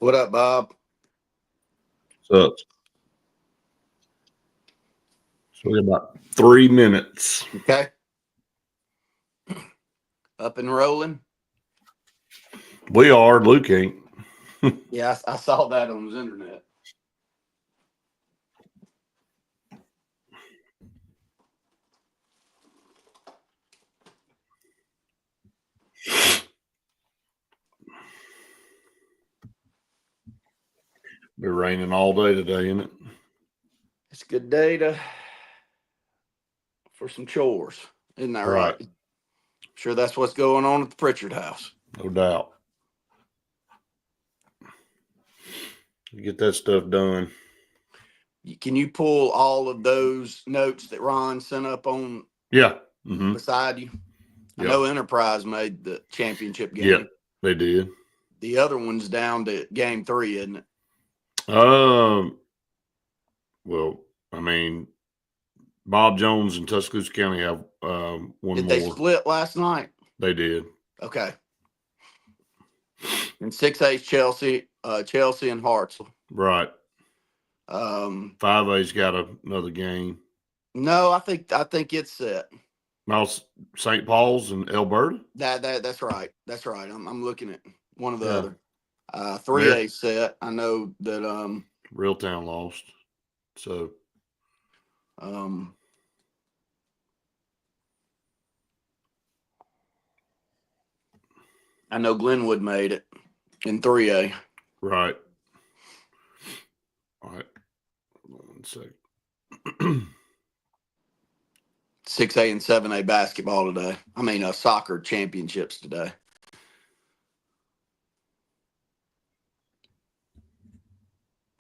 What up, Bob? What's up? So we got about 3 minutes. Okay. Up and rolling. We are. Luke ain't. Yeah, I saw that on his internet. Been raining all day today, isn't it? It's a good day for some chores, isn't that right? Sure, that's what's going on at the Pritchard house. No doubt. Get that stuff done. Can you pull all of those notes that Ron sent up on? Yeah. Beside you? Yep. I know Enterprise made the championship game. Yeah, they did. The other one's down to game 3, isn't it? Well, I mean, Bob Jones and Tuscaloosa County have one more. Did they split last night? They did. Okay. And 6A's Chelsea and Hartselle. Right. 5A's got another game. No, I think it's set. Now St. Paul's and Alberta. That's right. That's right. I'm looking at one or the other. 3A set. I know that Reeltown lost. So I know Glenwood made it in 3A. Right. All right. Hold on 1 second. 6A and 7A basketball today. I mean, soccer championships today.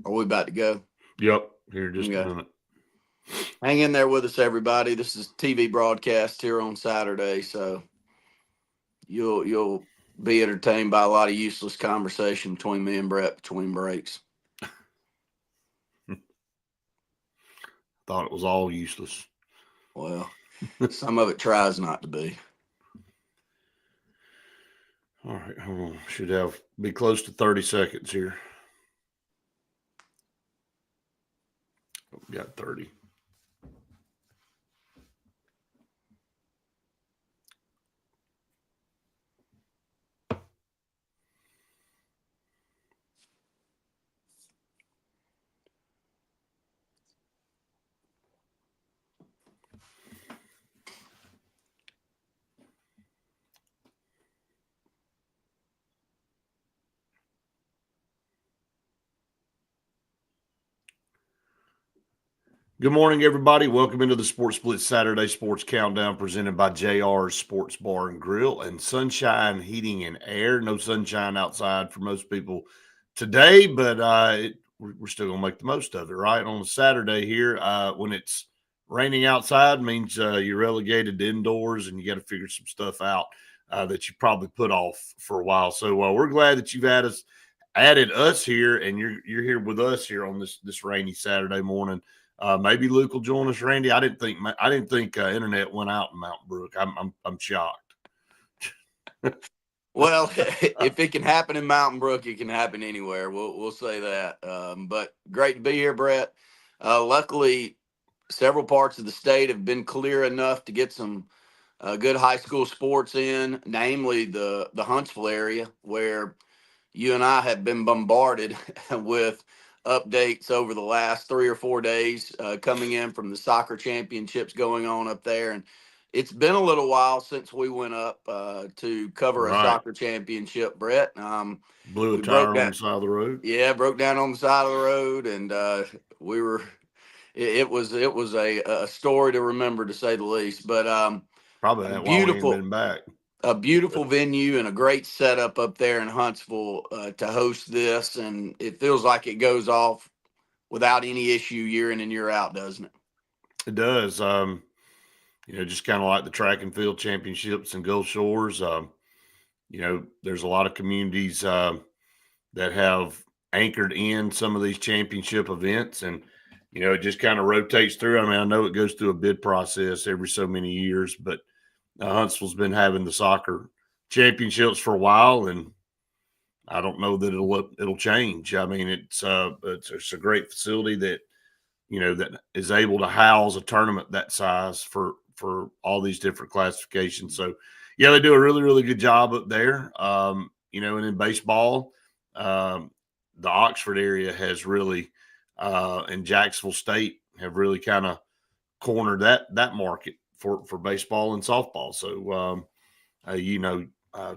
Are we about to go? Yep. Here just a minute. Hang in there with us, everybody. This is TV broadcast here on Saturday, so you'll be entertained by a lot of useless conversation between me and Brett between breaks. Thought it was all useless. Well, some of it tries not to be. All right, hold on. Should be close to 30 seconds here. Got 30. Good morning, everybody. Welcome into the Sports Blitz Saturday Sports Countdown presented by JR's Sports Bar and Grill and Sunshine Heating and Air. No sunshine outside for most people today, but we're still going to make the most of it, right? On a Saturday here, when it's raining outside means you're relegated to indoors and you got to figure some stuff out that you probably put off for a while. So we're glad that you've added us here and you're here with us here on this rainy Saturday morning. Maybe Luke will join us, Randy. I didn't think internet went out in Mountain Brook. I'm shocked. Well, if it can happen in Mountain Brook, it can happen anywhere. We'll say that. But great to be here, Brett. Luckily, several parts of the state have been clear enough to get some good high school sports in, namely the Huntsville area, where you and I have been bombarded with updates over the last 3 or 4 days coming in from the soccer championships going on up there. And it's been a little while since we went up to cover a soccer championship, Brett. Blew a tire on the side of the road. Yeah, broke down on the side of the road. And it was a story to remember, to say the least. But probably that beautiful, why we ain't been back. A beautiful venue and a great setup up there in Huntsville to host this. And it feels like it goes off without any issue year in and year out, doesn't it? It does. Just kind of like the track and field championships in Gulf Shores. There's a lot of communities that have anchored in some of these championship events. And, it just kind of rotates through. I mean, I know it goes through a bid process every so many years, but Huntsville's been having the soccer championships for a while, and I don't know that it'll change. I mean, it's a great facility that that is able to house a tournament that size for all these different classifications. So yeah, they do a really really good job up there. And in baseball, um, the Oxford area has really and Jacksonville State have really kind of cornered that market for baseball and softball. So uh, you know, uh,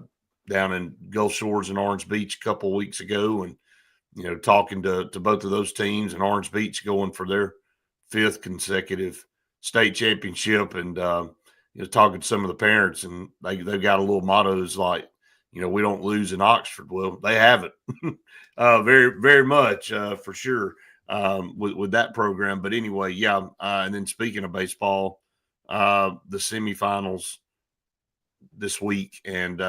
down in Gulf Shores and Orange Beach a couple of weeks ago, and talking to both of those teams, and Orange Beach going for their fifth consecutive state championship, and talking to some of the parents, and they've got a little mottos like, we don't lose in Oxford. Well, they haven't, very very much for sure with that program. But anyway, yeah. And then speaking of baseball, the semifinals this week, and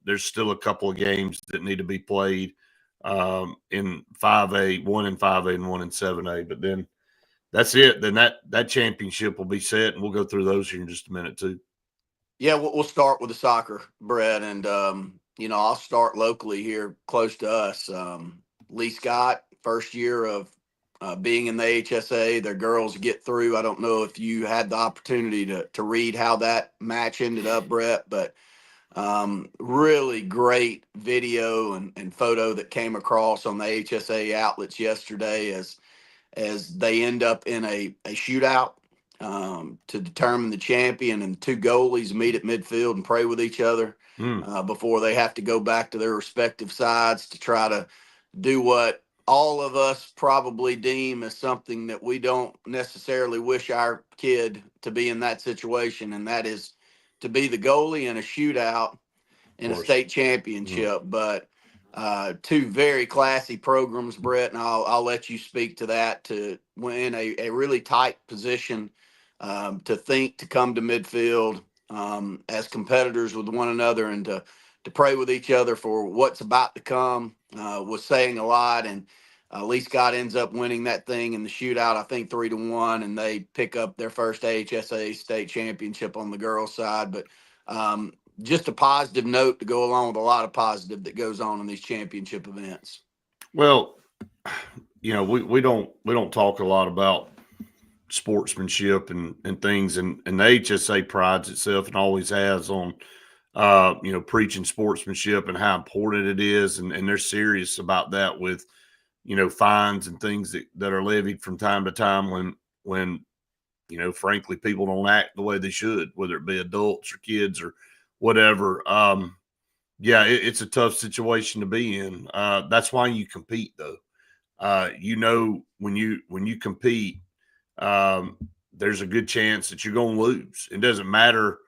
there's still a couple of games that need to be played in 5A, one in 5A and one in 7A. But then that's it. Then that championship will be set, and we'll go through those here in just a minute too. Yeah, we'll start with the soccer, Brett, and I'll start locally here, close to us. Lee Scott, first year of being in the HSA, their girls get through. I don't know if you had the opportunity to read how that match ended up, Brett, but really great video and photo that came across on the HSA outlets yesterday as they end up in a shootout to determine the champion, and two goalies meet at midfield and pray with each other before they have to go back to their respective sides to try to do what all of us probably deem as something that we don't necessarily wish our kid to be in that situation, and that is to be the goalie in a shootout in a state championship. But two very classy programs, Brett, and I'll let you speak to that, to win a really tight position, to think to come to midfield as competitors with one another, and to pray with each other for what's about to come was saying a lot. And Lee Scott ends up winning that thing in the shootout, I think 3-1, and they pick up their first HSA state championship on the girls' side. But just a positive note to go along with a lot of positive that goes on in these championship events. Well, we don't talk a lot about sportsmanship and things, and the HSA prides itself and always has on preaching sportsmanship and how important it is, and they're serious about that with fines and things that are levied from time to time when frankly people don't act the way they should, whether it be adults or kids or whatever. Yeah, it's a tough situation to be in. That's why you compete, though. When you compete, there's a good chance that you're going to lose. It doesn't matter,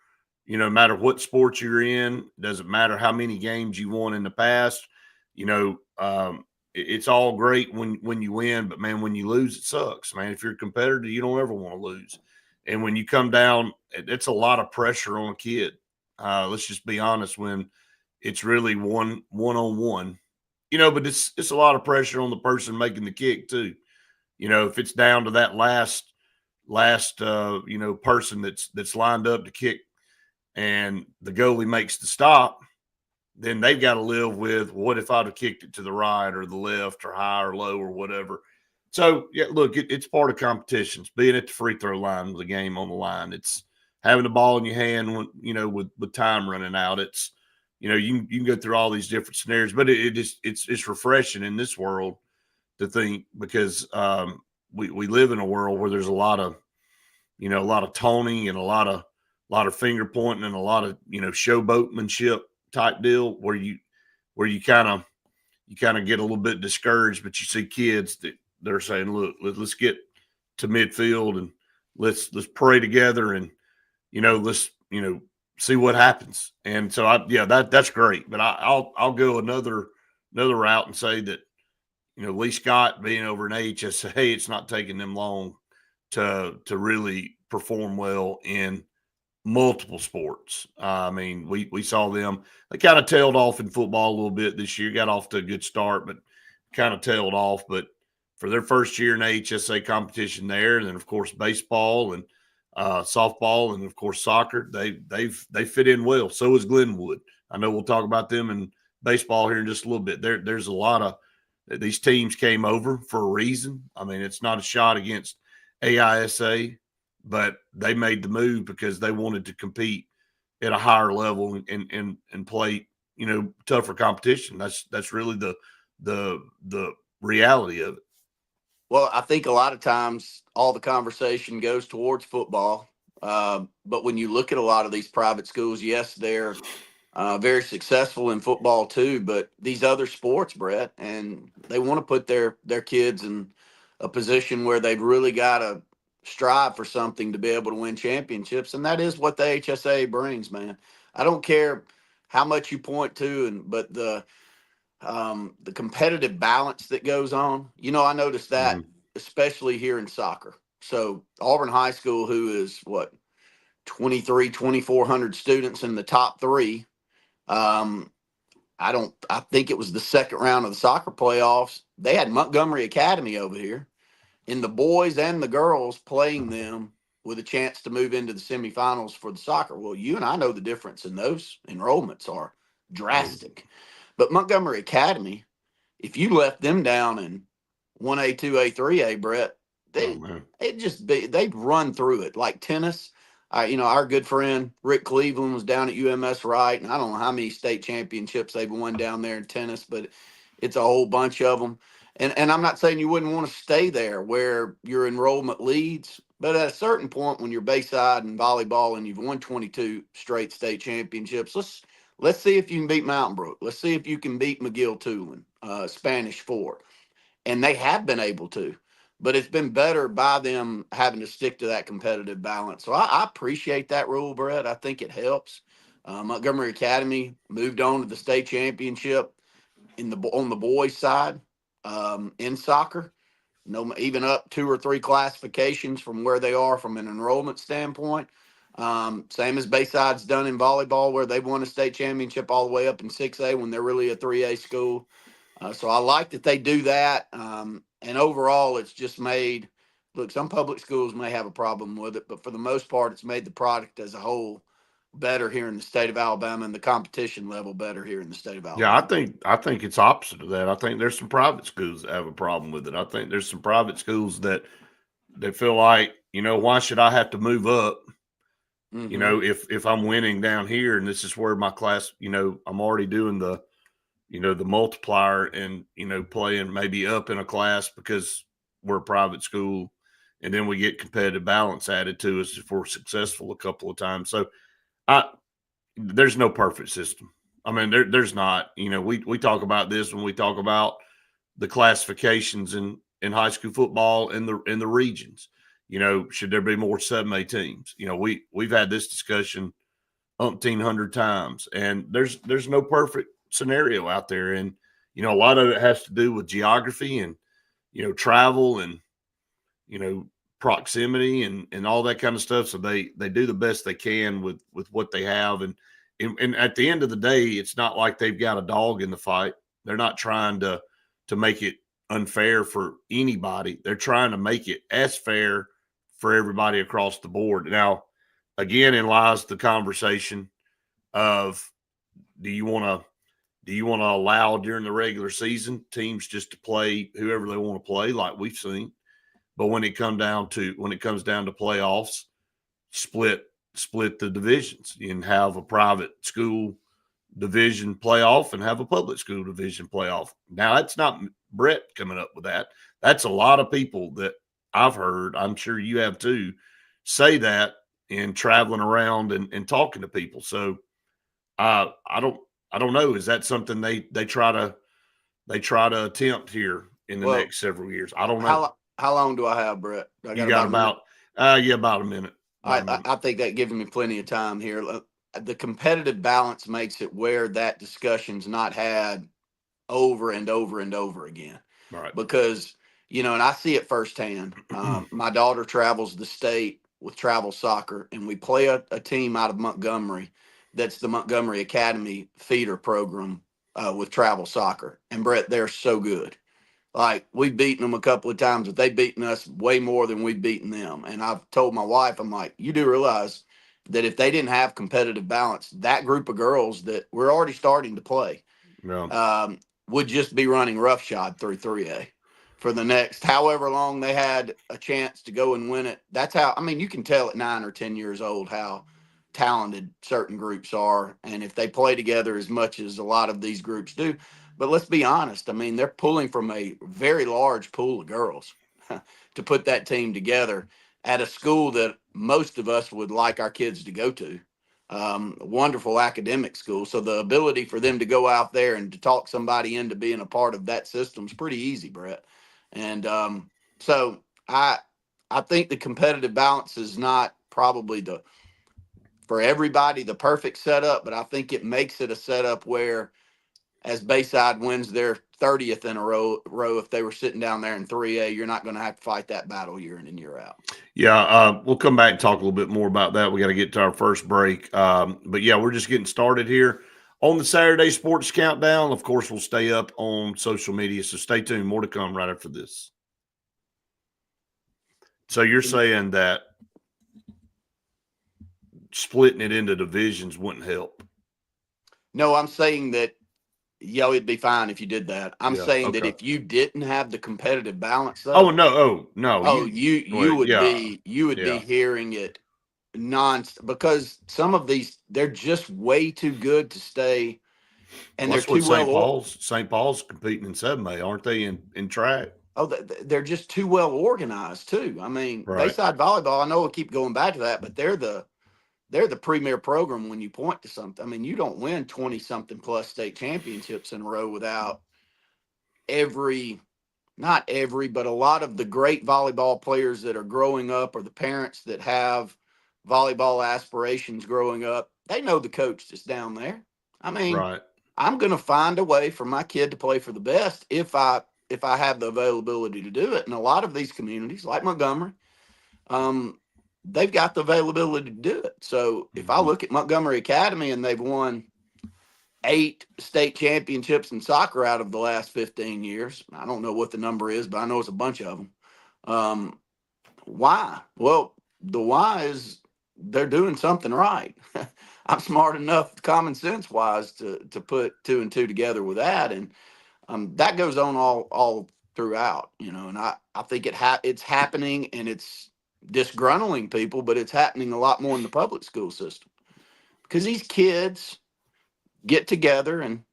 no matter what sport you're in. It doesn't matter how many games you won in the past. It's all great when you win, but man, when you lose, it sucks, man. If you're a competitor, you don't ever want to lose. And when you come down, it's a lot of pressure on a kid. Let's just be honest, when it's really one-on-one, but it's a lot of pressure on the person making the kick too. If it's down to that last person that's lined up to kick, and the goalie makes the stop, then they've got to live with, what if I'd have kicked it to the right or the left or high or low or whatever. So yeah, look, it's part of competitions, being at the free throw line with the game on the line. It's having the ball in your hand when, with time running out. It's, you can go through all these different scenarios, but it's refreshing in this world to think, because we live in a world where there's a lot of taunting and a lot of finger pointing and a lot of, showboatmanship type deal, where you kind of get a little bit discouraged. But you see kids that they're saying, look, let's get to midfield and let's pray together, and let's see what happens. And so that's great. But I'll go another route and say that Lee Scott being over in HSA, it's not taking them long to really perform well in multiple sports. I mean, we saw them. They kind of tailed off in football a little bit this year. Got off to a good start, but kind of tailed off. But for their first year in HSA competition there, and then of course baseball and softball, and of course soccer, they fit in well. So is Glenwood. I know we'll talk about them in baseball here in just a little bit. There's a lot of these teams came over for a reason. I mean, it's not a shot against AISA, but they made the move because they wanted to compete at a higher level and play, tougher competition. That's really the reality of it. Well, I think a lot of times all the conversation goes towards football. But when you look at a lot of these private schools, yes, they're very successful in football too, but these other sports, Brett, and they want to put their kids in a position where they've really got to strive for something to be able to win championships, and that is what the HSA brings, man. I don't care how much you point to, but the competitive balance that goes on. I noticed that especially here in soccer. So Auburn High School, who is what 2,400 students in the top three. I think it was the second round of the soccer playoffs. They had Montgomery Academy over here, and the boys and the girls playing them with a chance to move into the semifinals for the soccer. Well, you and I know the difference in those enrollments are drastic. But Montgomery Academy, if you left them down in 1A, 2A, 3A, Brett, they'd run through it like tennis. Our good friend Rick Cleveland was down at UMS Wright, and I don't know how many state championships they've won down there in tennis, but it's a whole bunch of them. And I'm not saying you wouldn't want to stay there where your enrollment leads, but at a certain point when you're Bayside and volleyball and you've won 22 straight state championships, let's see if you can beat Mountain Brook. Let's see if you can beat McGill-Toolen, Spanish Fort. And they have been able to. But it's been better by them having to stick to that competitive balance. So I appreciate that rule, Brett. I think it helps. Montgomery Academy moved on to the state championship on the boys' side in soccer. Even up 2 or 3 classifications from where they are from an enrollment standpoint. Same as Bayside's done in volleyball, where they've won a state championship all the way up in 6A when they're really a 3A school. So I like that they do that. And overall, it's just made, look, some public schools may have a problem with it, but for the most part, it's made the product as a whole better here in the state of Alabama and the competition level better here in the state of Alabama. Yeah, I think it's opposite of that. I think there's some private schools that have a problem with it. I think there's some private schools that they feel like, why should I have to move up? Mm-hmm. If I'm winning down here and this is where my class, I'm already doing the multiplier and, playing maybe up in a class because we're a private school, and then we get competitive balance added to us if we're successful a couple of times. So there's no perfect system. I mean, there's not, we talk about this when we talk about the classifications in high school football in the regions. Should there be more 7A teams? We've had this discussion 1,800 times, and there's no perfect scenario out there. And, a lot of it has to do with geography and, travel and, proximity and all that kind of stuff. So they do the best they can with what they have. And at the end of the day, it's not like they've got a dog in the fight. They're not trying to make it unfair for anybody. They're trying to make it as fair for everybody across the board. Now, again, in lies the conversation of do you want to allow during the regular season teams just to play whoever they want to play, like we've seen, but when it comes down to playoffs, split the divisions and have a private school division playoff and have a public school division playoff. Now, that's not Brett coming up with that. That's a lot of people that I've heard, I'm sure you have too, say that in traveling around and talking to people. So I don't know. Is that something they try to attempt here in the next several years? I don't know. How long do I have, Brett? You got about a minute. I think that gives me plenty of time here. The competitive balance makes it where that discussion's not had over and over and over again. Right. Because, and I see it firsthand. My daughter travels the state with travel soccer, and we play a team out of Montgomery. That's the Montgomery Academy feeder program with travel soccer. And Brett, they're so good. Like, we've beaten them a couple of times, but they've beaten us way more than we've beaten them. And I've told my wife, I'm like, you do realize that if they didn't have competitive balance, that group of girls that we're already starting to play, would just be running roughshod through 3A for the next however long they had a chance to go and win it. That's how, I mean, you can tell at 9 or 10 years old how talented certain groups are, and if they play together as much as a lot of these groups do. But let's be honest, I mean, they're pulling from a very large pool of girls to put that team together at a school that most of us would like our kids to go to. Wonderful academic school. So the ability for them to go out there and to talk somebody into being a part of that system is pretty easy, Brett. And so I think the competitive balance is not probably for everybody the perfect setup, but I think it makes it a setup where as Bayside wins their 30th in a row, if they were sitting down there in 3A, you're not going to have to fight that battle year in and year out. Yeah, we'll come back and talk a little bit more about that. We got to get to our first break. But yeah, we're just getting started here on the Saturday Sports Countdown. Of course, we'll stay up on social media, so stay tuned. More to come right after this. So you're saying that splitting it into divisions wouldn't help? No, I'm saying that, it'd be fine if you did that. I'm saying okay. that if you didn't have the competitive balance, though, you would be hearing it because some of these, they're just way too good to stay. And well, they're too St. Paul's competing in 7A, aren't they, in track? Oh, they're just too well organized too. I mean, right. Bayside volleyball, I know we'll keep going back to that, but they're the premier program when you point to something. I mean, you don't win 20 something plus state championships in a row without not every, but a lot of the great volleyball players that are growing up, or the parents that have volleyball aspirations growing up. They know the coach that's down there. I mean, right. I'm going to find a way for my kid to play for the best if I have the availability to do it. And a lot of these communities, like Montgomery, they've got the availability to do it. So if I look at Montgomery Academy, and they've won 8 state championships in soccer out of the last 15 years, I don't know what the number is, but I know it's a bunch of them. Why? Well, the why is they're doing something right. I'm smart enough, common sense wise, to put 2 and 2 together with that. And that goes on all throughout, and I think it's happening, and it's disgruntling people, but it's happening a lot more in the public school system because these kids get together and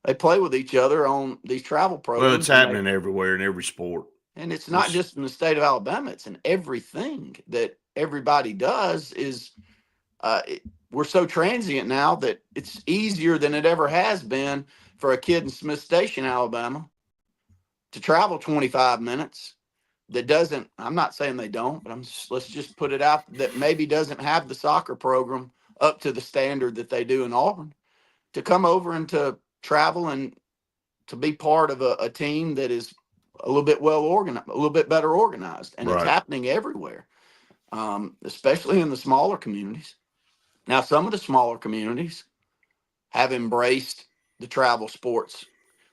they play with each other on these travel programs. Well, it's happening everywhere in every sport. And it's not just in the state of Alabama. It's in everything that everybody does. We're so transient now that it's easier than it ever has been for a kid in Smith Station, Alabama, to travel 25 minutes I'm not saying they don't, but let's just put it out, that maybe doesn't have the soccer program up to the standard that they do in Auburn, to come over and to travel and to be part of a team that is a little bit well organized, a little bit better organized. And It's happening everywhere, especially in the smaller communities. Now, some of the smaller communities have embraced the travel sports.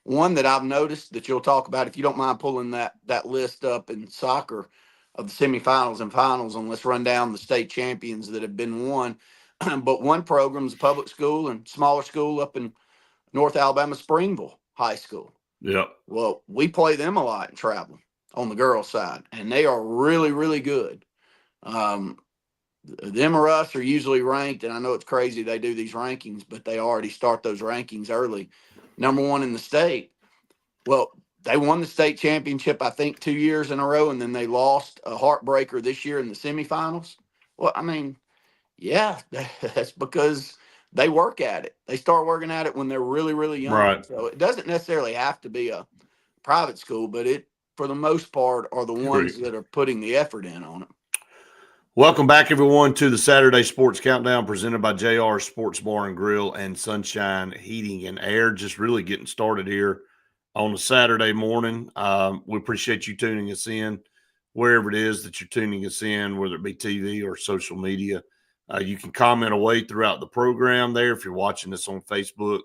One that I've noticed that you'll talk about, if you don't mind pulling that list up in soccer of the semifinals and finals, and let's run down the state champions that have been won. But one program is a public school and smaller school up in North Alabama, Springville High School. Yeah. Well, we play them a lot in travel on the girls' side, and they are really, really good. Them or us are usually ranked, and I know it's crazy they do these rankings, but they already start those rankings early. Number 1 in the state. Well, they won the state championship, I think, 2 years in a row, and then they lost a heartbreaker this year in the semifinals. Well, I mean, yeah, that's because they work at it. They start working at it when they're really, really young. Right. So it doesn't necessarily have to be a private school, but it, for the most part, are the ones that are putting the effort in on it. Welcome back, everyone, to the Saturday Sports Countdown presented by JR Sports Bar and Grill and Sunshine Heating and Air. Just really getting started here on a Saturday morning. We appreciate you tuning us in wherever it is that you're tuning us in, whether it be TV or social media. You can comment away throughout the program there if you're watching this on Facebook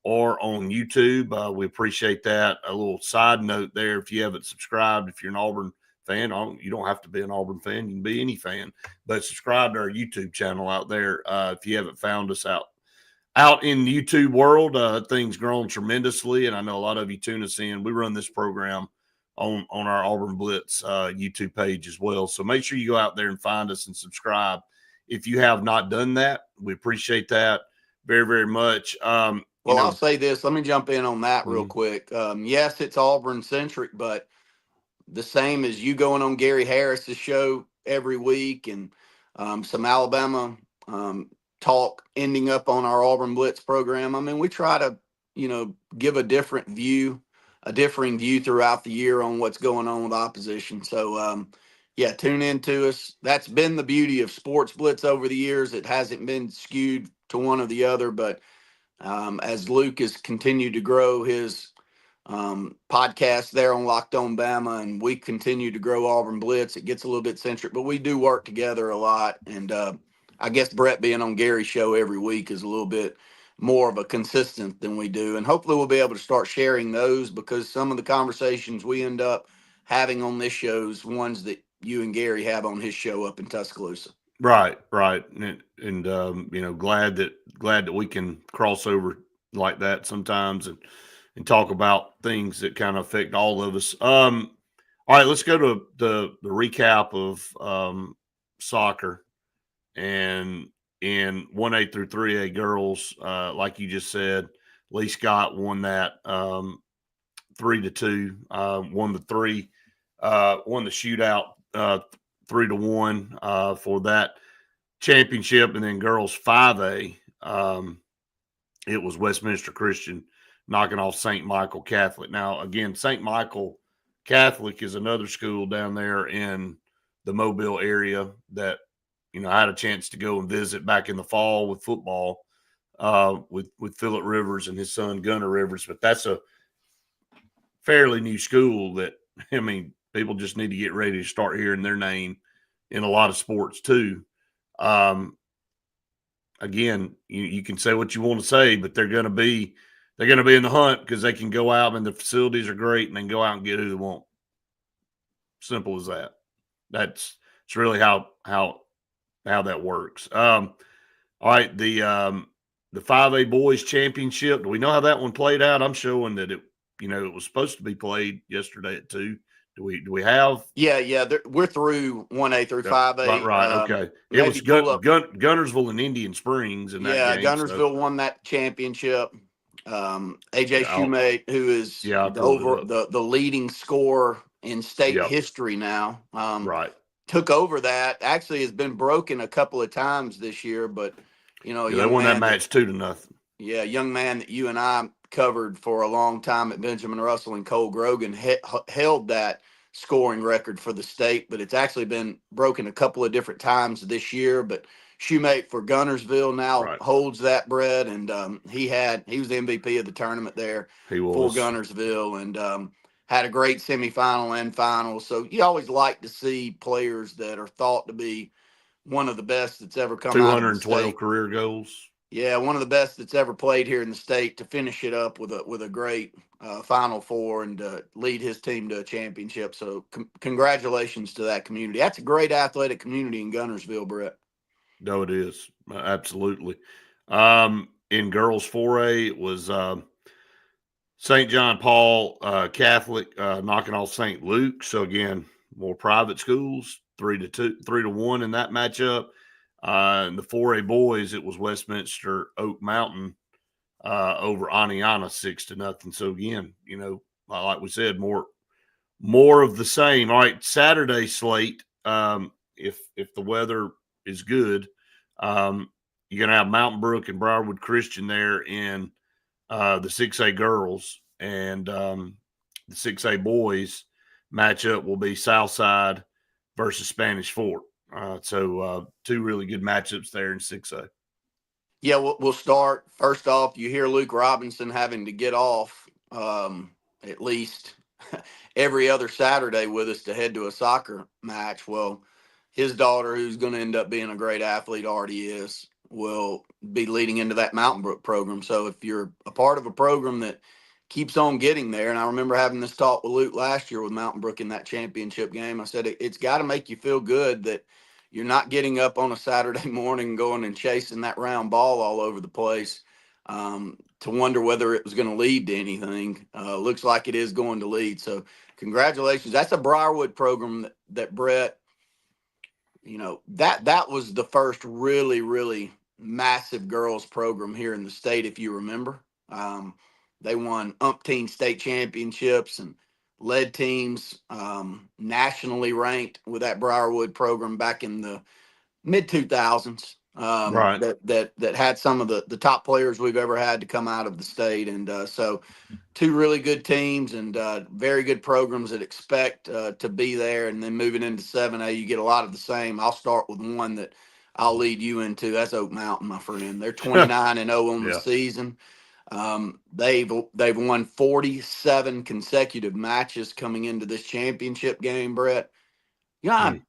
or on YouTube. We appreciate that. A little side note there, if you haven't subscribed, if you're an Auburn fan, you don't have to be an Auburn fan. You can be any fan, but subscribe to our YouTube channel out there if you haven't found us out out in the YouTube world, things grown tremendously, and I know a lot of you tune us in. We run this program on our Auburn Blitz YouTube page as well. So make sure you go out there and find us and subscribe. If you have not done that, we appreciate that very, very much. I'll say this. Let me jump in on that real Mhm. quick. Yes, it's Auburn centric, but the same as you going on Gary Harris's show every week and some Alabama talk ending up on our Auburn Blitz program. I mean, we try to, give a differing view throughout the year on what's going on with opposition. So, yeah, tune in to us. That's been the beauty of Sports Blitz over the years. It hasn't been skewed to one or the other, but as Luke has continued to grow his podcast there on Locked On Bama, and we continue to grow Auburn Blitz, it gets a little bit centric, but we do work together a lot. And I guess Brett being on Gary's show every week is a little bit more of a consistent than we do. And hopefully we'll be able to start sharing those, because some of the conversations we end up having on this show is ones that you and Gary have on his show up in Tuscaloosa. Right, and glad that we can cross over like that sometimes and talk about things that kind of affect all of us. All right, let's go to the recap of soccer, and in 1A through 3A girls, like you just said, Lee Scott won that 3-2, won the shootout 3-1 for that championship. And then girls 5A, it was Westminster Christian knocking off St. Michael Catholic. Now, again, St. Michael Catholic is another school down there in the Mobile area that, I had a chance to go and visit back in the fall with football with Phillip Rivers and his son Gunnar Rivers. But that's a fairly new school that, people just need to get ready to start hearing their name in a lot of sports too. Again, you can say what you want to say, but they're going to be in the hunt because they can go out and the facilities are great and they can go out and get who they want. Simple as that. It's really how that works. All right, the 5A boys championship. Do we know how that one played out? I'm showing that it was supposed to be played yesterday at 2. Do we have? Yeah. We're through 1A through 5A. Right. Okay. It was Gunnersville and Indian Springs in that game. Gunnersville won that championship. AJ Shoemate, who is the leading scorer in state history now, right, took over that. Actually, has been broken a couple of times this year, but they won that match 2-0. Yeah, a young man that you and I covered for a long time at Benjamin Russell and Cole Grogan held that scoring record for the state, but it's actually been broken a couple of different times this year. But Shoemate for Gunnersville now holds that, Brett, and he was the MVP of the tournament there for Gunnersville, and had a great semifinal and final. So you always like to see players that are thought to be one of the best that's ever come out of the state. 212 career goals. Yeah, one of the best that's ever played here in the state, to finish it up with a great Final Four and lead his team to a championship. So congratulations to that community. That's a great athletic community in Gunnersville, Brett. No, it is. Absolutely. In girls 4A, it was St. John Paul Catholic knocking off St. Luke. So again, more private schools, 3-1 in that matchup. In the 4A boys, it was Westminster Oak Mountain over Aniana 6-0. So again, like we said, more of the same. All right, Saturday slate. If the weather is good, you're gonna have Mountain Brook and Briarwood Christian there in the 6A girls, and the 6A boys matchup will be Southside versus Spanish Fort. So two really good matchups there in 6A. Yeah, we'll start. First off, you hear Luke Robinson having to get off at least every other Saturday with us to head to a soccer match. Well, his daughter, who's going to end up being a great athlete, already is, will be leading into that Mountain Brook program. So if you're a part of a program that keeps on getting there, and I remember having this talk with Luke last year with Mountain Brook in that championship game, I said it's got to make you feel good that you're not getting up on a Saturday morning going and chasing that round ball all over the place. to wonder whether it was going to lead to anything. Looks like it is going to lead. So congratulations. That's a Briarwood program that Brett, that was the first really, really massive girls program here in the state, if you remember. They won umpteen state championships and led teams nationally ranked with that Briarwood program back in the mid 2000s. Right. That had some of the top players we've ever had to come out of the state, and so two really good teams and very good programs that expect to be there. And then moving into 7A, you get a lot of the same. I'll start with one that I'll lead you into. That's Oak Mountain, my friend. They're 29-0 on the season. They've won 47 consecutive matches coming into this championship game, Brett. You know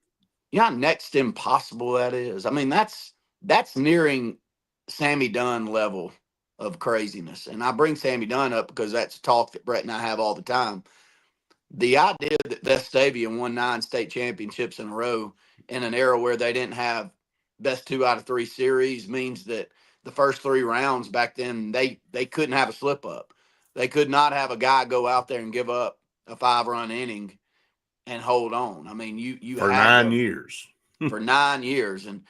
how next to impossible that is? I mean, that's nearing Sammy Dunn level of craziness. And I bring Sammy Dunn up because that's talk that Brett and I have all the time. The idea that Vestavia won 9 state championships in a row in an era where they didn't have best 2 out of 3 series means that the first 3 rounds back then, they couldn't have a slip up. They could not have a guy go out there and give up a 5-run inning and hold on. I mean, you for had 9 years. For 9 years and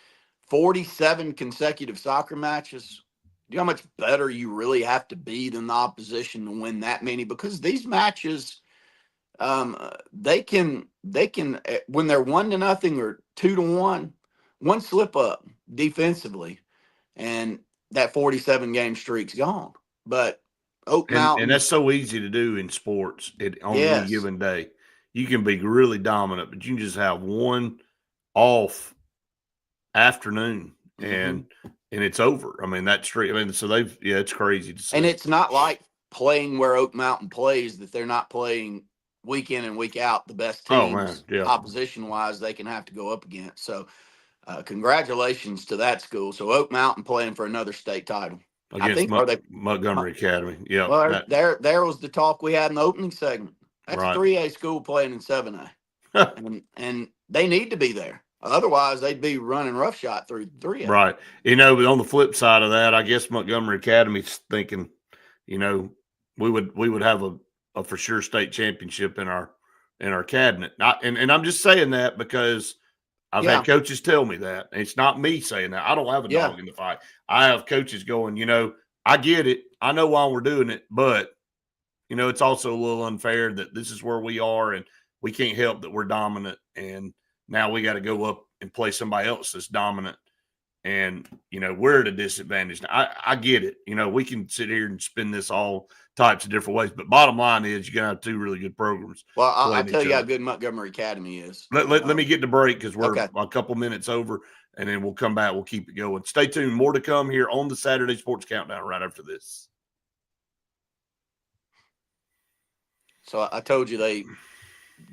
47 consecutive soccer matches. Do you know how much better you really have to be than the opposition to win that many? Because these matches, they can when they're 1-0 or 2-1, one slip up defensively, and that 47 game streak's gone. But Oak Mountain, and that's so easy to do in sports on any given day. You can be really dominant, but you can just have one off afternoon and it's over. I mean, that streak. I mean, so it's crazy to see. And it's not like playing where Oak Mountain plays that they're not playing week in and week out the best teams opposition wise they can have to go up against. So congratulations to that school. So Oak Mountain playing for another state title. Against Montgomery Academy. Yeah. Well, there was the talk we had in the opening segment. That's a 3A school playing in 7A. and they need to be there. Otherwise, they'd be running roughshod through 3A. Right. But on the flip side of that, I guess Montgomery Academy's thinking, we would have a for sure state championship in our cabinet. And I'm just saying that because I've had coaches tell me that. It's not me saying that. I don't have a dog in the fight. I have coaches going, I get it. I know why we're doing it, but it's also a little unfair that this is where we are and we can't help that we're dominant. And now we got to go up and play somebody else that's dominant. And, we're at a disadvantage. Now, I get it. We can sit here and spin this all types of different ways. But bottom line is you're going to have 2 really good programs. Well, I'll tell you how good Montgomery Academy is. Let me get the break because we're a couple minutes over, and then we'll come back. We'll keep it going. Stay tuned. More to come here on the Saturday Sports Countdown right after this. So I told you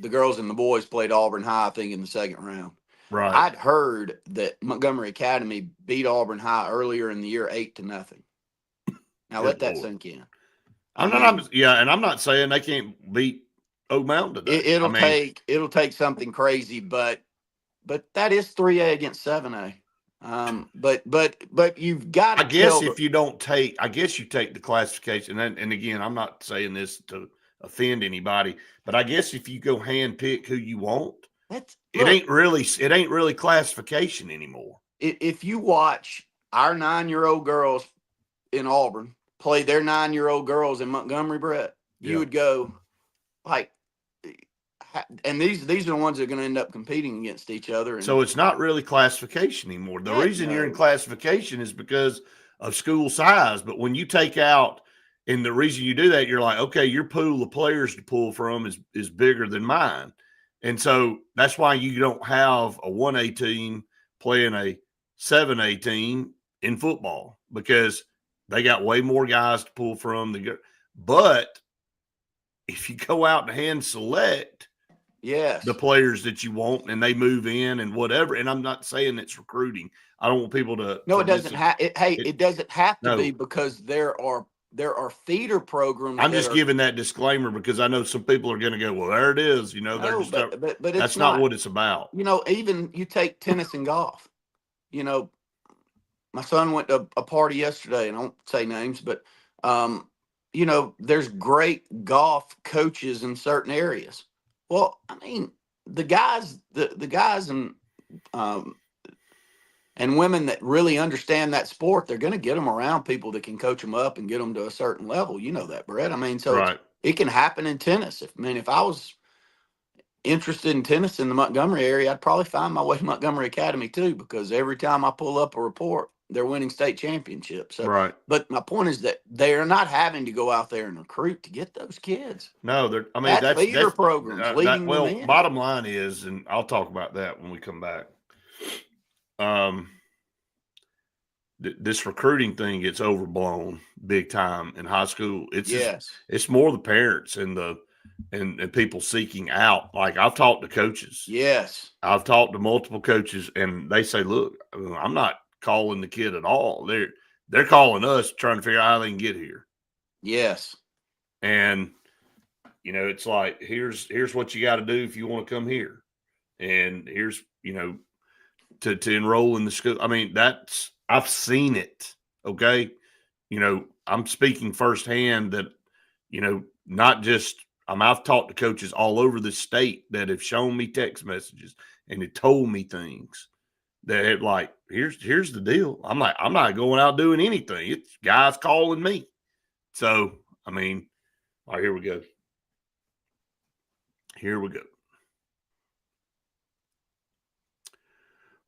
the girls and the boys played Auburn High, I think, in the second round. Right. I'd heard that Montgomery Academy beat Auburn High earlier in the year 8-0. Now let that sink in. I'm not saying they can't beat Oak Mountain today. It'll take something crazy, but that is 3A against 7A. But you've got to. I guess if you don't take, I guess you take the classification. And again, I'm not saying this to offend anybody, but I guess if you go hand pick who you want, it ain't really classification anymore. If you watch our 9-year-old girls in Auburn play their 9-year-old girls in Montgomery, Brett, you would go like, and these are the ones that are going to end up competing against each other. So it's not really classification anymore. The reason you're in classification is because of school size. But when you take out, and the reason you do that, you're like, okay, your pool of players to pull from is bigger than mine. And so that's why you don't have a 1A team playing a 7A team in football, because they got way more guys to pull from. But if you go out and hand select the players that you want and they move in and whatever, and I'm not saying it's recruiting. I don't want people to. No, it doesn't have. It doesn't have to be, because there are feeder programs. I'm just giving that disclaimer because I know some people are going to go, well, there it is. But that's not what it's about. Even you take tennis and golf. my son went to a party yesterday, and I won't say names, but there's great golf coaches in certain areas. Well, I mean, the guys um, and women that really understand that sport, they're going to get them around people that can coach them up and get them to a certain level. You know that, Brett. I mean, so Right. it can happen in tennis. If I was interested in tennis in the Montgomery area, I'd probably find my way to Montgomery Academy too, because every time I pull up a report, they're winning state championships. So, Right. but my point is that they are not having to go out there and recruit to get those kids. No, that's feeder programs leading them in. Bottom line is, and I'll talk about that when we come back. This recruiting thing gets overblown big time in high school. It's more the parents and and people seeking out. Like, I've talked to coaches. Yes. I've talked to multiple coaches, and they say, look, I'm not calling the kid at all. They're calling us, trying to figure out how they can get here. Yes. And, it's like, here's what you got to do if you want to come here. And here's, to enroll in the school. I mean, I've seen it. Okay. I'm speaking firsthand that, not just, I've talked to coaches all over the state that have shown me text messages and have told me things that have, like, here's the deal. I'm like, I'm not going out doing anything. It's guys calling me. So, I mean, all right, here we go.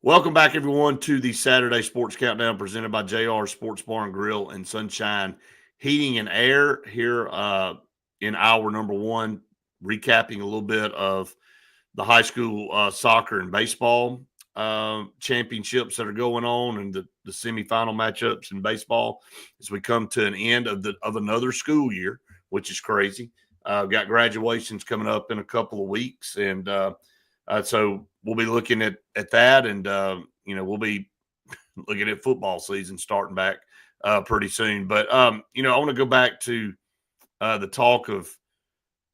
Welcome back, everyone, to the Saturday Sports Countdown presented by JR Sports Bar and Grill and Sunshine Heating and Air here in hour number one, recapping a little bit of the high school soccer and baseball championships that are going on and the semifinal matchups in baseball as we come to an end of another school year, which is crazy. Got graduations coming up in a couple of weeks, and so we'll be looking at that, and we'll be looking at football season starting back pretty soon. But I want to go back to the talk of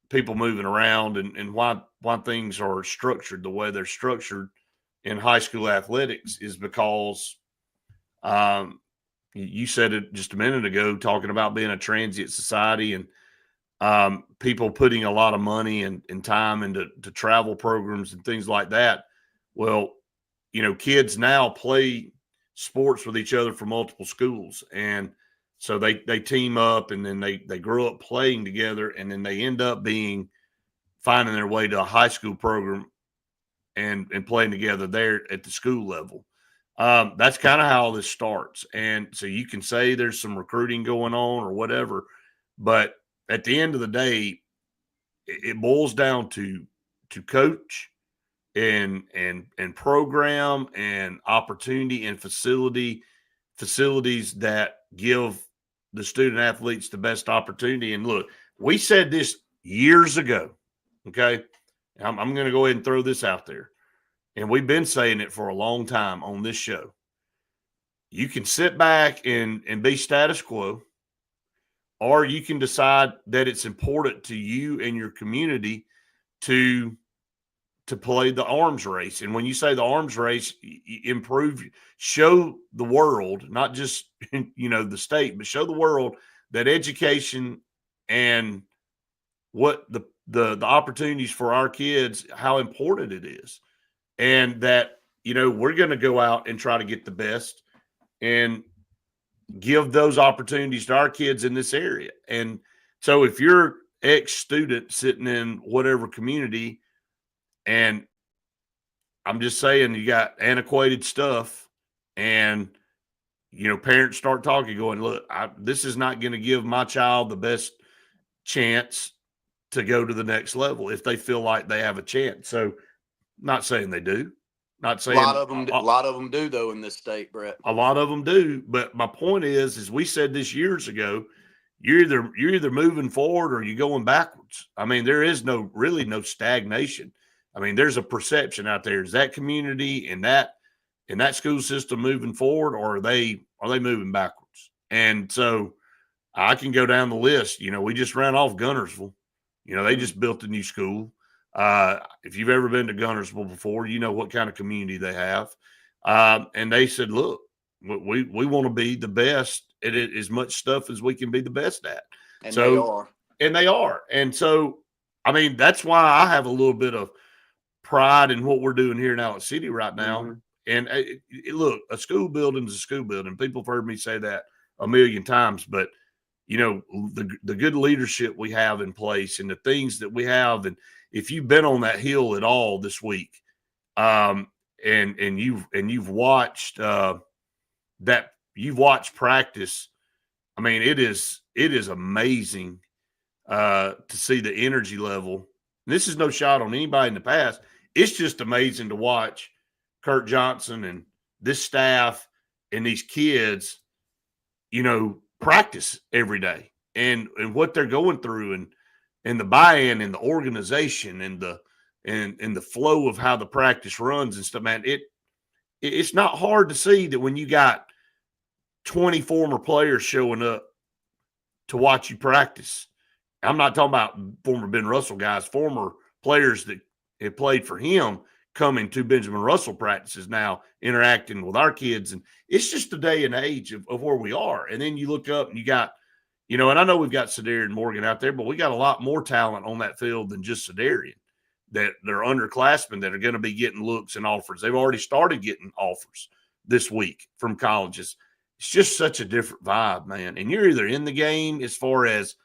people moving around and why things are structured the way they're structured in high school athletics is because you said it just a minute ago, talking about being a transient society and people putting a lot of money and time into travel programs and things like that. Well, kids now play sports with each other from multiple schools. And so they team up, and then they grow up playing together, and then they end up finding their way to a high school program and playing together there at the school level. That's kind of how this starts. And so you can say there's some recruiting going on or whatever, but at the end of the day, it boils down to coach and program and opportunity and facilities that give the student athletes the best opportunity. And look, we said this years ago. Okay. I'm going to go ahead and throw this out there. And we've been saying it for a long time on this show. You can sit back and be status quo, or you can decide that it's important to you and your community to play the arms race. And when you say the arms race, show the world, not just, the state, but show the world that education and what the opportunities for our kids, how important it is. And that, we're going to go out and try to get the best and give those opportunities to our kids in this area. And so if you're ex-student sitting in whatever community, and I'm just saying you got antiquated stuff, and, parents start talking, going, look, this is not going to give my child the best chance to go to the next level if they feel like they have a chance. So not saying they do. Not saying a lot of them do, though, in this state, Brett. A lot of them do. But my point is we said this years ago, you're either moving forward or you're going backwards. I mean, there is no stagnation. I mean, there's a perception out there. Is that community and that school system moving forward, or are they moving backwards? And so I can go down the list. We just ran off Guntersville. They just built a new school. If you've ever been to Guntersville before, you know what kind of community they have. And they said, look, we want to be the best at it, as much stuff as we can be the best at. And So, they are. And they are. And so, I mean, that's why I have a little bit of pride in what we're doing here in Allen City right now. Mm-hmm. And look, a school building is a school building. People have heard me say that a million times, but you know, the good leadership we have in place and the things that we have, and if you've been on that hill at all this week, and you've watched that you've watched practice, I mean, it is amazing to see the energy level. And this is no shot on anybody in the past. It's just amazing to watch Kurt Johnson and this staff and these kids, you know, practice every day and what they're going through and the buy-in and the organization and the flow of how the practice runs and stuff, man. It's not hard to see that when you got 20 former players showing up to watch you practice. I'm not talking about former Ben Russell guys, former players that have played for him coming to Benjamin Russell practices now, interacting with our kids. And it's just the day and age of where we are. And then you look up and you got, you know, and I know we've got Sedarian Morgan out there, but we got a lot more talent on that field than just Sedarian. That they're underclassmen that are going to be getting looks and offers. They've already started getting offers this week from colleges. It's just such a different vibe, man. And you're either in the game as far as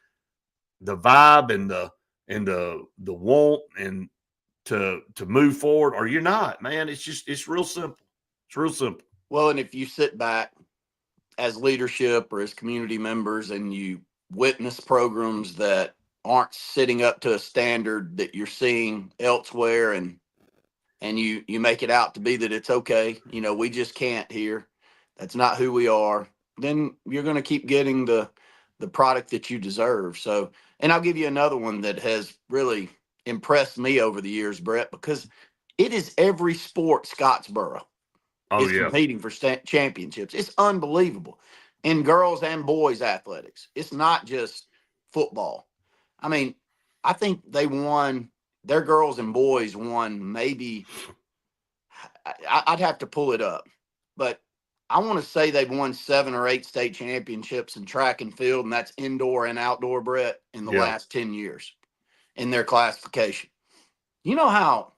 the vibe and the want and to move forward, or you're not, man. It's real simple. It's real simple. Well, and if you sit back as leadership or as community members and you witness programs that aren't sitting up to a standard that you're seeing elsewhere, and you make it out to be that it's okay, you know, we just can't here, that's not who we are, then you're going to keep getting the product that you deserve. So, and I'll give you another one that has really impressed me over the years, Brett, because it is every sport Scottsboro Oh, is yeah. competing for championships. It's unbelievable in girls and boys athletics. It's not just football. I mean, I think they won, their girls and boys won maybe, I'd have to pull it up, but I want to say they've won 7 or 8 state championships in track and field, and that's indoor and outdoor, Brett, in the Yeah. last 10 years in their classification. You know how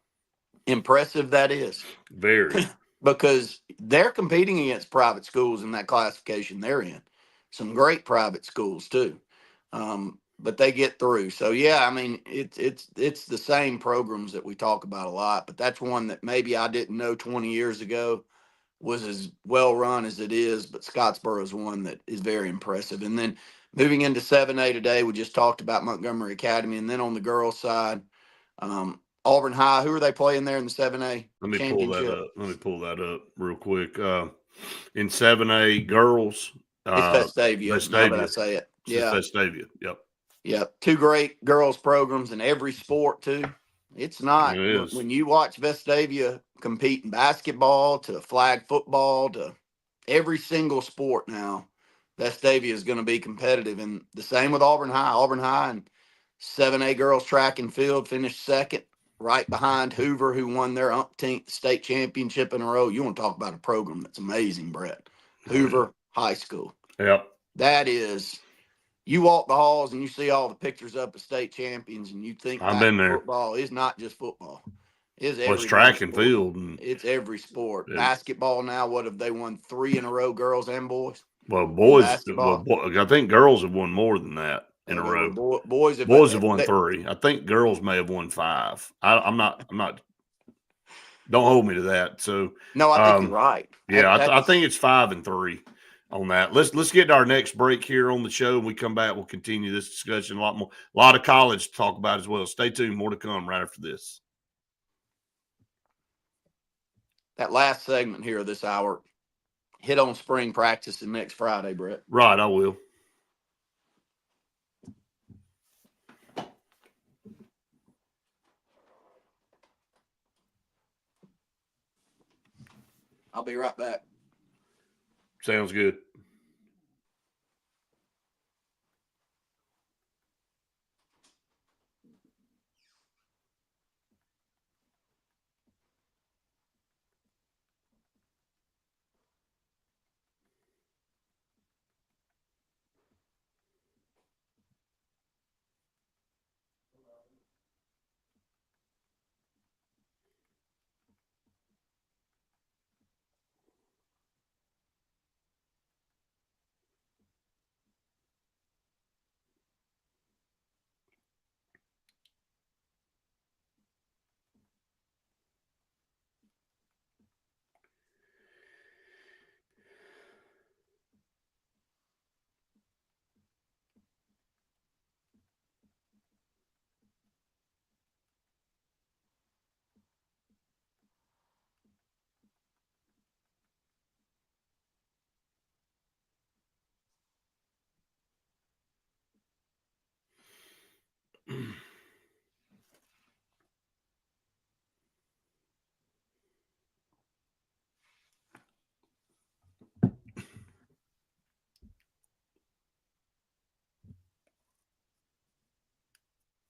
impressive that is? Very. Because they're competing against private schools in that classification they're in. Some great private schools too. But they get through. So yeah, I mean, it's the same programs that we talk about a lot, but that's one that maybe I didn't know 20 years ago was as well run as it is. But Scottsboro is one that is very impressive. And then moving into 7A today, we just talked about Montgomery Academy, and then on the girls' side, Auburn High. Who are they playing there in the 7A Let me championship? pull that up real quick. In 7A girls, It's Vestavia. Now that I Vestavia. say it, It's yeah, Vestavia. Yep. yeah. 2 great girls programs in every sport too. It's not It is. when you watch Vestavia compete in basketball to flag football to every single sport now. Vestavia is going to be competitive, and the same with Auburn High. Auburn High and 7A girls track and field finished second, right behind Hoover, who won their umpteenth state championship in a row. You want to talk about a program that's amazing, Brett? Hoover High School. Yep. That is, you walk the halls and you see all the pictures up of state champions, and you think I've back been to there. football is not just football. It's Well, it's every track damn and sport. field. And, It's every sport. and Basketball now, what have they won 3 in a row, girls and boys? well, boys, Basketball. I think girls have won more than that in a Okay, well, row. boys have Won 3. I think girls may have won 5. I'm not. Don't hold me to that. So no, I think you're right. yeah, I think it's 5 and 3 on that. Let's get to our next break here on the show. When we come back, we'll continue this discussion. A lot of college to talk about as well. Stay tuned. More to come right after this. That last segment here of this hour hit on spring practice and next Friday, Brett. Right, I will. I'll be right back. Sounds good.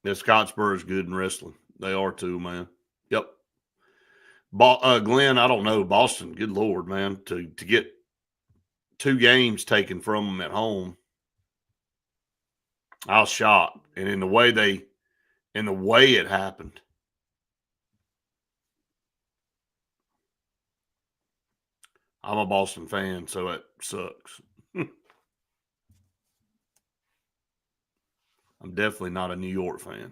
Yeah, Scottsboro is good in wrestling. They are too, man. Yep. Glenn, I don't know. Boston, good Lord, man. To get 2 games taken from them at home, I was shocked. And in the way it happened. I'm a Boston fan, so it sucks. I'm definitely not a New York fan.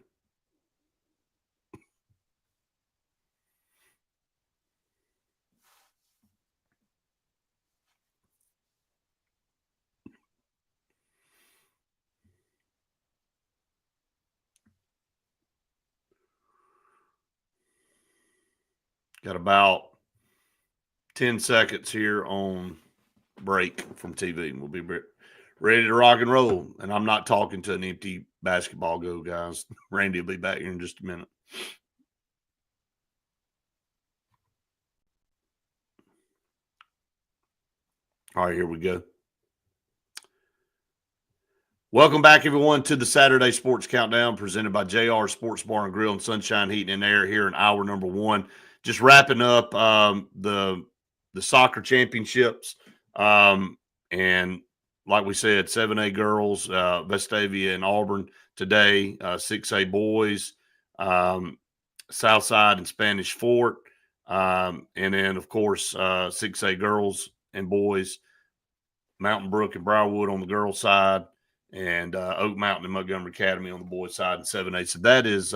Got about 10 seconds here on break from TV. We'll be ready to rock and roll. And I'm not talking to an empty basketball go, guys. Randy will be back here in just a minute. All right, here we go. Welcome back, everyone, to the Saturday Sports Countdown presented by JR Sports Bar and Grill and Sunshine Heating and Air here in hour number 1. Just wrapping up the soccer championships. And like we said, 7A girls, Vestavia and Auburn today, 6A boys, Southside and Spanish Fort. And then, of course, 6A girls and boys, Mountain Brook and Briarwood on the girls' side, and Oak Mountain and Montgomery Academy on the boys' side, and 7A. So that is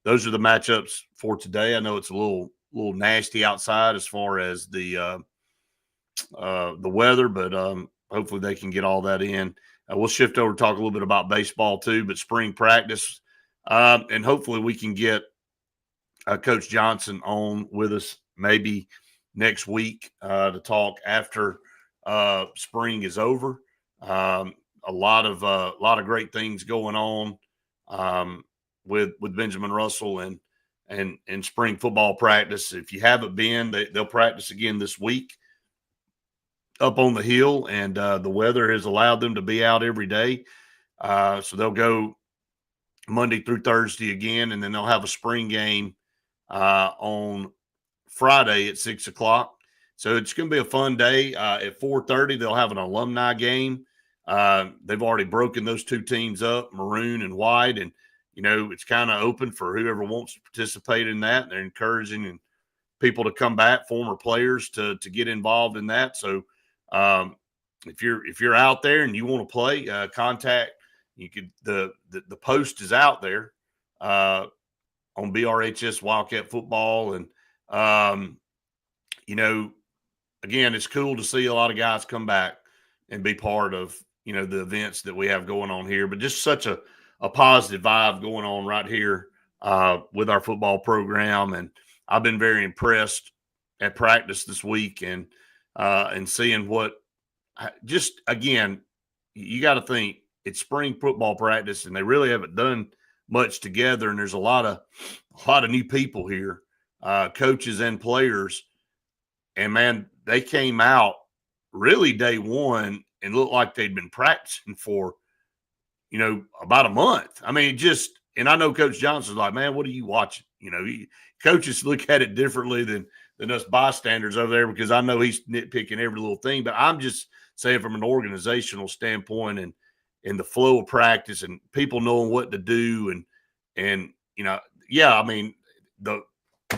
those are the matchups for today. I know it's a little nasty outside as far as the weather, but hopefully they can get all that in. We'll shift over to talk a little bit about baseball too, but spring practice, and hopefully we can get Coach Johnson on with us maybe next week to talk after spring is over. A lot of great things going on with Benjamin Russell and spring football practice. If you haven't been, they'll practice again this week up on the hill, and the weather has allowed them to be out every day. So they'll go Monday through Thursday again, and then they'll have a spring game on Friday at 6:00. So it's going to be a fun day. At 4:30, they'll have an alumni game. They've already broken those 2 teams up, maroon and white, and it's kind of open for whoever wants to participate in that. They're encouraging people to come back, former players to get involved in that. So if you're out there and you want to play, contact. You could the post is out there on BRHS Wildcat Football, and again, it's cool to see a lot of guys come back and be part of the events that we have going on here. But just such a positive vibe going on right here with our football program, and I've been very impressed at practice this week and seeing what. Just again, you got to think it's spring football practice, and they really haven't done much together. And there's a lot of new people here, coaches and players. And man, they came out really day one and looked like they'd been practicing for, about a month. I mean, and I know Coach Johnson's like, man, what are you watching? Coaches look at it differently than us bystanders over there, because I know he's nitpicking every little thing, but I'm just saying from an organizational standpoint and in the flow of practice and people knowing what to do and yeah, I mean, the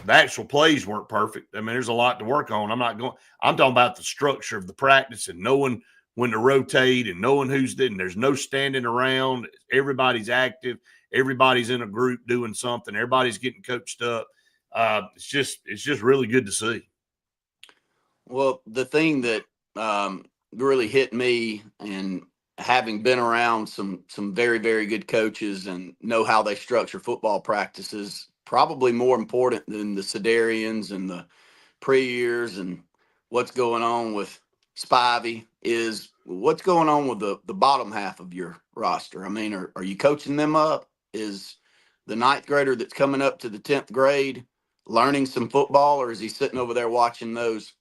actual plays weren't perfect. I mean, there's a lot to work on. I'm talking about the structure of the practice and knowing when to rotate and knowing who's doing. There's no standing around. Everybody's active. Everybody's in a group doing something. Everybody's getting coached up. It's just really good to see. Well, the thing that really hit me, and having been around some very, very good coaches and know how they structure football practices, probably more important than the Sedarians and the Preers and what's going on with Spivey, is what's going on with the bottom half of your roster. I mean, are you coaching them up? Is the 9th grader that's coming up to the 10th grade learning some football, or is he sitting over there watching those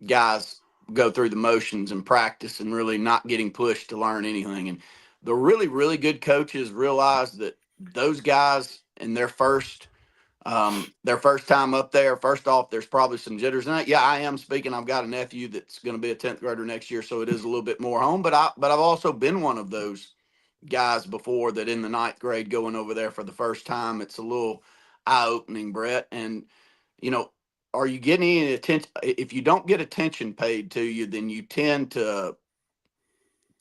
guys go through the motions and practice and really not getting pushed to learn anything? And the really, really good coaches realize that those guys in their first time up there, first off, there's probably some jitters. And yeah, I am speaking. I've got a nephew that's going to be a 10th grader next year, so it is a little bit more home. But I've also been one of those guys before that in the ninth grade going over there for the first time. It's a little eye opening, Brett. And are you getting any attention? If you don't get attention paid to you, then you tend to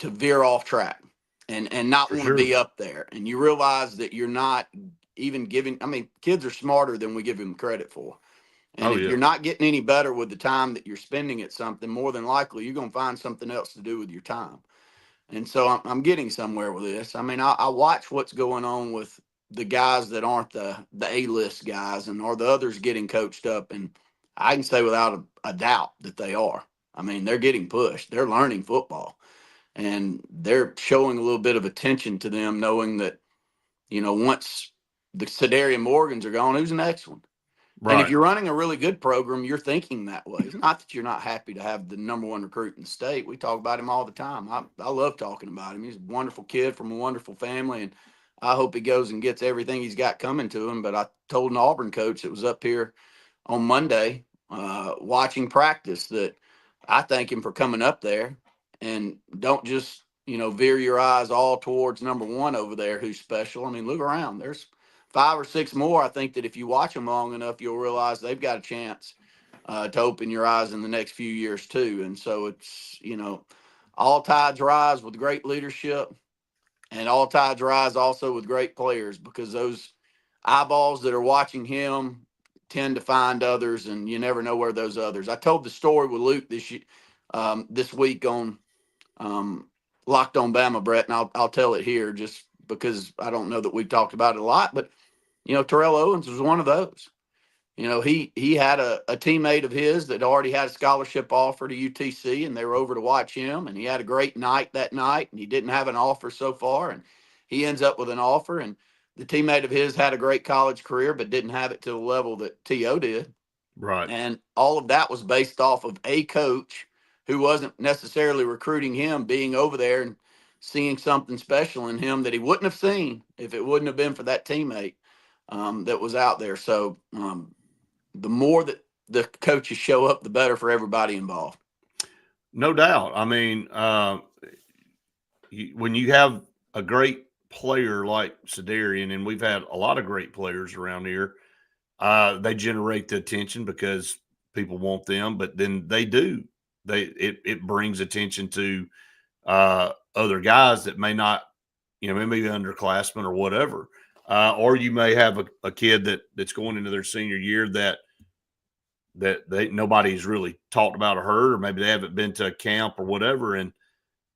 veer off track and not For want to sure. be up there. And you realize that you're not even giving. I mean, kids are smarter than we give them credit for. And Oh, if yeah. you're not getting any better with the time that you're spending at something, more than likely you're going to find something else to do with your time. And so I'm getting somewhere with this. I mean, I watch what's going on with the guys that aren't the A-list guys or the others getting coached up. And I can say without a doubt that they are. I mean, they're getting pushed. They're learning football. And they're showing a little bit of attention to them, knowing that, once the Sedarian Morgans are gone, who's the next one? And if Right. you're running a really good program, you're thinking that way. It's not that you're not happy to have the number one recruit in the state. We talk about him all the time. I love talking about him. He's a wonderful kid from a wonderful family, and I hope he goes and gets everything he's got coming to him. But I told an Auburn coach that was up here on Monday watching practice that I thank him for coming up there, and don't just veer your eyes all towards number one over there who's special. I mean, look around. There's 5 or 6 more. I think that if you watch them long enough, you'll realize they've got a chance to open your eyes in the next few years too. And so it's all tides rise with great leadership, and all tides rise also with great players, because those eyeballs that are watching him tend to find others, and you never know where those others. I told the story with Luke this week on Locked on Bama, Brett, and I'll tell it here just because I don't know that we've talked about it a lot. But Terrell Owens was one of those. He had a teammate of his that already had a scholarship offer to UTC, and they were over to watch him, and he had a great night that night, and he didn't have an offer so far, and he ends up with an offer. And the teammate of his had a great college career, but didn't have it to the level that T.O. did. Right. And all of that was based off of a coach who wasn't necessarily recruiting him, being over there and seeing something special in him that he wouldn't have seen if it wouldn't have been for that teammate that was out there. So the more that the coaches show up, the better for everybody involved. No doubt. I mean, when you have a great player like Sedarian, and we've had a lot of great players around here, they generate the attention because people want them, but then they do. It brings attention to other guys that may not, maybe underclassmen or whatever. Or you may have a kid that's going into their senior year that nobody's really talked about or heard, or maybe they haven't been to a camp or whatever. And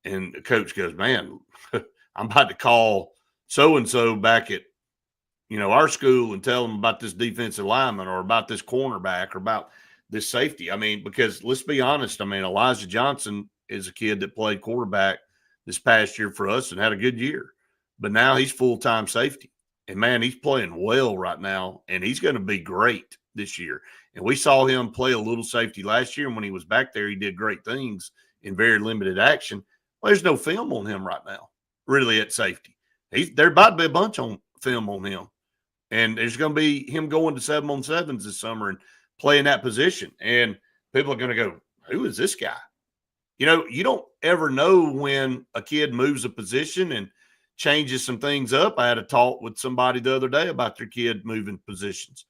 the coach goes, man, I'm about to call so-and-so back at, our school and tell them about this defensive lineman or about this cornerback or about this safety. I mean, because let's be honest. I mean, Elijah Johnson is a kid that played quarterback this past year for us and had a good year, but now he's full-time safety. And man, he's playing well right now, and he's going to be great this year. And we saw him play a little safety last year, and when he was back there, he did great things in very limited action. Well, there's no film on him right now, really, at safety. There's about to be a bunch on film on him. And there's going to be him going to 7-on-7s this summer and playing that position. And people are going to go, who is this guy? You don't ever know when a kid moves a position and changes some things up. I had a talk with somebody the other day about their kid moving positions.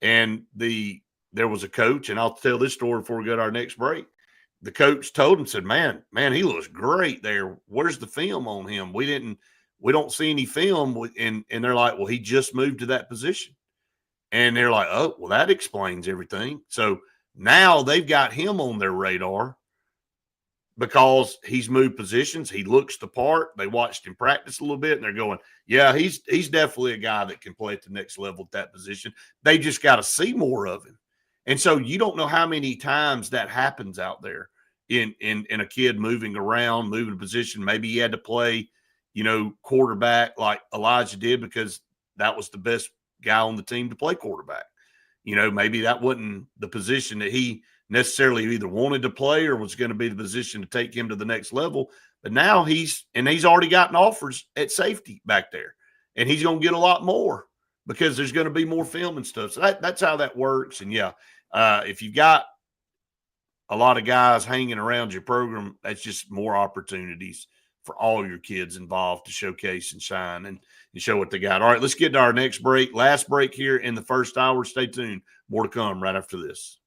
And there was a coach, and I'll tell this story before we go to our next break. The coach told him, said, man, he looks great there. Where's the film on him? We don't see any film. And they're like, well, he just moved to that position. And they're like, oh, well, that explains everything. So now they've got him on their radar because he's moved positions. He looks the part. They watched him practice a little bit, and they're going, yeah, he's definitely a guy that can play at the next level at that position. They just got to see more of him. And so you don't know how many times that happens out there in a kid moving around, moving position. Maybe he had to play, quarterback like Elijah did because that was the best guy on the team to play quarterback. Maybe that wasn't the position that he necessarily either wanted to play or was going to be the position to take him to the next level. But now he's already gotten offers at safety back there. and he's going to get a lot more because there's going to be more film and stuff. So that's how that works. And yeah, if you've got a lot of guys hanging around your program, that's just more opportunities for all your kids involved to showcase and shine and show what they got. All right, let's get to our next break. Last break here in the first hour. Stay tuned. More to come right after this.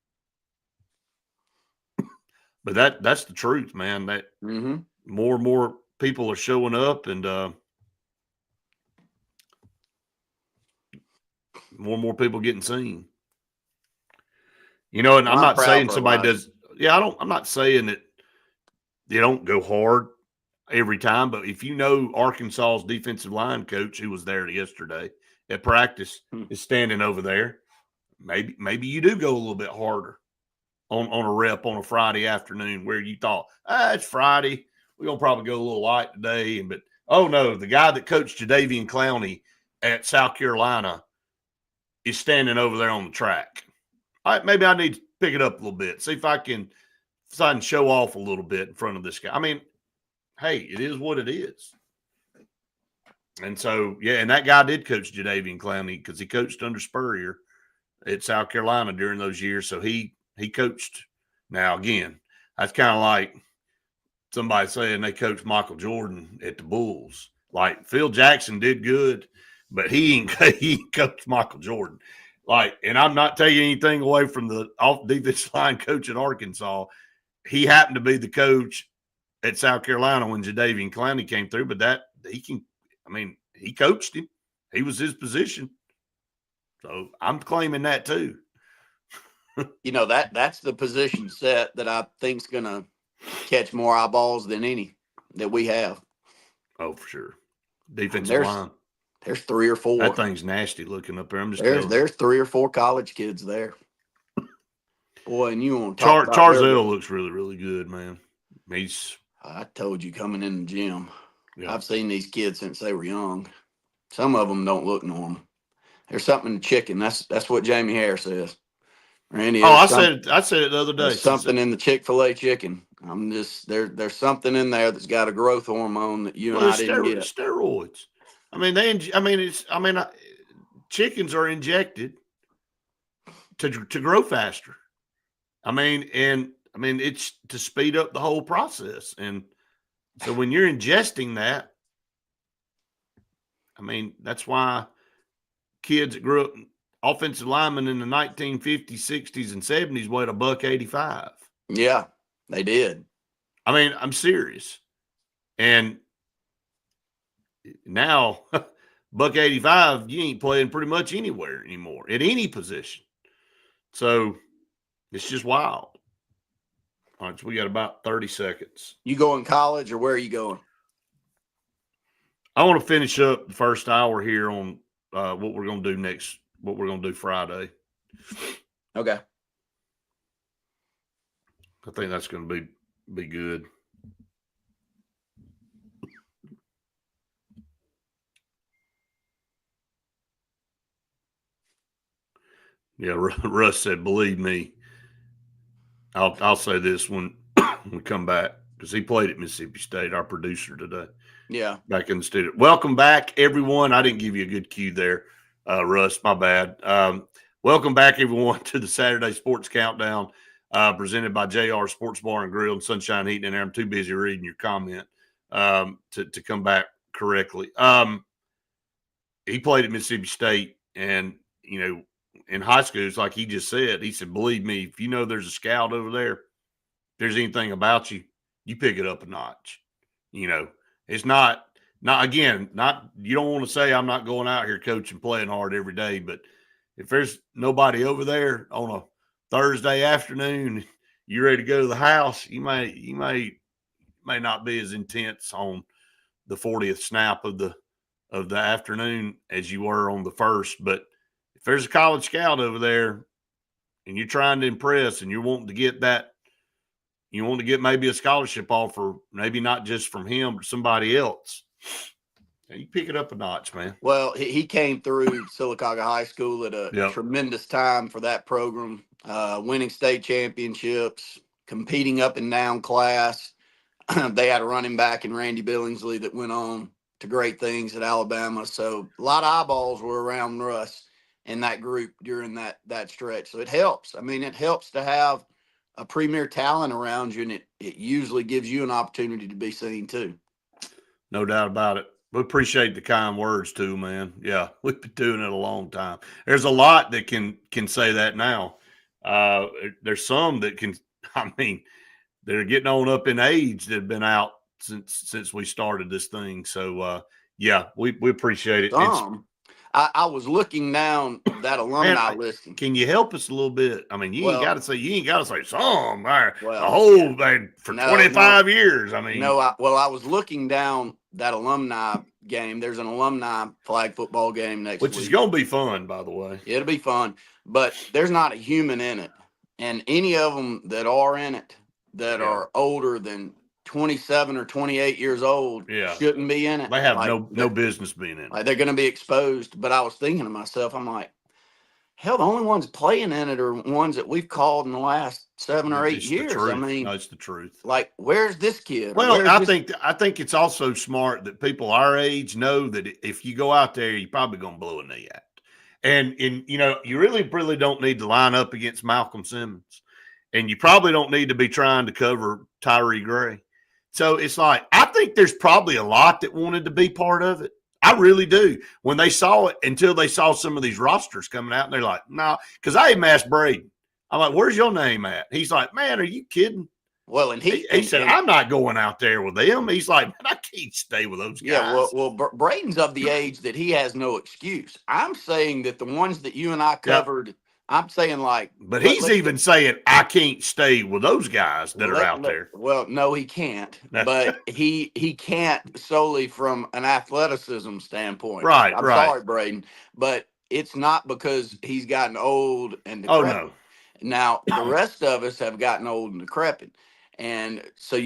But that's the truth, man. That more and more people are showing up, and more and more people getting seen. And I'm not saying somebody does. Yeah, I'm not saying that they don't go hard every time, but if Arkansas's defensive line coach who was there yesterday at practice is standing over there, maybe you do go a little bit harder on a rep on a Friday afternoon where you thought, it's Friday, we're gonna probably go a little light today, but oh no, the guy that coached Jadeveon Clowney at South Carolina is standing over there on the track. All right, maybe I need to pick it up a little bit, see if I can show off a little bit in front of this guy. I mean, hey, it is what it is. And so, yeah, and that guy did coach Jadeveon Clowney because he coached under Spurrier at South Carolina during those years. So he coached. Now, again, that's kind of like somebody saying they coached Michael Jordan at the Bulls. Like, Phil Jackson did good, but he coached Michael Jordan. Like, and I'm not taking anything away from the defensive line coach at Arkansas. He happened to be the coach at South Carolina when Jadeveon Clowney came through, but he coached him. He was his position. So I'm claiming that too. That's the position set that I think's going to catch more eyeballs than any that we have. Oh, for sure. Defensive line. There's 3 or 4. That thing's nasty looking up there. I'm just there's 3 or 4 college kids there. Boy, and you want to talk about Charzell looks really, really good, man. I told you coming in the gym. Yeah. I've seen these kids since they were young. Some of them don't look normal. There's something in the chicken. That's what Jamie Hare says. Randy, I said it the other day. There's something in the Chick-fil-A chicken. I'm just there's something in there that's got a growth hormone that you and I didn't get. Steroids. Chickens are injected to grow faster. It's to speed up the whole process. And so when you're ingesting that, that's why kids that grew up offensive linemen in the 1950s, 60s, and 70s weighed $185. Yeah, they did. I'm serious. And now, $185, you ain't playing pretty much anywhere anymore at any position. So it's just wild. All right, so we got about 30 seconds. You going college or where are you going? I want to finish up the first hour here on what we're going to do next, what we're going to do Friday. Okay. I think that's going to be good. Yeah, Russ said, believe me. I'll say this when we come back because he played at Mississippi State, our producer today. Yeah. Back in the studio. Welcome back, everyone. I didn't give you a good cue there, Russ. My bad. Welcome back, everyone, to the Saturday Sports Countdown presented by JR Sports Bar and Grill and Sunshine Heating and Air. I'm too busy reading your comment to come back correctly. He played at Mississippi State, and, in high school, it's like he just said. He said, believe me, if you know there's a scout over there, if there's anything about you, you pick it up a notch. It's not you don't want to say I'm not going out here coaching, playing hard every day, but if there's nobody over there on a Thursday afternoon, you're ready to go to the house, you may not be as intense on the 40th snap of the afternoon as you were on the first. But if there's a college scout over there and you're trying to impress and you're wanting to get that, you want to get maybe a scholarship offer, maybe not just from him, but somebody else, you pick it up a notch, man. Well, he came through Sylacauga High School at a tremendous time for that program, winning state championships, competing up and down class. They had a running back in Randy Billingsley that went on to great things at Alabama. So a lot of eyeballs were around Russ and that group during that stretch. So it helps. I mean, it helps to have a premier talent around you, and it usually gives you an opportunity to be seen too. No doubt about it. We appreciate the kind words too, man. Yeah, we've been doing it a long time. There's a lot that can say that now. There's some that can. I mean, they're getting on up in age that have been out since we started this thing. So yeah, we appreciate it. I was looking down that alumni list. Can you help us a little bit? I mean, you ain't got to say some. Or well, the whole thing for 25 years. I mean, I was looking down that alumni game. There's an alumni flag football game next week, which is going to be fun, by the way. It'll be fun, but there's not a human in it, and any of them that are in it that are older than 27 or 28 years old shouldn't be in it. They have no business being in it. Like, they're going to be exposed. But I was thinking to myself, I'm like, hell, the only ones playing in it are ones that we've called in the last 7 or 8 years. I mean, that's the truth. Like, where's this kid? Well, I think it's also smart that people our age know that if you go out there, you're probably going to blow a knee out. And you really don't need to line up against Malcolm Simmons. And you probably don't need to be trying to cover Tyree Gray. So it's like, I think there's probably a lot that wanted to be part of it. I really do. When they saw it, until they saw some of these rosters coming out, and they're like, no, nah. Because I even asked Braden, I'm like, where's your name at? He's like, man, are you kidding? Well, and he said, I'm not going out there with them. He's like, man, I can't stay with those guys. Yeah, well, Braden's of the age that he has no excuse. I'm saying that the ones that you and I covered, I'm saying like. But he's even saying, I can't stay with those guys that are out there. Well, no, he can't. But he can't solely from an athleticism standpoint. Right, I'm sorry, Braden. But it's not because he's gotten old and decrepit. Oh, no. Now, the rest of us have gotten old and decrepit. And so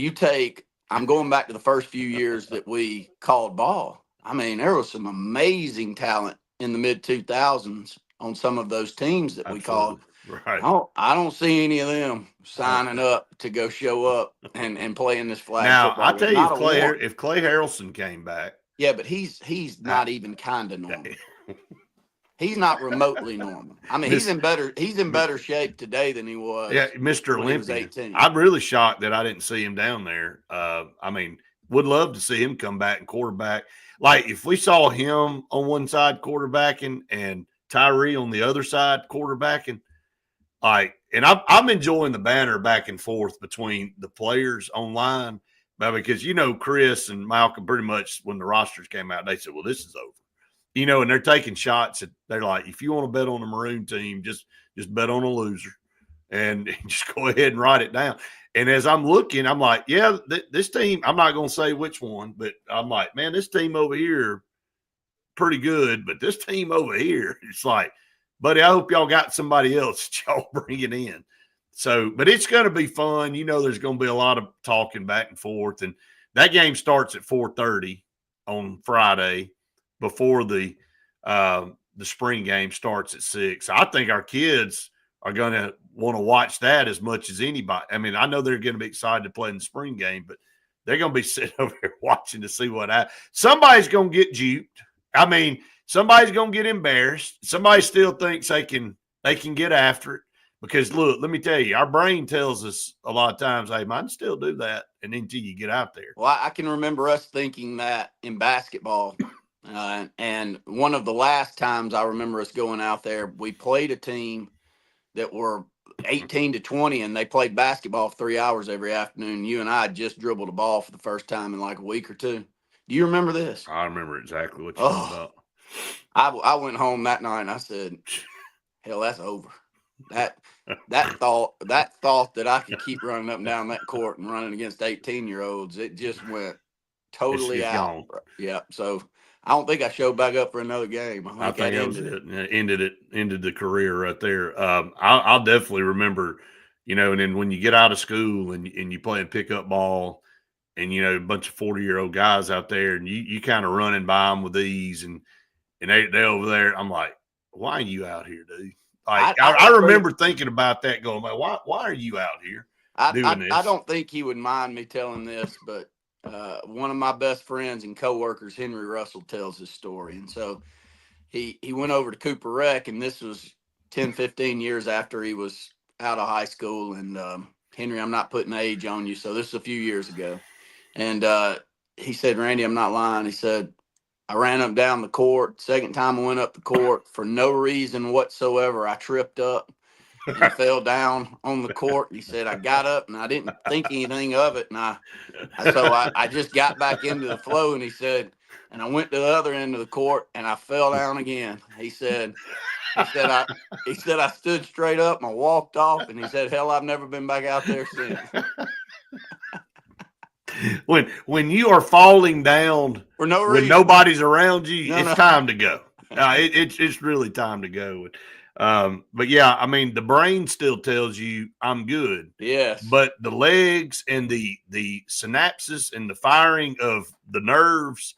I'm going back to the first few years that we called ball. I mean, there was some amazing talent in the mid-2000s on some of those teams that we called. Right. I don't see any of them signing up to go show up and play in this flag football. Now, I'll tell you, if Clay Harrelson came back. Yeah, but he's not even kind of normal. He's not remotely normal. I mean, he's in better shape today than he was. Yeah, Mr. When he was Olympia. 18. I'm really shocked that I didn't see him down there. I mean, would love to see him come back and quarterback. Like, if we saw him on one side quarterbacking and Tyree on the other side quarterbacking, and I'm enjoying the banter back and forth between the players online, because Chris and Malcolm pretty much, when the rosters came out, they said, well, this is over. And they're taking shots at, they're like, if you want to bet on the Maroon team, just bet on a loser and just go ahead and write it down. And as I'm looking, I'm like, yeah, this team, I'm not going to say which one, but I'm like, man, this team over here, pretty good. But this team over here, it's like, buddy, I hope y'all got somebody else that y'all bringing in. So, but it's going to be fun. There's going to be a lot of talking back and forth. And that game starts at 4:30 on Friday, before the spring game starts at 6. I think our kids are going to want to watch that as much as anybody. I mean, I know they're going to be excited to play in the spring game, but they're going to be sitting over here watching to see what happens. Somebody's going to get duped. I mean, somebody's going to get embarrassed. Somebody still thinks they can get after it. Because, look, let me tell you, our brain tells us a lot of times, hey, man, still do that, and until you get out there. Well, I can remember us thinking that in basketball. And one of the last times I remember us going out there, we played a team that were 18 to 20, and they played basketball 3 hours every afternoon. You and I just dribbled a ball for the first time in like a week or two. Do you remember this? I remember exactly what you're talking about. I went home that night and I said, hell, that's over. That thought that I could keep running up and down that court and running against 18-year-olds, it just went totally out. Gone. Yeah. So I don't think I showed back up for another game. I think that was it. Ended the career right there. I'll definitely remember, and then when you get out of school and you playing pickup ball and, a bunch of 40-year-old guys out there and you kind of running by them with these and they over there, I'm like, why are you out here, dude? Like, I remember thinking about that going, why are you out here doing this? I don't think he would mind me telling this, but one of my best friends and coworkers, Henry Russell, tells his story. And so he went over to Cooper Rec, and this was 10, 15 years after he was out of high school. And Henry, I'm not putting age on you, so this is a few years ago. And he said, Randy, I'm not lying. He said, I ran up down the court. Second time I went up the court, for no reason whatsoever, I tripped up and fell down on the court. He said, I got up and I didn't think anything of it. And so I just got back into the flow. And he said, and I went to the other end of the court and I fell down again. He said I stood straight up and I walked off, and he said, hell, I've never been back out there since. When you are falling down For no when reason. nobody's around you, No, it's no. time to go. It's really time to go. But yeah, I mean, the brain still tells you I'm good. Yes. But the legs and the synapses and the firing of the nerves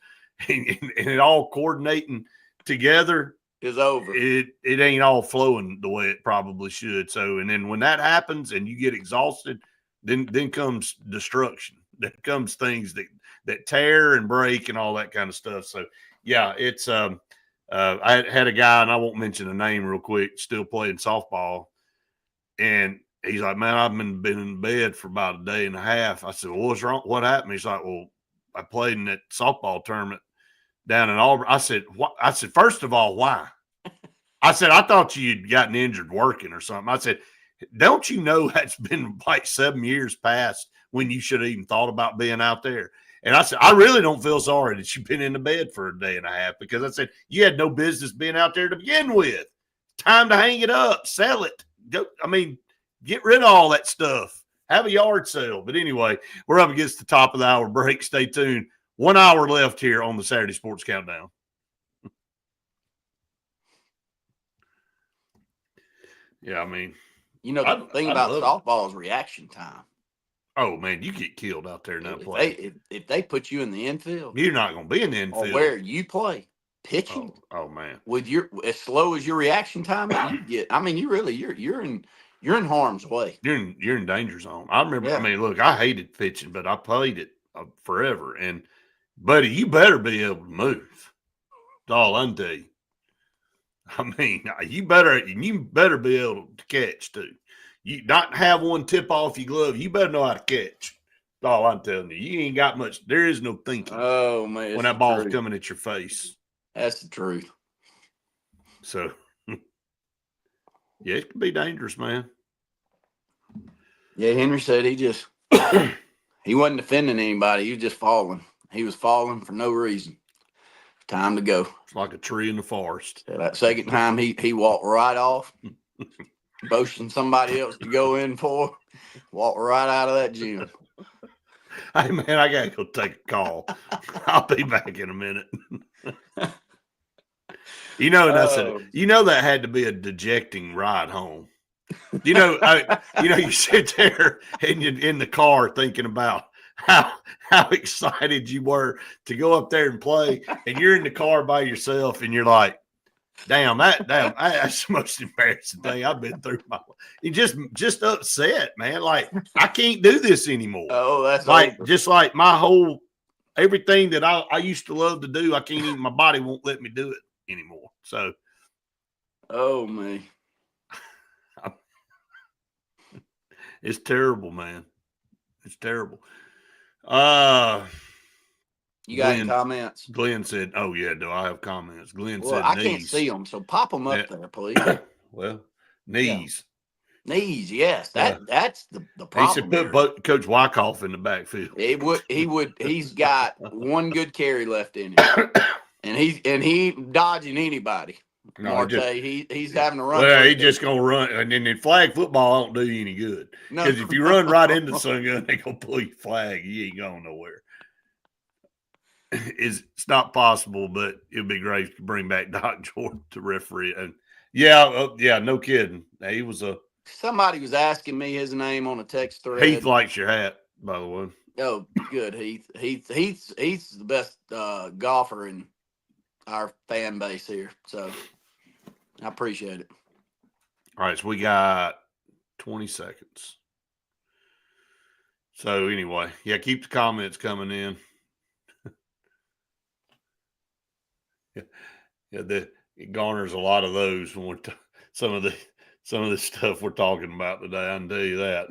and it all coordinating together is over. It ain't all flowing the way it probably should. So, and then when that happens and you get exhausted, then comes destruction. Then comes things that tear and break and all that kind of stuff. So, yeah, it's I had a guy, and I won't mention the name real quick, still playing softball, and he's like, man, I've been in bed for about a day and a half. I said, well, what's wrong? What happened? He's like, well, I played in that softball tournament down in Auburn. I said, what? I said, first of all, why? I said, I thought you'd gotten injured working or something. I said, don't you know that's been like 7 years past when you should have even thought about being out there? And I said, I really don't feel sorry that you've been in the bed for a day and a half, because I said, you had no business being out there to begin with. Time to hang it up, sell it. Go. I mean, get rid of all that stuff. Have a yard sale. But anyway, we're up against the top of the hour break. Stay tuned. 1 hour left here on the Saturday Sports Countdown. Yeah, I mean, the thing about softball is reaction time. Oh, man, you get killed out there in that play. If they put you in the infield, you're not going to be in the infield. Or where you play, pitching. Oh man, with as slow as your reaction time you get, I mean, you're in harm's way. You're in danger zone. I remember. Yeah. I mean, look, I hated pitching, but I played it forever. And buddy, you better be able to move. That's all I'm telling you. I mean, you better be able to catch too. You not have one tip off your glove. You better know how to catch. That's all I'm telling you. You ain't got much. There is no thinking. Oh man, when that ball's coming at your face. That's the truth. So, yeah, it can be dangerous, man. Yeah, Henry said he wasn't defending anybody. He was just falling. He was falling for no reason. Time to go. It's like a tree in the forest. So that second time, he walked right off, motioned somebody else to go in for, walked right out of that gym. Hey, man, I got to go take a call. I'll be back in a minute. That had to be a dejecting ride home. You sit there and you're in the car thinking about how excited you were to go up there and play, and you're in the car by yourself, and you're like, damn, that's the most embarrassing thing I've been through. You just upset, man. Like, I can't do this anymore. Oh, that's like over. Just like my whole everything that I used to love to do, I can't even. My body won't let me do it anymore. So, oh man, it's terrible, man. It's terrible. You got any comments? Glenn said, "Oh yeah, do I have comments?" Glenn said, "I can't see them, so pop them up there, please." Well, knees, yes. That's the problem. He said, "Put Coach Wyckoff in the backfield." He's got one good carry left in him, and he dodging anybody. No, Marte, he's having to run. Well, he's just gonna run, and then in flag football don't do you any good, because if you run right into the sun gun, they gonna pull your flag. You ain't going nowhere. It's not possible, but it'd be great to bring back Doc Jordan to referee. And yeah, no kidding. He was somebody was asking me his name on a text thread. Heath likes your hat, by the way. Oh, good, Heath. He's the best golfer in our fan base here, so I appreciate it. All right, so we got 20 seconds. So anyway, yeah, keep the comments coming in. Yeah, it garners a lot of those when we're some of the stuff we're talking about today. I can tell you that.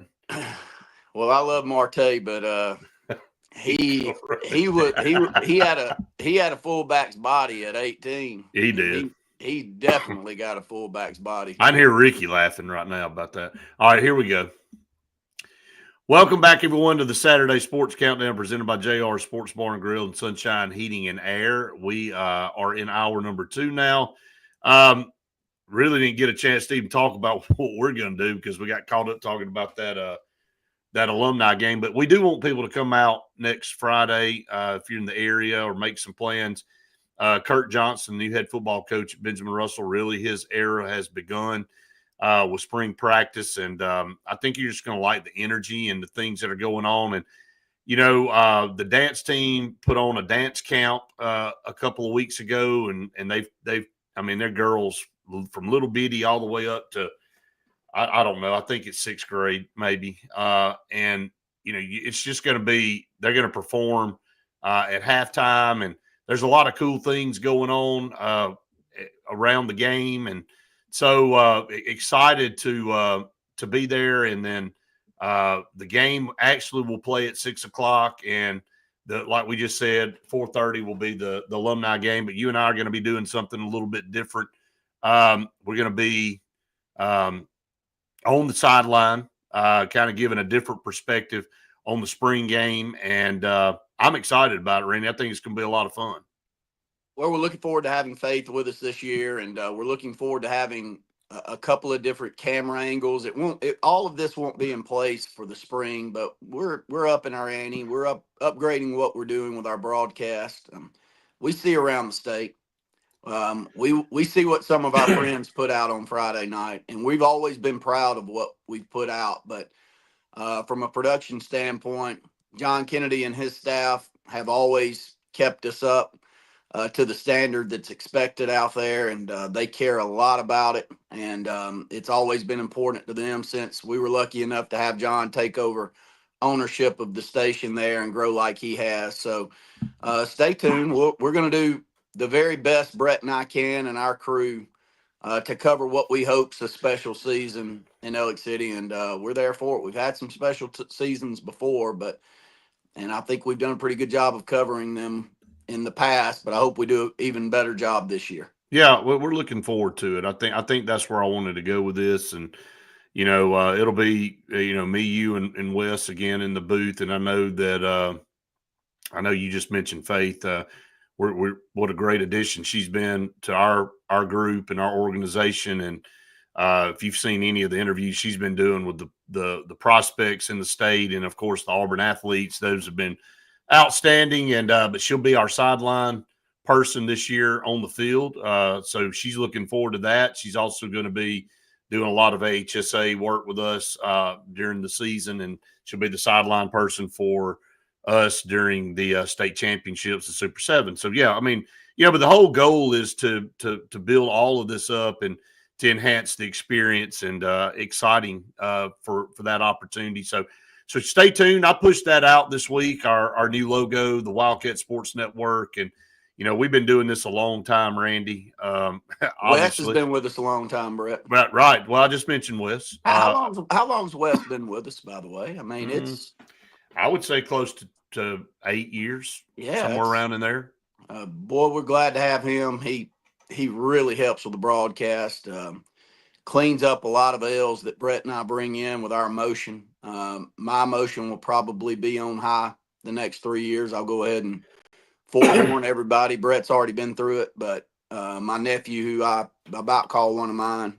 Well, I love Marte, but he had a fullback's body at 18. He And did. he definitely got a fullback's body. I can hear Ricky laughing right now about that. All right, here we go. Welcome back, everyone, to the Saturday Sports Countdown presented by JR Sports Bar and Grill and Sunshine Heating and Air. We are in hour number 2 now. Really didn't get a chance to even talk about what we're going to do because we got caught up talking about that alumni game. But we do want people to come out next Friday if you're in the area or make some plans. Kirk Johnson, new head football coach at Benjamin Russell, really his era has begun with spring practice. And I think you're just going to like the energy and the things that are going on. And, the dance team put on a dance camp a couple of weeks ago, and they're girls from little bitty all the way up to, I don't know, I think it's 6th grade maybe. And, it's just going to be, they're going to perform at halftime, and there's a lot of cool things going on around the game. And so excited to be there. And then the game actually will play at 6:00, and like we just said, 4:30 will be the alumni game. But you and I are going to be doing something a little bit different. We're going to be on the sideline, kind of giving a different perspective on the spring game. And I'm excited about it, Randy. I think it's going to be a lot of fun. Well, we're looking forward to having Faith with us this year, and we're looking forward to having a couple of different camera angles. All of this won't be in place for the spring, but we're up in our ante. We're upgrading what we're doing with our broadcast. We see around the state. We see what some of our friends put out on Friday night, and we've always been proud of what we've put out. But from a production standpoint, John Kennedy and his staff have always kept us up to the standard that's expected out there, and they care a lot about it. And it's always been important to them since we were lucky enough to have John take over ownership of the station there and grow like he has. So stay tuned. We're going to do the very best Brett and I can, and our crew, to cover what we hope's a special season in Elliott City, and we're there for it. We've had some special seasons before, and I think we've done a pretty good job of covering them in the past, but I hope we do an even better job this year. Yeah, we're looking forward to it. I think that's where I wanted to go with this. And it'll be me, you, and Wes again in the booth. And I know that I know you just mentioned Faith. We're what a great addition she's been to our group and our organization. And if you've seen any of the interviews she's been doing with the prospects in the state, and of course the Auburn athletes, those have been outstanding. And but she'll be our sideline person this year on the field. So she's looking forward to that. She's also going to be doing a lot of AHSA work with us during the season, and she'll be the sideline person for us during the state championships, the Super 7. So yeah, but the whole goal is to build all of this up and to enhance the experience, and exciting for that opportunity. So stay tuned. I pushed that out this week, our new logo, the Wildcat Sports Network. And, we've been doing this a long time, Randy. Wes has been with us a long time, Brett. Right. Well, I just mentioned Wes. How long's Wes been with us, by the way? It's I would say close to 8 years, somewhere around in there. Boy, we're glad to have him. He really helps with the broadcast. Cleans up a lot of L's that Brett and I bring in with our emotion. My emotion will probably be on high the next 3 years. I'll go ahead and forewarn everybody. Brett's already been through it, but my nephew, who I about call one of mine,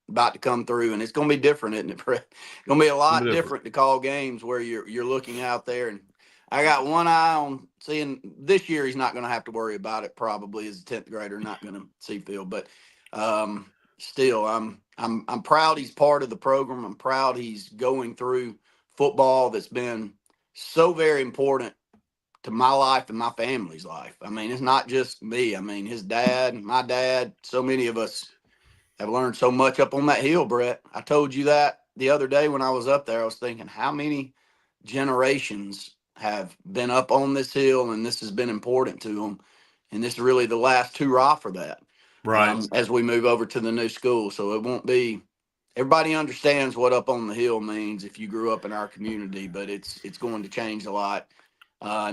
about to come through, and it's going to be different, isn't it, Brett? It's going to be a lot different to call games where you're looking out there. And I got one eye on seeing this year. He's not going to have to worry about it. Probably as a 10th grader, not going to see field, but still, I'm proud he's part of the program. I'm proud he's going through football that's been so very important to my life and my family's life. It's not just me. His dad, my dad, so many of us have learned so much up on that hill, Brett. I told you that the other day when I was up there. I was thinking, how many generations have been up on this hill, and this has been important to them. And this is really the last hurrah for that, Right. as we move over to the new school. So it won't be. Everybody understands what up on the hill means if you grew up in our community, but it's going to change a lot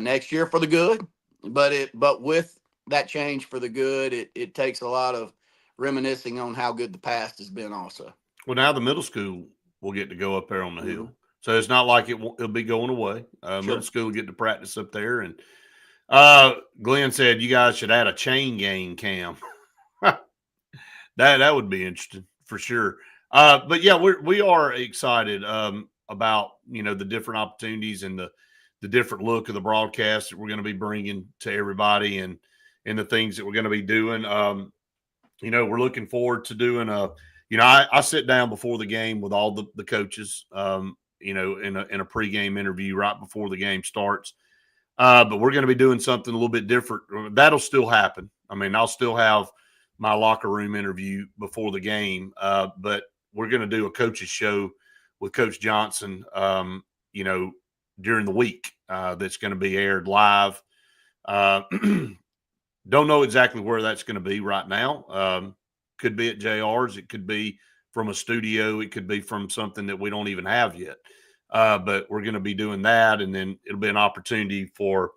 next year for the good. But with that change for the good, it takes a lot of reminiscing on how good the past has been also. Well, now the middle school will get to go up there on the hill. Mhm. So it's not like it'll be going away. Sure. Middle school will get to practice up there. And Glenn said you guys should add a chain gang cam. That would be interesting for sure. But yeah, we are excited about the different opportunities and the different look of the broadcast that we're going to be bringing to everybody and the things that we're going to be doing. We're looking forward to doing I sit down before the game with all the coaches, in a pregame interview right before the game starts. But we're going to be doing something a little bit different. That'll still happen. I mean, I'll still have my locker room interview before the game, but we're going to do a coach's show with Coach Johnson, during the week that's going to be aired live. Don't know exactly where that's going to be right now. Could be at JR's. It could be from a studio. It could be from something that we don't even have yet. But we're going to be doing that. And then it'll be an opportunity for,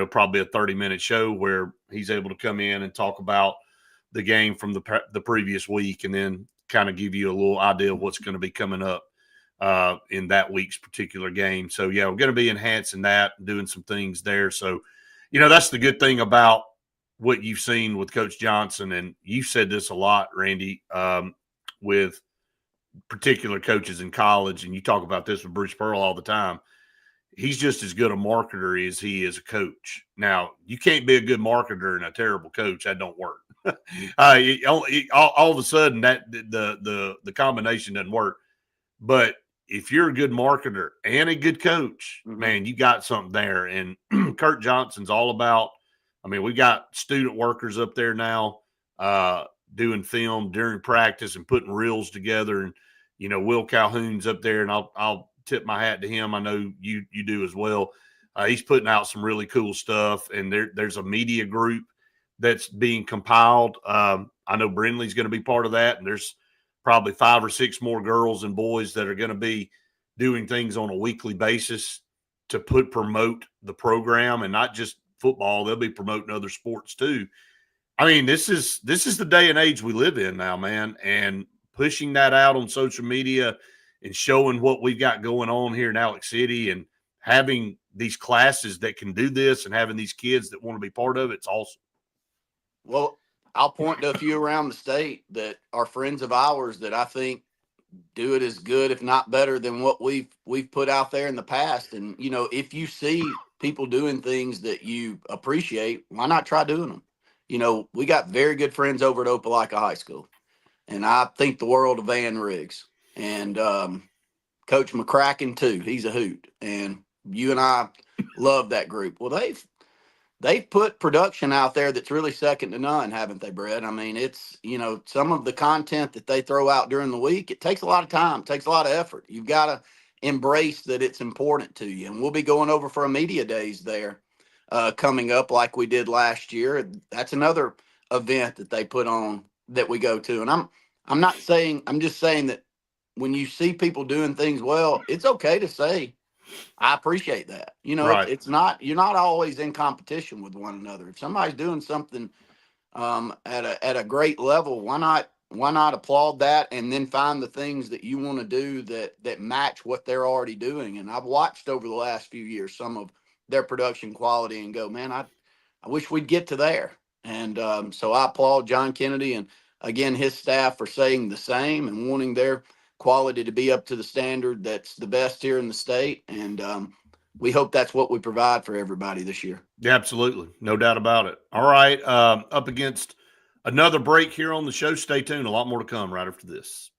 probably a 30-minute show where he's able to come in and talk about the game from the previous week and then kind of give you a little idea of what's going to be coming up in that week's particular game. So, yeah, we're going to be enhancing that, doing some things there. So, that's the good thing about what you've seen with Coach Johnson. And you've said this a lot, Randy, with particular coaches in college, and you talk about this with Bruce Pearl all the time. He's just as good a marketer as he is a coach. Now, you can't be a good marketer and a terrible coach. That don't work. All of a sudden, that the combination doesn't work. But if you're a good marketer and a good coach, man, you got something there. And Kurt Johnson's all about. I mean, we got student workers up there now doing film during practice and putting reels together. And Will Calhoun's up there, and I'll tip my hat to him. I know you do as well. He's putting out some really cool stuff, and there's a media group that's being compiled. I know Brindley's going to be part of that, and there's probably 5 or 6 more girls and boys that are going to be doing things on a weekly basis to promote the program, and not just football. They'll be promoting other sports too. I mean, this is the day and age we live in now, man, and pushing that out on social media and showing what we've got going on here in Alex City and having these classes that can do this and having these kids that want to be part of it, it's awesome. Well, I'll point to a few around the state that are friends of ours that I think do it as good, if not better, than what we've put out there in the past. And, if you see people doing things that you appreciate, why not try doing them? We got very good friends over at Opelika High School, and I think the world of Van Riggs and Coach McCracken too. He's a hoot, and you and I love that group. Well, they've put production out there that's really second to none, haven't they, Brett? I mean, it's, some of the content that they throw out during the week, it takes a lot of time, it takes a lot of effort. You've got to embrace that it's important to you. And we'll be going over for a media days there coming up like we did last year. That's another event that they put on that we go to. And I'm just saying that when you see people doing things well, it's okay to say, I appreciate that. Right. It's not, you're not always in competition with one another. If somebody's doing something at a great level, why not applaud that and then find the things that you want to do that match what they're already doing. And I've watched over the last few years some of their production quality and go, man, I wish we'd get to there. And so I applaud John Kennedy and again his staff for saying the same and wanting their quality to be up to the standard that's the best here in the state. And we hope that's what we provide for everybody this year. Yeah, absolutely. No doubt about it. All right. Up against another break here on the show. Stay tuned. A lot more to come right after this.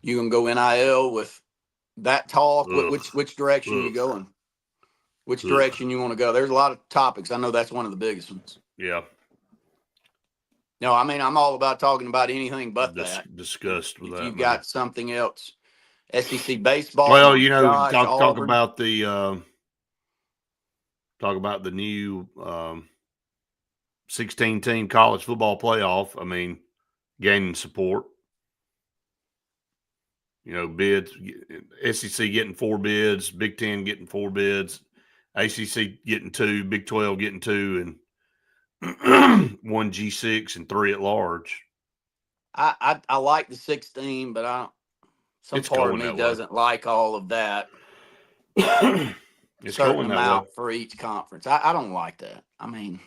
You can go NIL with that talk. Ugh. Which direction you going? Which direction you want to go? There's a lot of topics. I know that's one of the biggest ones. Yeah. No, I mean, I'm all about talking about anything but that. Disgust with If that, you've man. got something else, SEC baseball, Well, my gosh, talk Auburn. about the new 16-team college football playoff. I mean, gaining support. Bids, SEC getting 4 bids, Big Ten getting 4 bids, ACC getting 2, Big 12 getting 2, and 1 G6 and 3 at large. I like the 16, but some It's part of going me that way. doesn't like all of that. It's certain going that amount way. for each conference. I don't like that. I mean,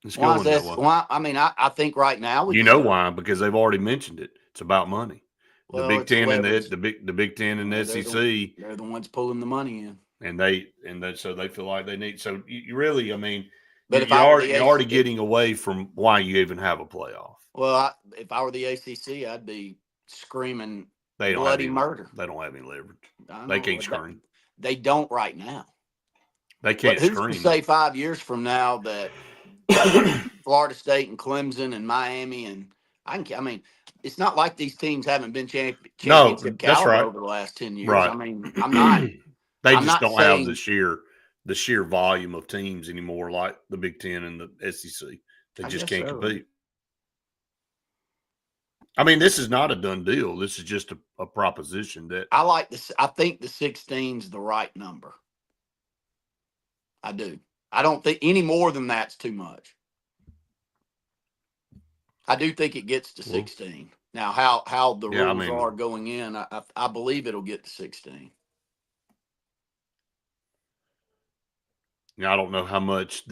It's why is going that this? way. Why? I mean, I think right now You know why? Because they've already mentioned it. It's about money. The Well, Big it's Ten and leverage. the Big Ten and the SEC, they're the ones pulling the money in. so they feel like they need. So you really, I mean, But if you're I were the already ACC, getting away from why you even have a playoff. well, if I were the ACC, I'd be screaming They don't bloody have any, murder. They don't have any leverage. I They know, can't scream. They don't right now. They can't Who's scream. to say 5 years from now that Florida State and Clemson and Miami and I mean, it's not like these teams haven't been championship that's caliber right. over the last 10 years. Right. I mean, I'm not. They I'm just not don't have saying the sheer volume of teams anymore, like the Big Ten and the SEC. They just can't compete. I mean, this is not a done deal. This is just a proposition that I like this. I think the 16's the right number. I do. I don't think any more than that's too much. I do think it gets to 16. Now, how the rules are going in, I believe it'll get to 16. I don't know how much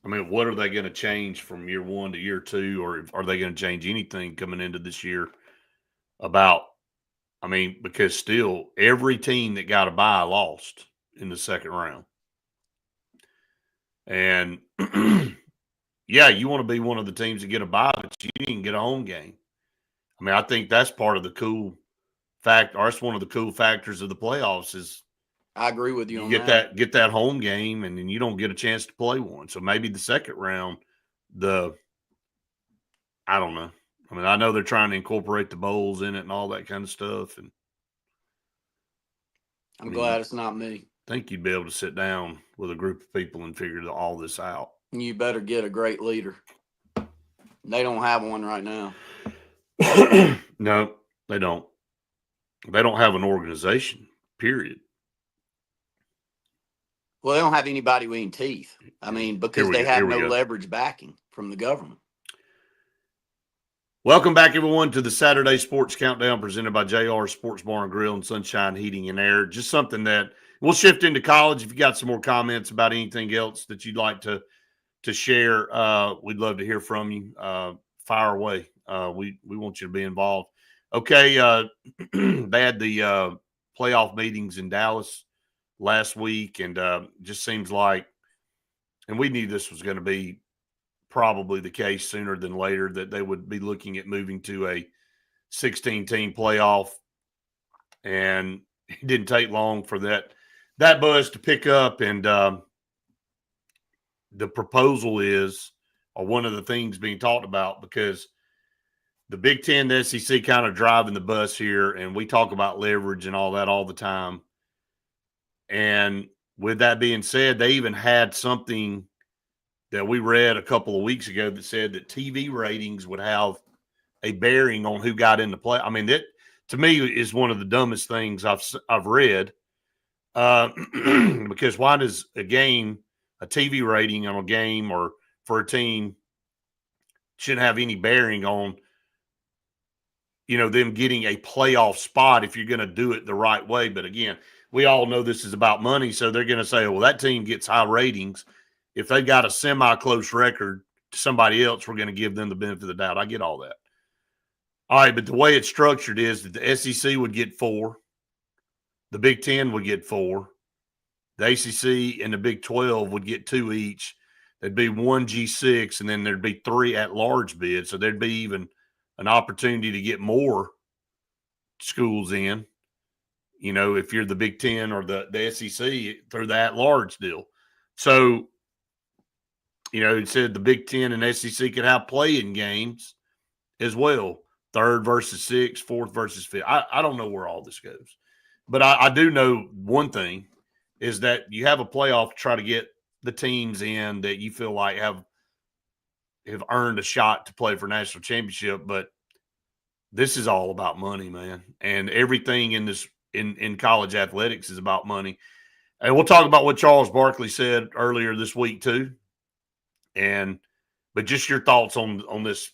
what are they going to change from year 1 to year 2, or are they going to change anything coming into this year because still every team that got a bye lost in the second round. And yeah, you want to be one of the teams that get a bye, but you didn't get a home game. I mean, I think that's part of the cool fact, or that's one of the cool factors of the playoffs is I agree with you on that. Get that home game, and then you don't get a chance to play one. So maybe the second round, I don't know. I mean, I know they're trying to incorporate the bowls in it and all that kind of stuff. And I'm glad it's not me. I think you'd be able to sit down with a group of people and figure all this out. You better get a great leader. They don't have one right now. No, they don't. They don't have an organization, period. Well, they don't have anybody with any teeth. I mean, because they have no leverage backing from the government. Welcome back, everyone, to the Saturday Sports Countdown presented by JR Sports Bar and Grill and Sunshine Heating and Air. Just something that we'll shift into college. If you got some more comments about anything else that you'd like to share, we'd love to hear from you. Fire away. We want you to be involved. Okay, they had the playoff meetings in Dallas last week, and just seems like, and we knew this was going to be probably the case sooner than later, that they would be looking at moving to a 16-team playoff. And it didn't take long for that buzz to pick up. And the proposal is, or one of the things being talked about, because the Big Ten, the SEC kind of driving the bus here, and we talk about leverage and all that all the time. And with that being said, they even had something that we read a couple of weeks ago that said that TV ratings would have a bearing on who got into play. I mean, that to me is one of the dumbest things I've read. Because why does a TV rating on a game or for a team shouldn't have any bearing on, them getting a playoff spot if you're going to do it the right way? But again, we all know this is about money, so they're going to say, well, that team gets high ratings. If they've got a semi-close record to somebody else, we're going to give them the benefit of the doubt. I get all that. All right, but the way it's structured is that the SEC would get 4, the Big Ten would get 4, the ACC and the Big 12 would get 2 each. There'd be 1 G6, and then there'd be 3 at-large bids. So there'd be even an opportunity to get more schools in, if you're the Big Ten or the SEC through the at-large deal. So, It said the Big Ten and SEC could have playing games as well. 3rd versus 6th, 4th versus 5th. I don't know where all this goes. But I do know one thing is that you have a playoff to try to get the teams in that you feel like have earned a shot to play for national championship. But this is all about money, man. And everything in this in college athletics is about money. And we'll talk about what Charles Barkley said earlier this week too. But just your thoughts on this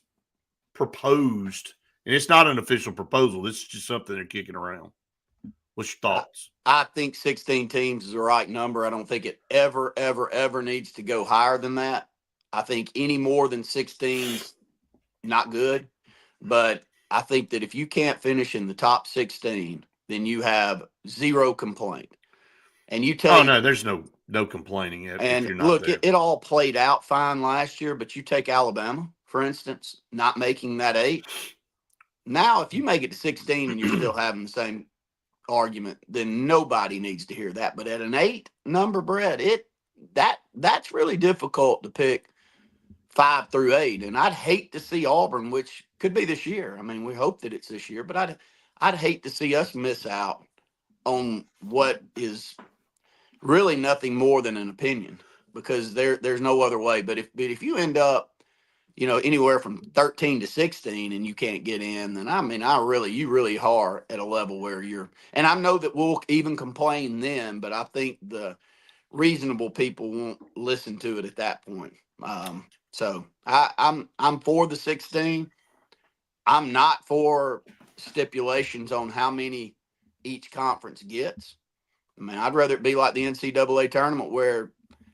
proposed, and it's not an official proposal. This is just something they're kicking around. What's your thoughts? I think 16 teams is the right number. I don't think it ever, ever, ever needs to go higher than that. I think any more than 16's not good. But I think that if you can't finish in the top 16, then you have zero complaint. And you take, oh no, there's no complaining if you're not look, there. it all played out fine last year, but you take Alabama, for instance, not making that 8. Now, if you make it to 16 and you're still having the same argument, then nobody needs to hear that. But at an 8 number, Brett, that's really difficult to pick 5 through 8. And I'd hate to see Auburn, which could be this year. I mean, we hope that it's this year, but I'd hate to see us miss out on what is really nothing more than an opinion, because there's no other way. But if you end up, anywhere from 13 to 16 and you can't get in, then you really are at a level where and I know that we'll even complain then, but I think the reasonable people won't listen to it at that point. So I'm for the 16. I'm not for stipulations on how many each conference gets. I mean, I'd rather it be like the NCAA tournament where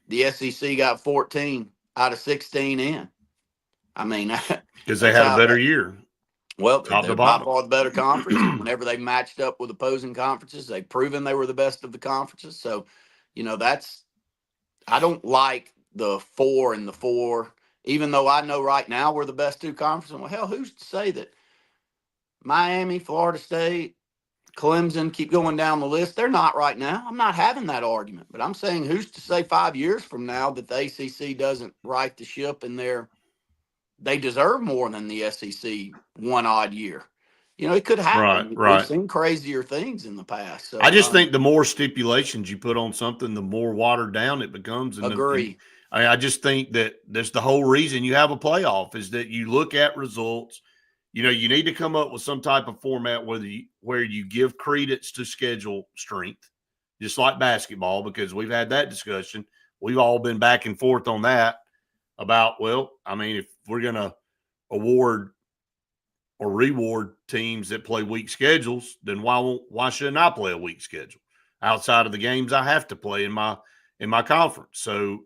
the SEC got 14 out of 16 in. I mean, because they had a better year. Well, they're by far the better conference. Whenever they matched up with opposing conferences, they've proven they were the best of the conferences. So, I don't like the 4 and the 4, even though I know right now we're the best 2 conferences. Well, hell, who's to say that Miami, Florida State, Clemson, keep going down the list? They're not right now. I'm not having that argument, but I'm saying who's to say 5 years from now that the ACC doesn't right the ship and they deserve more than the SEC one odd year. It could happen. Right. We've seen crazier things in the past. So I just think the more stipulations you put on something, the more watered down it becomes. Agree. I just think that that's the whole reason you have a playoff, is that you look at results. You need to come up with some type of format where you give credence to schedule strength, just like basketball, because we've had that discussion. We've all been back and forth on that about, if we're going to award or reward teams that play weak schedules, then why shouldn't I play a weak schedule outside of the games I have to play in my conference? So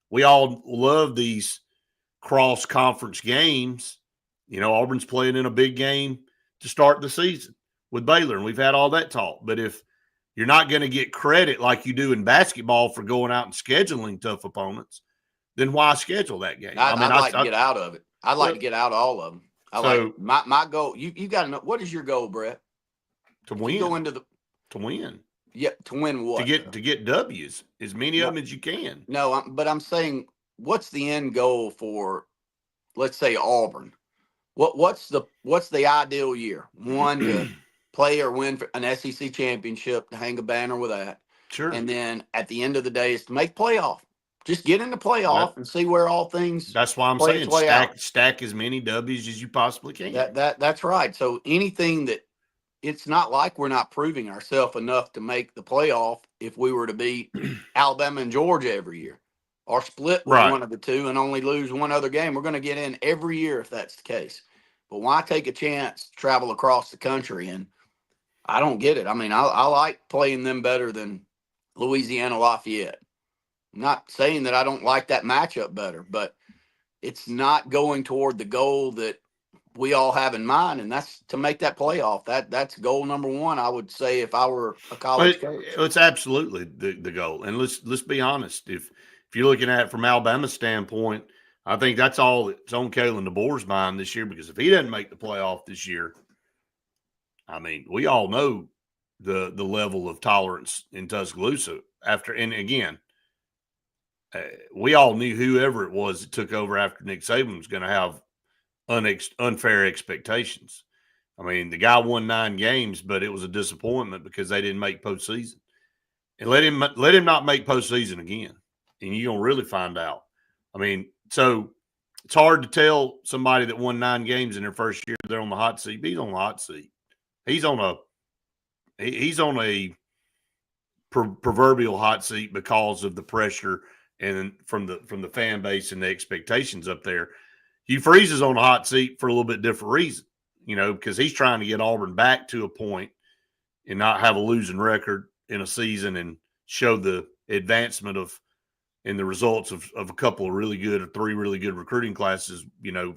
we all love these cross conference games. Auburn's playing in a big game to start the season with Baylor, and we've had all that talk. But if you're not going to get credit like you do in basketball for going out and scheduling tough opponents, then why schedule that game? I'd like to get out of it. I'd like to get out of all of them. My goal. You got to know, what is your goal, Brett? To win. To win. Yeah, to win what? To get W's, as many of them as you can. No, but I'm saying, what's the end goal for, let's say, Auburn? What's the ideal year? One, to play or win for an SEC championship, to hang a banner with that. Sure. And then at the end of the day is to make playoff. Just get in the playoff and see where all things. That's why I'm saying stack as many W's as you possibly can. That's right. So anything that, it's not like we're not proving ourselves enough to make the playoff if we were to beat Alabama and Georgia every year, or split with one of the two and only lose one other game. We're going to get in every year if that's the case. But why take a chance to travel across the country? And I don't get it. I mean, I like playing them better than Louisiana Lafayette. I'm not saying that I don't like that matchup better, but it's not going toward the goal that we all have in mind, and that's to make that playoff. That's goal number one, I would say, if I were a college coach. It's absolutely the goal. And let's be honest. If you're looking at it from Alabama's standpoint, I think that's all that's on Kalen DeBoer's mind this year, because if he doesn't make the playoff this year, I mean, we all know the level of tolerance in Tuscaloosa after. And again, we all knew whoever it was that took over after Nick Saban was going to have unfair expectations. I mean, the guy won 9 games, but it was a disappointment because they didn't make postseason. And let him not make postseason again, and you're gonna really find out. I mean, so it's hard to tell somebody that won 9 games in their first year they're on the hot seat. But he's on the hot seat. He's on a proverbial hot seat because of the pressure and from the fan base and the expectations up there. Hugh Freeze is on the hot seat for a little bit different reason, because he's trying to get Auburn back to a point and not have a losing record in a season and show the advancement and the results of a couple of really good or 3 really good recruiting classes,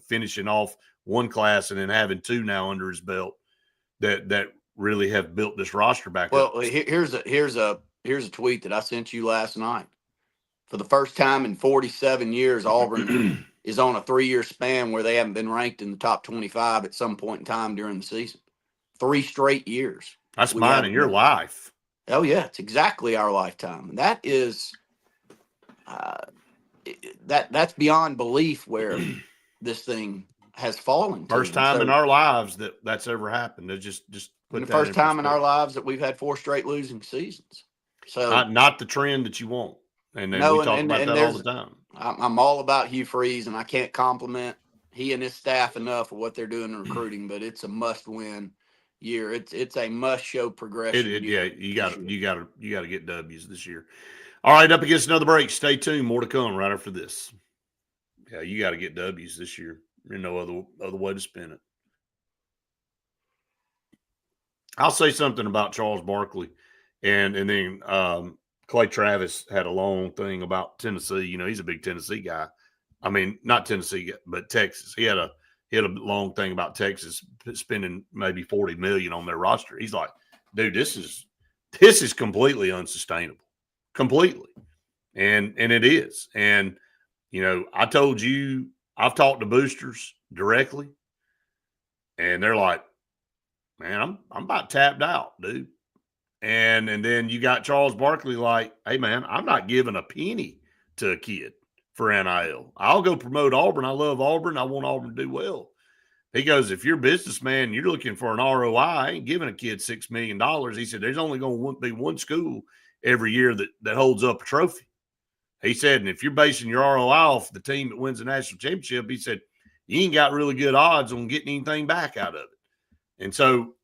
finishing off one class and then having 2 now under his belt that really have built this roster back up. Well, here's a tweet that I sent you last night. For the first time in 47 years, Auburn is on a 3-year span where they haven't been ranked in the top 25 at some point in time during the season. 3 straight years. That's mine in your life. Oh, yeah. It's exactly our lifetime. That is that's beyond belief where this thing has fallen. First time in our lives that's ever happened. Just put the first time in our lives that we've had 4 straight losing seasons. So not the trend that you want. And then we talk about that all the time. I'm all about Hugh Freeze, and I can't compliment he and his staff enough of what they're doing in recruiting, but it's a must-win year. It's a must-show progression. Yeah, you got to get W's this year. All right, up against another break. Stay tuned. More to come right after this. Yeah, you got to get W's this year. There's no other way to spin it. I'll say something about Charles Barkley, and then Clay Travis had a long thing about Tennessee. He's a big Tennessee guy. I mean, not Tennessee, but Texas. He had a long thing about Texas spending maybe $40 million on their roster. He's like, dude, this is completely unsustainable, completely, and it is. And I told you, I've talked to boosters directly, and they're like, man, I'm about tapped out, dude. And then you got Charles Barkley like, hey, man, I'm not giving a penny to a kid for NIL. I'll go promote Auburn. I love Auburn. I want Auburn to do well. He goes, if you're a businessman, you're looking for an ROI, I ain't giving a kid $6 million. He said, there's only going to be one school every year that holds up a trophy. He said, and if you're basing your ROI off the team that wins the national championship, he said, you ain't got really good odds on getting anything back out of it. And so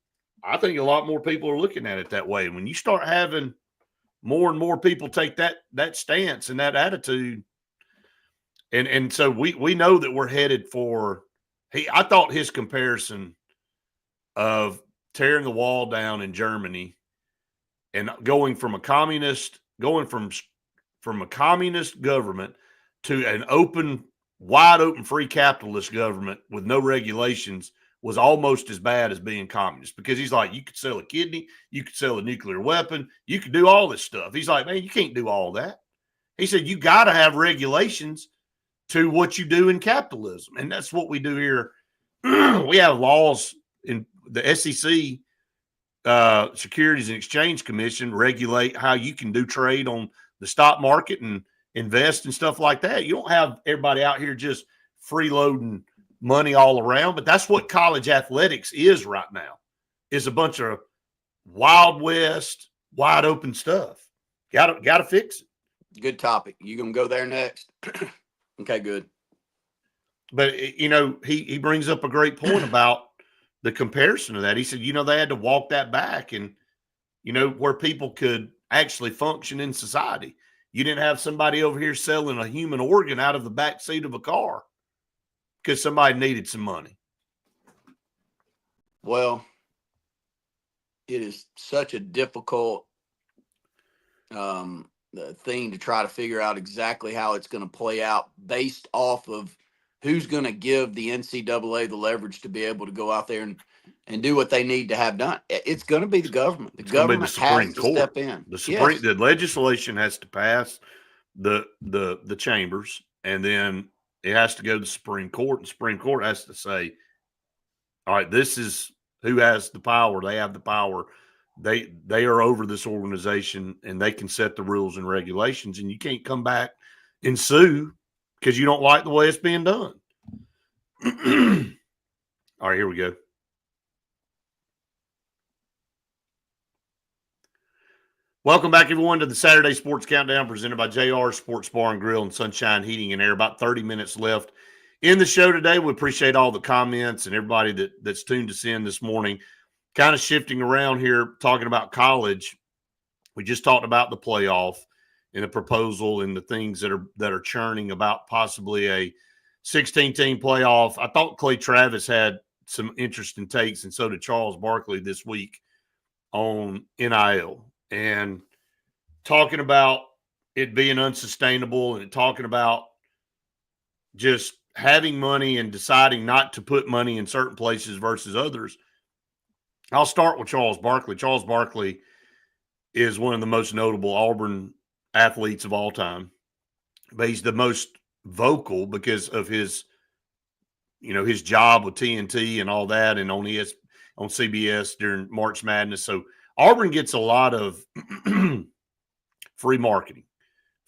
I think a lot more people are looking at it that way. And when you start having more and more people take that stance and that attitude, and so we know that we're headed for I thought his comparison of tearing the wall down in Germany and going from a communist government to an wide open free capitalist government with no regulations was almost as bad as being communist, because he's like, you could sell a kidney, you could sell a nuclear weapon, you could do all this stuff. He's like, man, you can't do all that. He said, you got to have regulations to what you do in capitalism. And that's what we do here. We have laws in the SEC, Securities and Exchange Commission, regulate how you can do trade on the stock market and invest and stuff like that. You don't have everybody out here just freeloading money all around, but that's what college athletics is right now, is a bunch of Wild West, wide open stuff. Got to fix it. Good topic. You gonna go there next? Okay, good. But he brings up a great point about the comparison of that. He said, they had to walk that back, and where people could actually function in society. You didn't have somebody over here selling a human organ out of the back seat of a car because somebody needed some money. Well, it is such a difficult thing to try to figure out exactly how it's going to play out based off of who's going to give the NCAA the leverage to be able to go out there and do what they need to have done. It's going to be the government. The government has to step in. The legislation has to pass the chambers, and then it has to go to the Supreme Court. And the Supreme Court has to say, all right, this is who has the power. They have the power. They are over this organization, and they can set the rules and regulations. And you can't come back and sue because you don't like the way it's being done. All right, here we go. Welcome back, everyone, to the Saturday Sports Countdown presented by JR Sports Bar and Grill and Sunshine Heating and Air. About 30 minutes left in the show today. We appreciate all the comments and everybody that's tuned us in this morning. Kind of shifting around here, talking about college. We just talked about the playoff and the proposal and the things that are churning about possibly a 16-team playoff. I thought Clay Travis had some interesting takes, and so did Charles Barkley this week on NIL. And talking about it being unsustainable and talking about just having money and deciding not to put money in certain places versus others. I'll start with Charles Barkley. Charles Barkley is one of the most notable Auburn athletes of all time. But he's the most vocal because of his job with TNT and all that, and on CBS during March Madness. So Auburn gets a lot of free marketing,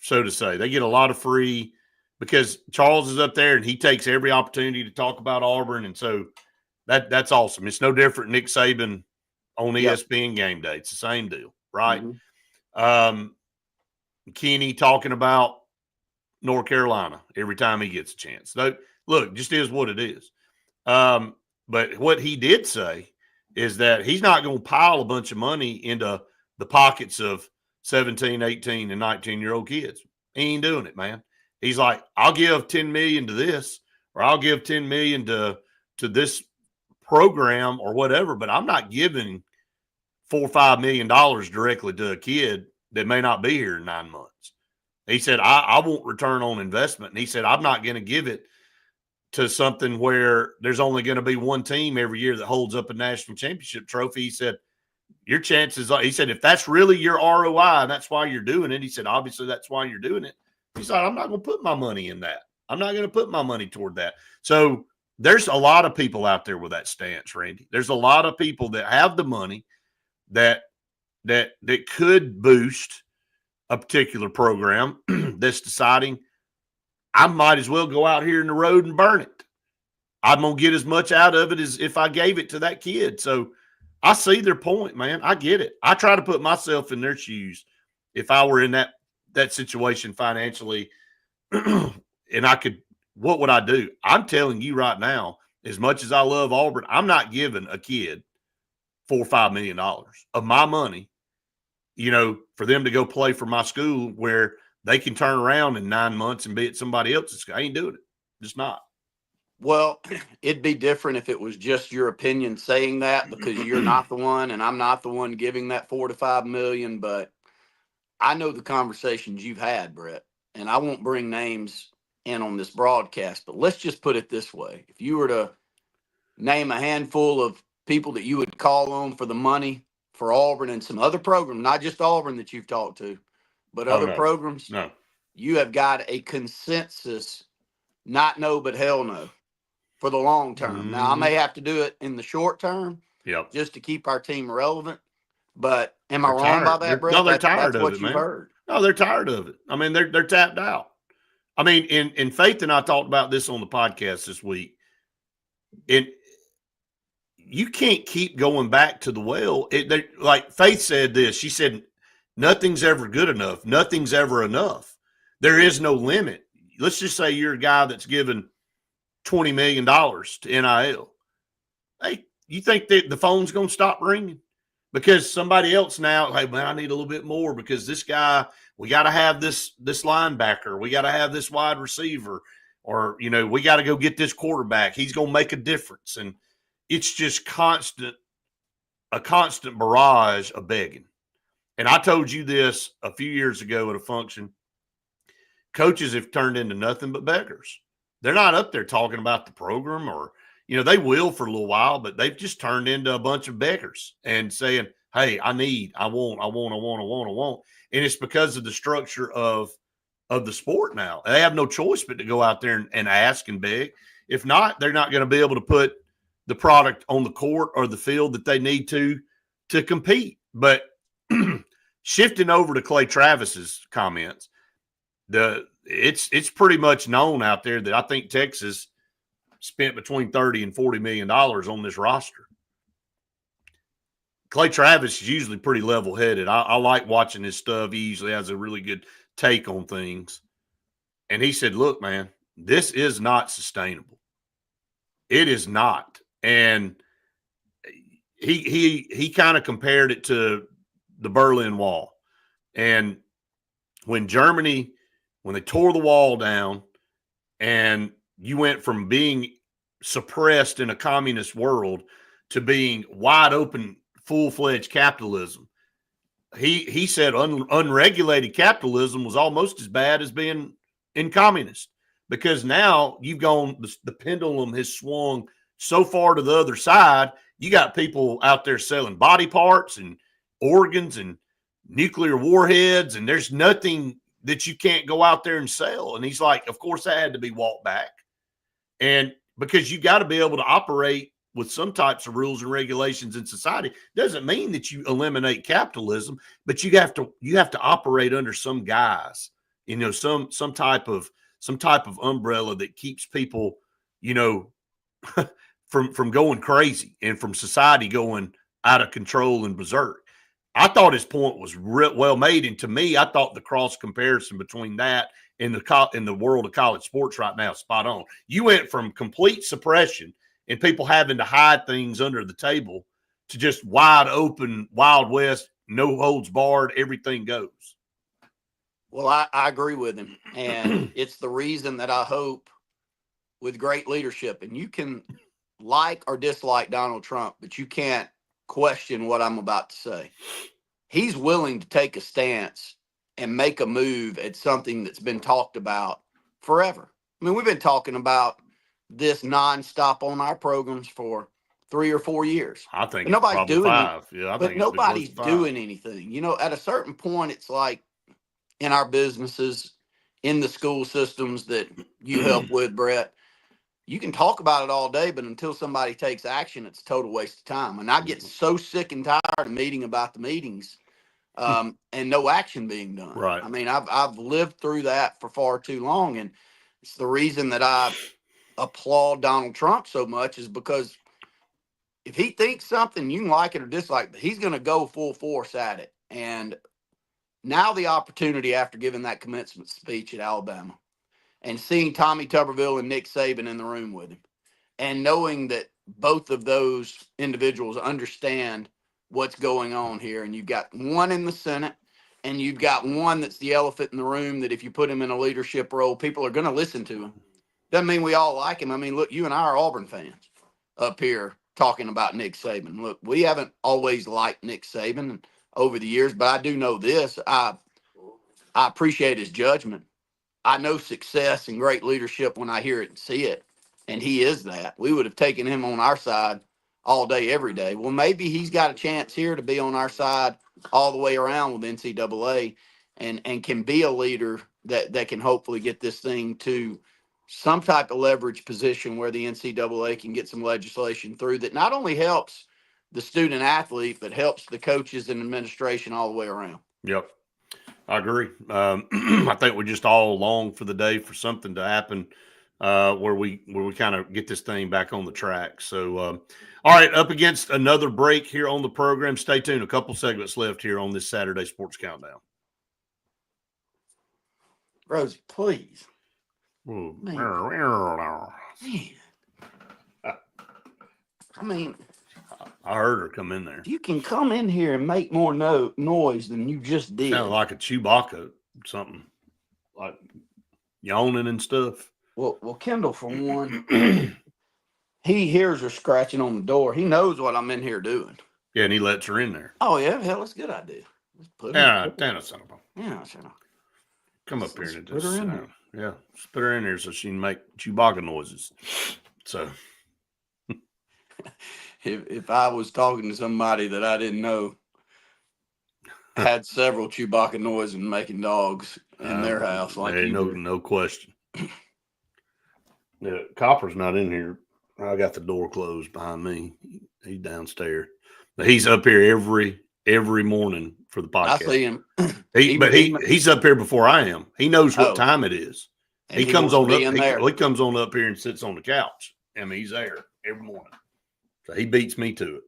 so to say. They get a lot of free because Charles is up there and he takes every opportunity to talk about Auburn. And so that's awesome. It's no different Nick Saban on ESPN game day. It's the same deal, right? Mm-hmm. Kenny talking about North Carolina every time he gets a chance. Look, just is what it is. But what he did say is that he's not going to pile a bunch of money into the pockets of 17, 18, and 19-year-old kids. He ain't doing it, man. He's like, I'll give $10 million to this, or I'll give $10 million to this program or whatever, but I'm not giving $4 or $5 million directly to a kid that may not be here in 9 months. He said, I want return on investment. And he said, I'm not going to give it to something where there's only going to be one team every year that holds up a national championship trophy. He said, your chances are, he said, if that's really your ROI and that's why you're doing it, he said, obviously that's why you're doing it. He said, I'm not going to put my money in that. I'm not going to put my money toward that. So there's a lot of people out there with that stance, Randy. There's a lot of people that have the money that could boost a particular program that's deciding, I might as well go out here in the road and burn it. I'm going to get as much out of it as if I gave it to that kid. So I see their point, man. I get it. I try to put myself in their shoes if I were in that situation financially and I could, what would I do? I'm telling you right now, as much as I love Auburn, I'm not giving a kid $4 or $5 million of my money, for them to go play for my school where they can turn around in 9 months and be at somebody else's. I ain't doing it. Just not. Well, it'd be different if it was just your opinion saying that, because you're not the one and I'm not the one giving that $4 to $5 million. But I know the conversations you've had, Brett, and I won't bring names in on this broadcast, but let's just put it this way. If you were to name a handful of people that you would call on for the money for Auburn and some other programs, not just Auburn that you've talked to, but other programs, you have got a consensus, not no, but hell no, for the long term. Mm-hmm. Now, I may have to do it in the short term just to keep our team relevant, but am I wrong by that, Brett? No, they're tired that's of what it, you man. Heard. No, they're tired of it. I mean, they're tapped out. I mean, in Faith and I talked about this on the podcast this week. You can't keep going back to the well. Like Faith said this. She said, nothing's ever good enough. Nothing's ever enough. There is no limit. Let's just say you're a guy that's given $20 million to NIL. Hey, you think that the phone's going to stop ringing? Because somebody else now, hey, man, I need a little bit more because this guy, we got to have this linebacker. We got to have this wide receiver. Or, we got to go get this quarterback. He's going to make a difference. And it's just a constant barrage of begging. And I told you this a few years ago at a function. Coaches have turned into nothing but beggars. They're not up there talking about the program or, they will for a little while, but they've just turned into a bunch of beggars and saying, hey, I want. And it's because of the structure of the sport now. They have no choice but to go out there and ask and beg. If not, they're not going to be able to put the product on the court or the field that they need to compete. But shifting over to Clay Travis's comments, it's pretty much known out there that I think Texas spent between $30 and $40 million on this roster. Clay Travis is usually pretty level-headed. I like watching his stuff. He usually has a really good take on things. And he said, look, man, this is not sustainable. It is not. And he kind of compared it to the Berlin Wall. And when Germany, when they tore the wall down and you went from being suppressed in a communist world to being wide open, full-fledged capitalism, he said unregulated capitalism was almost as bad as being in communist, because now you've gone, the pendulum has swung so far to the other side. You got people out there selling body parts and organs and nuclear warheads, and there's nothing that you can't go out there and sell. And he's like, of course that had to be walked back. And because you got to be able to operate with some types of rules and regulations in society. Doesn't mean that you eliminate capitalism, but you have to operate under some guise, some type of umbrella that keeps people, from going crazy and from society going out of control and berserk. I thought his point was well made, and to me, I thought the cross comparison between that and in the world of college sports right now is spot on. You went from complete suppression and people having to hide things under the table to just wide open, Wild West, no holds barred, everything goes. Well, I agree with him. And it's the reason that I hope with great leadership, and you can like or dislike Donald Trump, but you can't question what I'm about to say. He's willing to take a stance and make a move at something that's been talked about forever. I mean, we've been talking about this nonstop on our programs for 3 or 4 years. I think nobody's doing 5. Yeah, but nobody's doing anything. At a certain point, it's like in our businesses, in the school systems that you help with, Brett, you can talk about it all day, but until somebody takes action, it's a total waste of time. And I get so sick and tired of meeting about the meetings and no action being done. Right. I mean, I've lived through that for far too long. And it's the reason that I applaud Donald Trump so much, is because if he thinks something, you can like it or dislike, but he's going to go full force at it. And now the opportunity, after giving that commencement speech at Alabama and seeing Tommy Tuberville and Nick Saban in the room with him, and knowing that both of those individuals understand what's going on here, and you've got one in the Senate and you've got one that's the elephant in the room, that if you put him in a leadership role, people are going to listen to him. Doesn't mean we all like him. I mean, look, you and I are Auburn fans up here talking about Nick Saban. Look, we haven't always liked Nick Saban over the years, but I do know this. I appreciate his judgment. I know success and great leadership when I hear it and see it, and he is that. We would have taken him on our side all day, every day. Well, maybe he's got a chance here to be on our side all the way around with NCAA and can be a leader that can hopefully get this thing to some type of leverage position where the NCAA can get some legislation through that not only helps the student athlete, but helps the coaches and administration all the way around. Yep. I agree. I think we're just all long for the day for something to happen where we kind of get this thing back on the track. So, all right, up against another break here on the program. Stay tuned. A couple segments left here on this Saturday Sports Countdown. Rosie, please. Ooh. Man. I mean, I heard her come in there. you can come in here and make more noise than you just did. Sounded like a Chewbacca, something like yawning and stuff. Well, Kendall, for one, he hears her scratching on the door. He knows what I'm in here doing. Yeah, and he lets her in there. Oh, yeah. Hell, that's a good idea. Let's put her Son of a. Yeah, sure. Come up here and put her in there. Yeah, just put her in there so she can make Chewbacca noises. So, if I was talking to somebody that I didn't know had several Chewbacca noises and making dogs in their house, like no question. Yeah, Copper's not in here. I got the door closed behind me. He's downstairs. But he's up here every every morning for the podcast. I see him. He's up here before I am. He knows what time it is. And he comes on up. He comes on up here and sits on the couch. I mean, he's there every morning. So he beats me to it.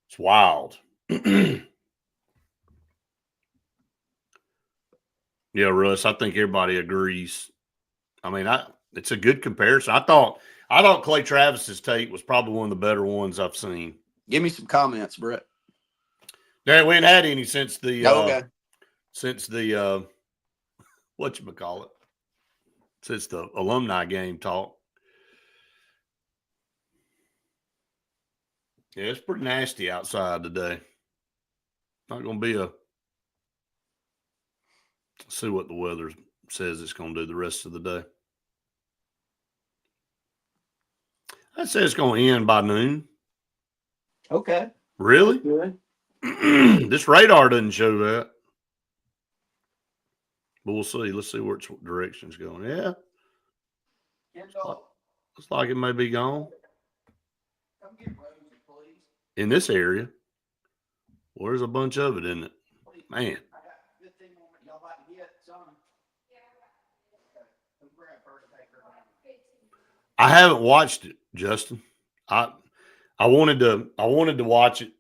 It's wild. Yeah, Russ, I think everybody agrees. I mean, it's a good comparison. I thought Clay Travis's tape was probably one of the better ones I've seen. Give me some comments, Brett. Yeah, we ain't had any since the whatchamacallit, since the alumni game talk. Yeah, it's pretty nasty outside today. Not going to be let's see what the weather says it's going to do the rest of the day. I say it's going to end by noon. Okay. Really? Good. This radar doesn't show that. But we'll see. Let's see which direction it's going. Yeah. Looks like it may be gone. Come get Rosie, please. In this area. Well, there's a bunch of it, isn't it? Man. I got 15 more. Y'all about to get some? I haven't watched it, Justin. I wanted to watch it,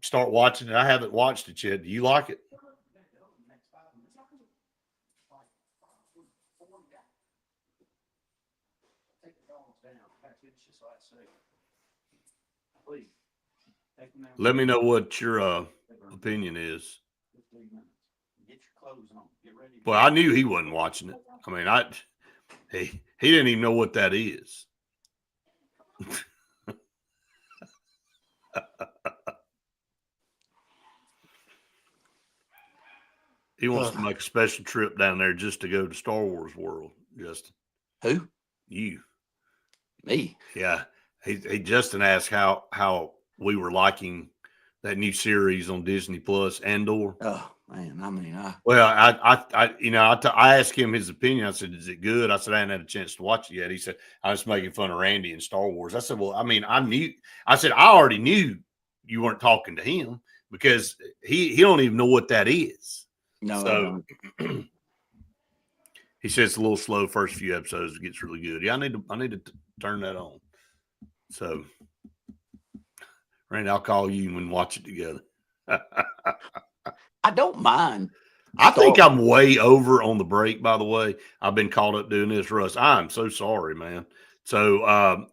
start watching it. I haven't watched it yet. Do you like it? Let me know what your opinion is. Get your clothes on. Get ready. Well, I knew he wasn't watching it. I mean, he didn't even know what that is. He wants to make a special trip down there just to go to Star Wars World, Justin. Who? You. Me. Yeah. He Justin asked how we were liking that new series on Disney Plus, Andor. Oh man, I mean, I asked him his opinion. I said, "Is it good?" I said, "I hadn't had a chance to watch it yet." He said, "I was making fun of Randy and Star Wars." I said, "Well, I mean, I already knew you weren't talking to him because he don't even know what that is." No. So he said it's a little slow first few episodes. It gets really good. Yeah, I need to turn that on. So, Randy, I'll call you and we can watch it together. I don't mind. I think I'm way over on the break, by the way. I've been caught up doing this, Russ. I'm so sorry, man. So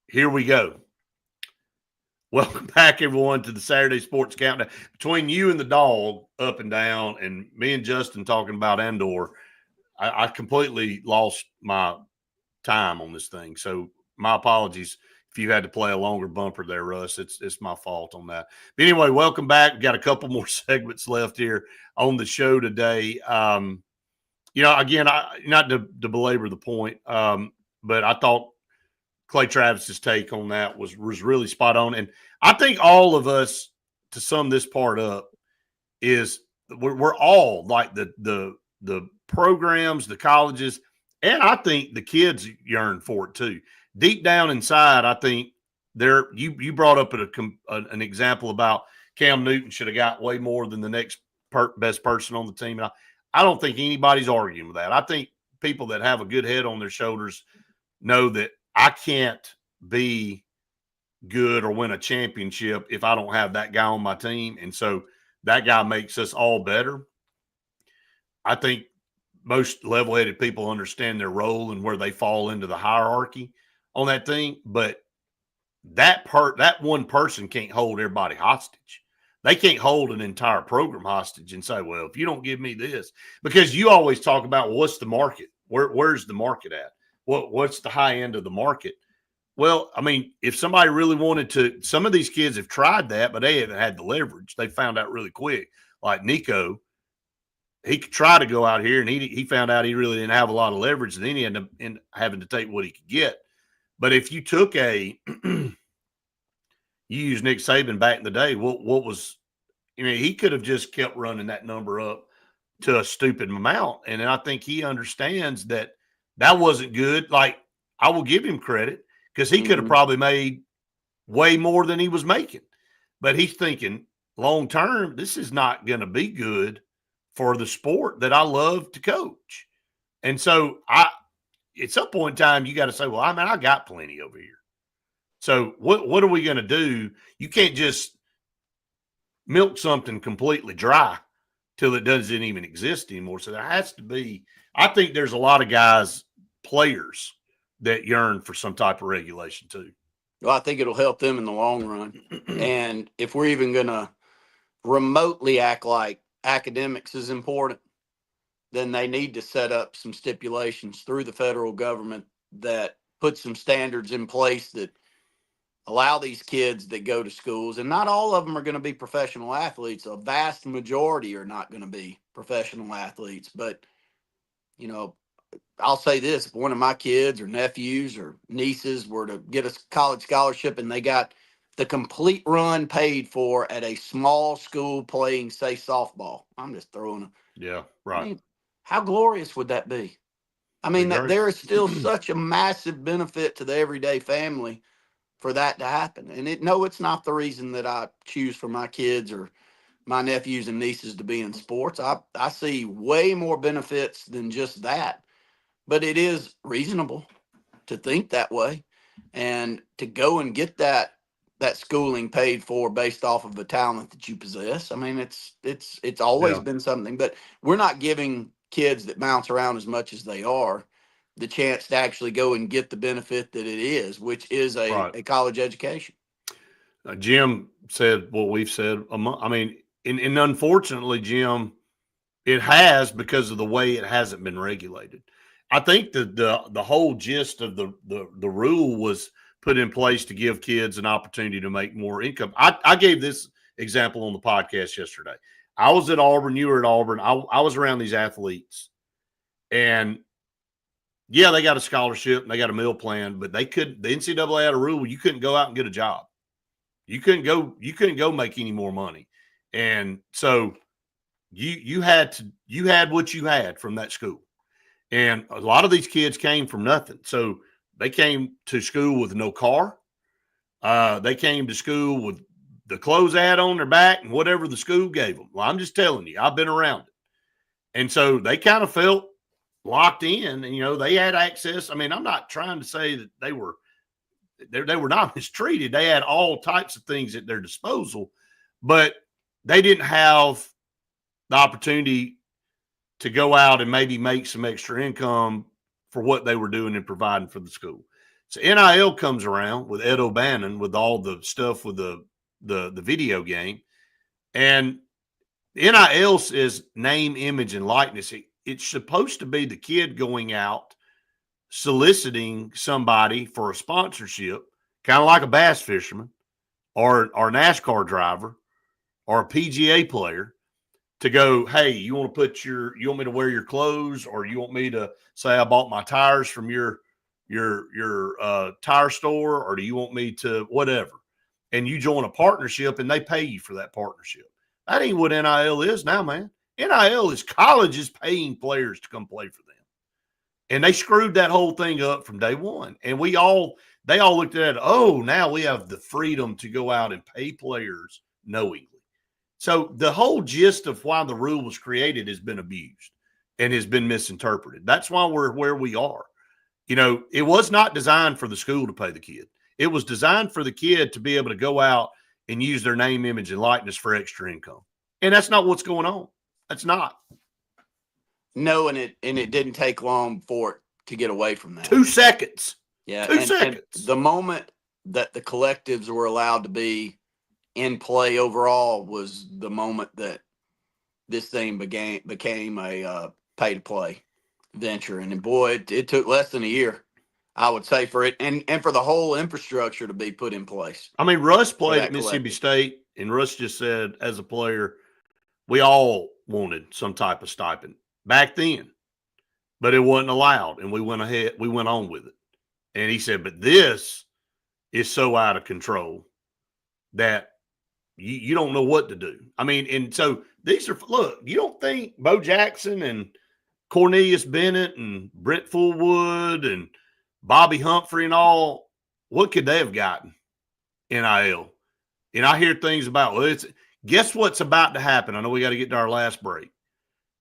here we go. Welcome back, everyone, to the Saturday Sports Countdown. Between you and the dog up and down and me and Justin talking about Andor, I completely lost my time on this thing. So my apologies if you had to play a longer bumper there, Russ. It's my fault on that. But anyway, welcome back. We've got a couple more segments left here on the show today. Again, not to belabor the point, but I thought Clay Travis's take on that was really spot on. And I think all of us, to sum this part up, is we're all like the programs, the colleges, and I think the kids yearn for it too. Deep down inside, I think you brought up an example about Cam Newton should have got way more than the next best person on the team. And I don't think anybody's arguing with that. I think people that have a good head on their shoulders know that I can't be good or win a championship if I don't have that guy on my team. And so that guy makes us all better. I think most level-headed people understand their role and where they fall into the hierarchy on that thing. But that one person can't hold everybody hostage. They can't hold an entire program hostage and say, well, if you don't give me this, because you always talk about what's the market? Where's the market at? What's the high end of the market? Well, I mean, if somebody really wanted to, some of these kids have tried that, but they haven't had the leverage. They found out really quick. Like Nico, he could try to go out here, and he found out he really didn't have a lot of leverage, and then he ended up having to take what he could get. But if you took you used Nick Saban back in the day, what was, he could have just kept running that number up to a stupid amount. And I think he understands that wasn't good. Like, I will give him credit because he could have probably made way more than he was making. But he's thinking, long term, this is not going to be good for the sport that I love to coach. And so at some point in time, you got to say, well, I got plenty over here. So what are we going to do? You can't just milk something completely dry till it doesn't even exist anymore. So there has to be, I think there's a lot of guys, players that yearn for some type of regulation too. Well, I think it'll help them in the long run. And if we're even going to remotely act like academics is important, then they need to set up some stipulations through the federal government that put some standards in place that allow these kids that go to schools, and not all of them are going to be professional athletes. A vast majority are not going to be professional athletes. But, you know, I'll say this, if one of my kids or nephews or nieces were to get a college scholarship and they got the complete run paid for at a small school playing, say, softball, I'm just throwing a, Yeah, right. I mean, how glorious would that be? I mean, that there is still such a massive benefit to the everyday family for that to happen. And it's not the reason that I choose for my kids or my nephews and nieces to be in sports. I see way more benefits than just that, but it is reasonable to think that way and to go and get that schooling paid for based off of the talent that you possess. I mean, it's always been something, but we're not giving kids that bounce around as much as they are the chance to actually go and get the benefit that it is, which is a college education. Jim said what we've said. I mean, and unfortunately, Jim, it has because of the way it hasn't been regulated. I think the whole gist of the rule was put in place to give kids an opportunity to make more income. I gave this example on the podcast yesterday. I was at Auburn. You were at Auburn. I was around these athletes, and yeah, they got a scholarship and they got a meal plan, but they couldn't. The NCAA had a rule where you couldn't go out and get a job. You couldn't go make any more money, and so you had what you had from that school. And a lot of these kids came from nothing. So they came to school with no car. They came to school with the clothes they had on their back and whatever the school gave them. Well, I'm just telling you, I've been around it. And so they kind of felt locked in and, they had access. I mean, I'm not trying to say that they were not mistreated. They had all types of things at their disposal, but they didn't have the opportunity to go out and maybe make some extra income for what they were doing and providing for the school. So NIL comes around with Ed O'Bannon with all the stuff with the video game. And NIL is name, image, and likeness. It's supposed to be the kid going out soliciting somebody for a sponsorship, kind of like a bass fisherman or a NASCAR driver or a PGA player, to go, hey, you want me to wear your clothes, or you want me to say I bought my tires from your tire store, or do you want me to whatever? And you join a partnership and they pay you for that partnership. That ain't what NIL is now, man. NIL is colleges paying players to come play for them. And they screwed that whole thing up from day one. And they all looked at it, oh, now we have the freedom to go out and pay players knowingly. So the whole gist of why the rule was created has been abused and has been misinterpreted. That's why we're where we are. It was not designed for the school to pay the kid. It was designed for the kid to be able to go out and use their name, image, and likeness for extra income. And that's not what's going on. That's not. No, and it didn't take long for it to get away from that. 2 seconds. Yeah. 2 seconds. And the moment that the collectives were allowed to be in play overall was the moment that this thing became a pay to play venture. And boy, it took less than a year, I would say, for it and for the whole infrastructure to be put in place. I mean, Russ played at Mississippi State, and Russ just said, as a player, we all wanted some type of stipend back then, but it wasn't allowed, and we went on with it. And he said, but this is so out of control that you don't know what to do. I mean, and so you don't think Bo Jackson and Cornelius Bennett and Brent Fullwood and Bobby Humphrey and all, what could they have gotten? NIL. And I hear things about, Guess what's about to happen? I know we got to get to our last break.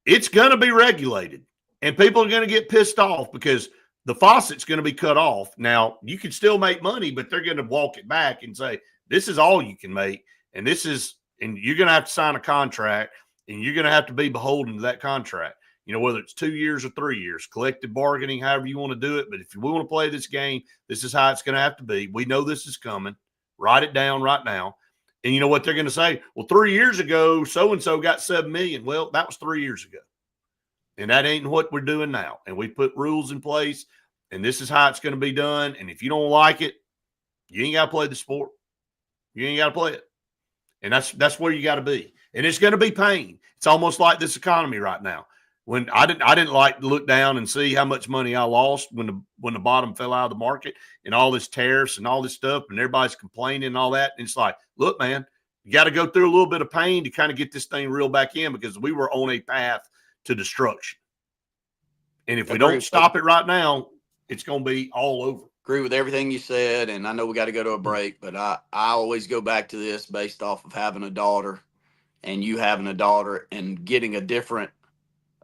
It's going to be regulated, and people are going to get pissed off because the faucet's going to be cut off. Now, you can still make money, but they're going to walk it back and say, this is all you can make, and you're going to have to sign a contract, and you're going to have to be beholden to that contract. Whether it's 2 years or 3 years, collective bargaining, however you want to do it. But if we want to play this game, this is how it's going to have to be. We know this is coming. Write it down right now. And you know what they're going to say? Well, 3 years ago, so-and-so got $7 million. Well, that was 3 years ago. And that ain't what we're doing now. And we put rules in place, and this is how it's going to be done. And if you don't like it, you ain't got to play the sport. You ain't got to play it. And that's where you got to be. And it's going to be pain. It's almost like this economy right now. When I didn't like to look down and see how much money I lost when the bottom fell out of the market and all this tariffs and all this stuff and everybody's complaining and all that. And it's like, look, man, you got to go through a little bit of pain to kind of get this thing reeled back in because we were on a path to destruction. And if we don't stop it right now, it's going to be all over. Agree with everything you said, and I know we got to go to a break, but I always go back to this based off of having a daughter and you having a daughter and getting a different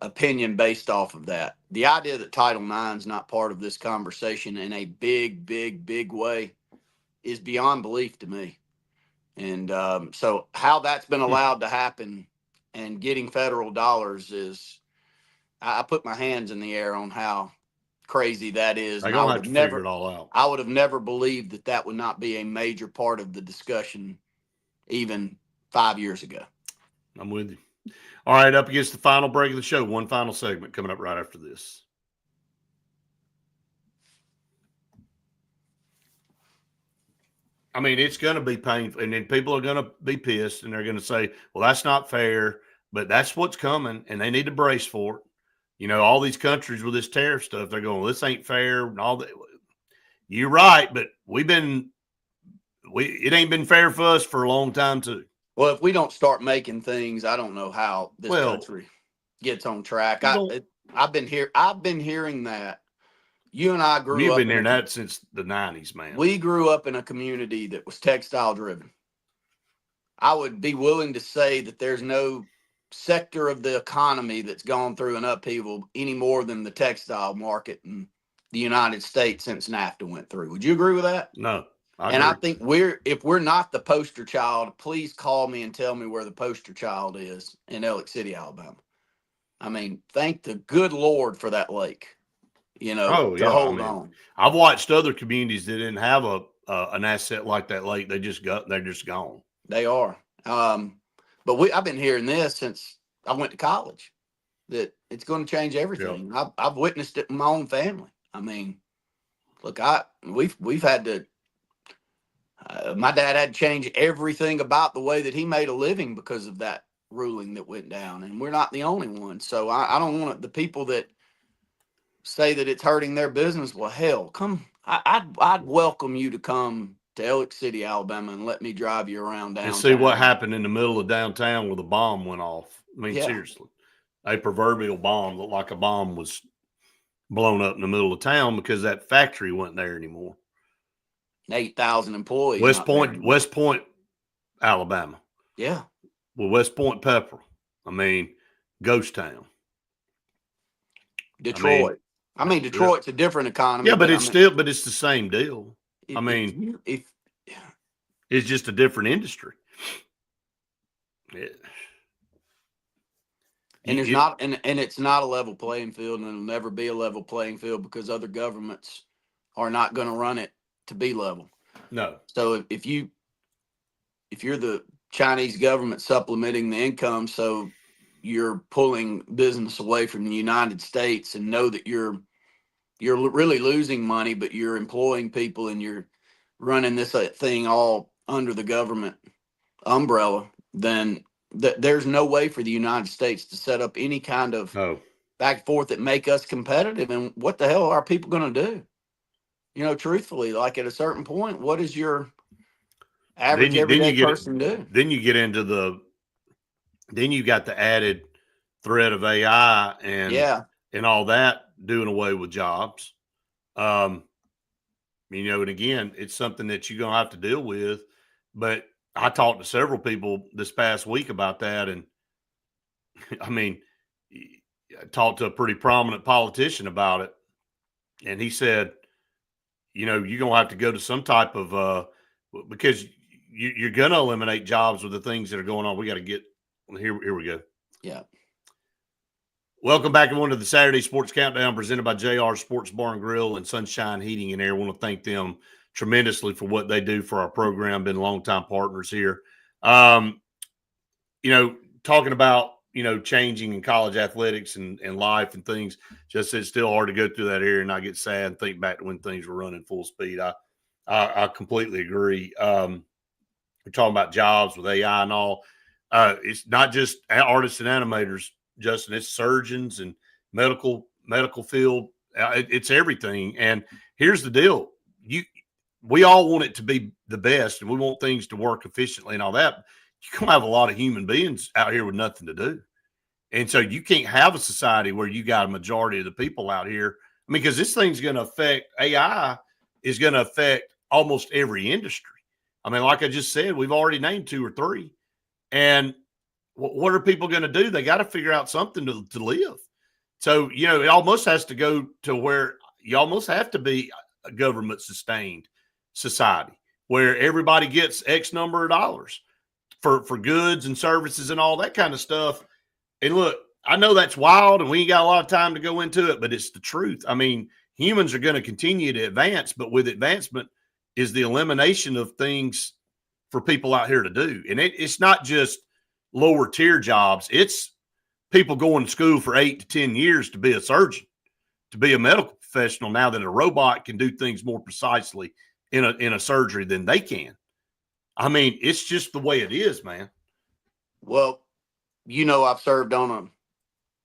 opinion based off of that. The idea that Title IX is not part of this conversation in a big, big, big way is beyond belief to me. And so how that's been allowed to happen and getting federal dollars is, I put my hands in the air on how crazy that is. I don't have to figure it all out. I would have never believed that would not be a major part of the discussion even 5 years ago. I'm with you. All right, up against the final break of the show. One final segment coming up right after this. I mean, it's going to be painful, and then people are going to be pissed, and they're going to say, well, that's not fair, but that's what's coming, and they need to brace for it. All these countries with this tariff stuff, they're going, well, this ain't fair, and all that. You're right, but it ain't been fair for us for a long time, too. Well, if we don't start making things, I don't know how this country gets on track. I've been hearing that. You and I grew up. You've been hearing that since the 90s, man. We grew up in a community that was textile driven. I would be willing to say that there's no sector of the economy that's gone through an upheaval any more than the textile market in the United States since NAFTA went through. Would you agree with that? No. I think if we're not the poster child, please call me and tell me where the poster child is in Elliott City, Alabama. I mean, thank the good Lord for that lake, to hold on. I've watched other communities that didn't have an asset like that lake. They're just gone. They are. But I've been hearing this since I went to college, that it's going to change everything. Yep. I've witnessed it in my own family. I mean, look, we've had to. My dad had to change everything about the way that he made a living because of that ruling that went down, and we're not the only ones. So I don't want the people that say that it's hurting their business. Well, hell, come. I'd welcome you to come to Elliott City, Alabama, and let me drive you around downtown and see what happened in the middle of downtown where the bomb went off. I mean, seriously, a proverbial bomb looked like a bomb was blown up in the middle of town because that factory wasn't there anymore. 8,000 employees. West Point, Alabama. Yeah. Well, West Point Pepperell. I mean, ghost town. Detroit. Detroit's a different economy. Yeah, but it's the same deal. It's just a different industry. And it's not a level playing field, and it'll never be a level playing field because other governments are not going to run it to be level. No. So if you're the Chinese government supplementing the income, so you're pulling business away from the United States, and know that you're really losing money, but you're employing people and you're running this thing all under the government umbrella, then there's no way for the United States to set up any kind of back and forth that make us competitive. And what the hell are people going to do? Truthfully, like at a certain point, what is your average everyday person do? Then you get into then you got the added threat of AI and all that doing away with jobs. And again, it's something that you're going to have to deal with. But I talked to several people this past week about that, and I mean, I talked to a pretty prominent politician about it, and he said, you're going to have to go to some type of because you're going to eliminate jobs with the things that are going on. We got to get here. Here we go. Yeah. Welcome back, everyone, to the Saturday Sports Countdown presented by JR Sports Bar and Grill and Sunshine Heating and Air. I want to thank them tremendously for what they do for our program. Been longtime partners here. Talking about, changing in college athletics and life and things, just it's still hard to go through that area and not get sad and think back to when things were running full speed. I completely agree. We're talking about jobs with AI and all. It's not just artists and animators, Justin. It's surgeons and medical field. It's everything. And here's the deal: we all want it to be the best, and we want things to work efficiently and all that. You're going to have a lot of human beings out here with nothing to do. And so you can't have a society where you got a majority of the people out here. I mean, because this thing's going to affect, AI is going to affect almost every industry. I mean, like I just said, we've already named 2 or 3. And what are people going to do? They got to figure out something to live. So, it almost has to go to where you almost have to be a government sustained society where everybody gets X number of dollars for goods and services and all that kind of stuff. And look, I know that's wild and we ain't got a lot of time to go into it, but it's the truth. I mean, humans are going to continue to advance, but with advancement is the elimination of things for people out here to do. And it's not just lower tier jobs. It's people going to school for 8 to 10 years to be a surgeon, to be a medical professional, now that a robot can do things more precisely in a surgery than they can. I mean, it's just the way it is, man. Well, I've served on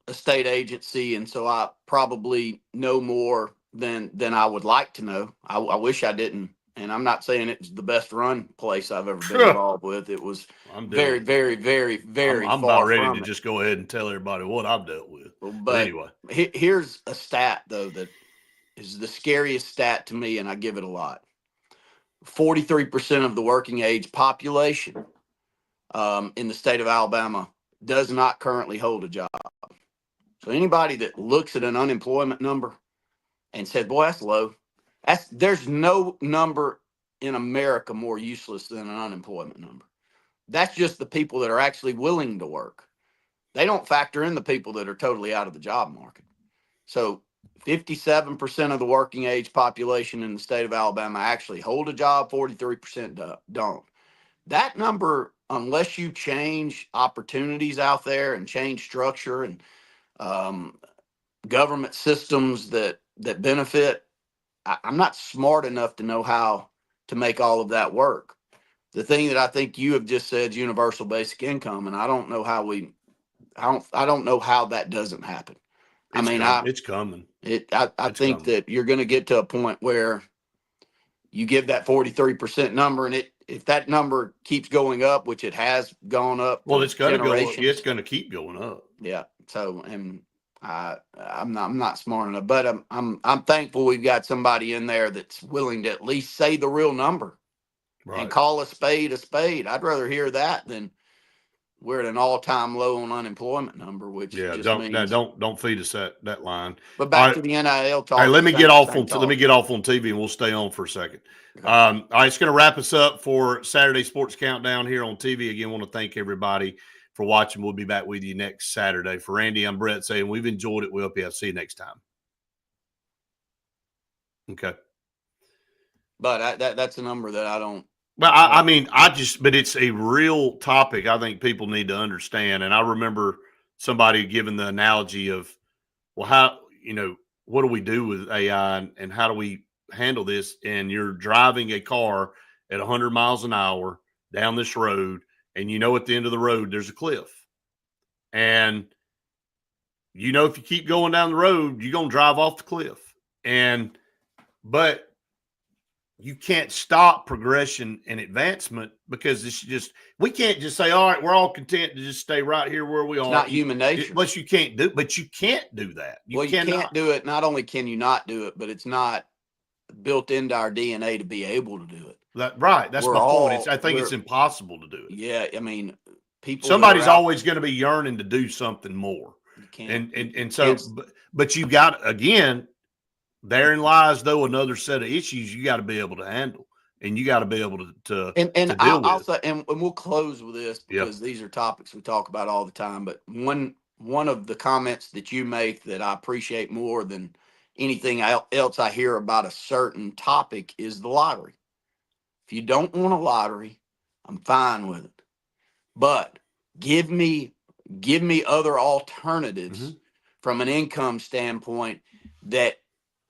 a state agency, and so I probably know more than I would like to know. I wish I didn't. And I'm not saying it's the best run place I've ever been involved with. It was very, very, very, very I'm far about ready from to it. just go ahead and tell everybody what I've dealt with. But anyway, here's a stat, though, that is the scariest stat to me, and I give it a lot. 43% of the working age population in the state of Alabama does not currently hold a job. So anybody that looks at an unemployment number and said, boy, that's low, there's no number in America more useless than an unemployment number. That's just the people that are actually willing to work. They don't factor in the people that are totally out of the job market. So 57% of the working age population in the state of Alabama actually hold a job, 43% don't. That number, unless you change opportunities out there and change structure and government systems that benefit, I'm not smart enough to know how to make all of that work. The thing that I think you have just said is universal basic income, and I don't know how I don't know how that doesn't happen. It's coming. I think that you're going to get to a point where you give that 43% number, and if that number keeps going up, which it has gone up, well, it's going to go up. It's going to keep going up. Yeah. So, and I'm not smart enough, but I'm thankful we've got somebody in there that's willing to at least say the real number, right, and call a spade a spade. I'd rather hear that than we're at an all-time low on unemployment number, which just means don't feed us that line. But back to the NIL talk. Hey, let me get off on TV and we'll stay on for a second. Okay. All right, it's going to wrap us up for Saturday Sports Countdown here on TV. Again, I want to thank everybody for watching. We'll be back with you next Saturday. For Randy, I'm Brett saying we've enjoyed it. We hope you have. See you next time. Okay. But that's a number that I don't. But but it's a real topic I think people need to understand. And I remember somebody giving the analogy of, well, how, what do we do with AI and how do we handle this? And you're driving a car at 100 miles an hour down this road, and at the end of the road, there's a cliff. And if you keep going down the road, you're going to drive off the cliff. But you can't stop progression and advancement because we can't just say, all right, we're all content to just stay right here where we are. It's not human nature. But you can't do that. You can't do it. Not only can you not do it, but it's not built into our DNA to be able to do it. That's We're my point. all- I think it's we're- impossible to do it. Yeah, I mean, people. Somebody's always going to be yearning to do something more. You can't. And so, but you got, again, therein lies though another set of issues you got to be able to handle, and you got to be able to deal I'll with. say, and we'll close with this because these are topics we talk about all the time. But one of the comments that you make that I appreciate more than anything else I hear about a certain topic is the lottery. If you don't want a lottery, I'm fine with it, but give me other alternatives from an income standpoint that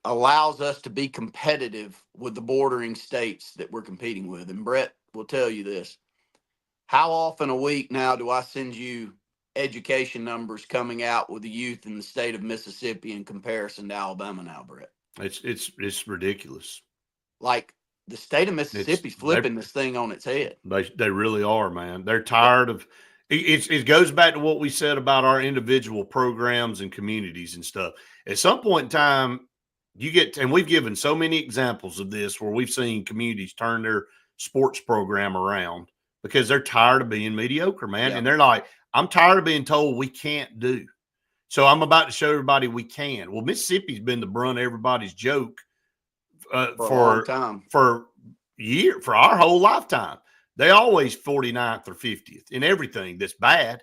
allows us to be competitive with the bordering states that we're competing with. And Brett will tell you this. How often a week now do I send you education numbers coming out with the youth in the state of Mississippi in comparison to Alabama now, Brett? It's ridiculous. Like, the state of Mississippi's flipping this thing on its head. They really are, man. They're tired of it goes back to what we said about our individual programs and communities and stuff. At some point in time, you get, and we've given so many examples of this where we've seen communities turn their sports program around because they're tired of being mediocre, man. Yeah. And they're like, I'm tired of being told we can't do. So I'm about to show everybody we can. Well, Mississippi's been the brunt of everybody's joke for our whole lifetime. They always 49th or 50th in everything that's bad,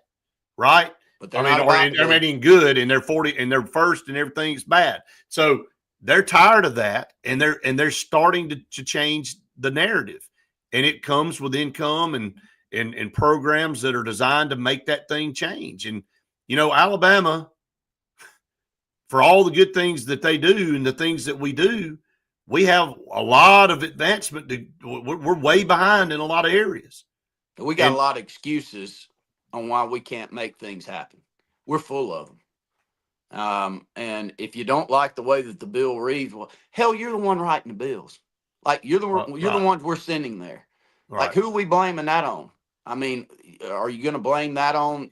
right? But they're making good, and they're 40 and they're first, and everything's bad. So they're tired of that, and they're starting to change the narrative, and it comes with income and programs that are designed to make that thing change. And Alabama, for all the good things that they do and the things that we do, we have a lot of advancement. We're way behind in a lot of areas. We got a lot of excuses on why we can't make things happen. We're full of them. And if you don't like the way that the bill reads, well, hell, you're the one writing the bills. Like, you're the ones we're sending there. Right. Like, who are we blaming that on? I mean, are you going to blame that on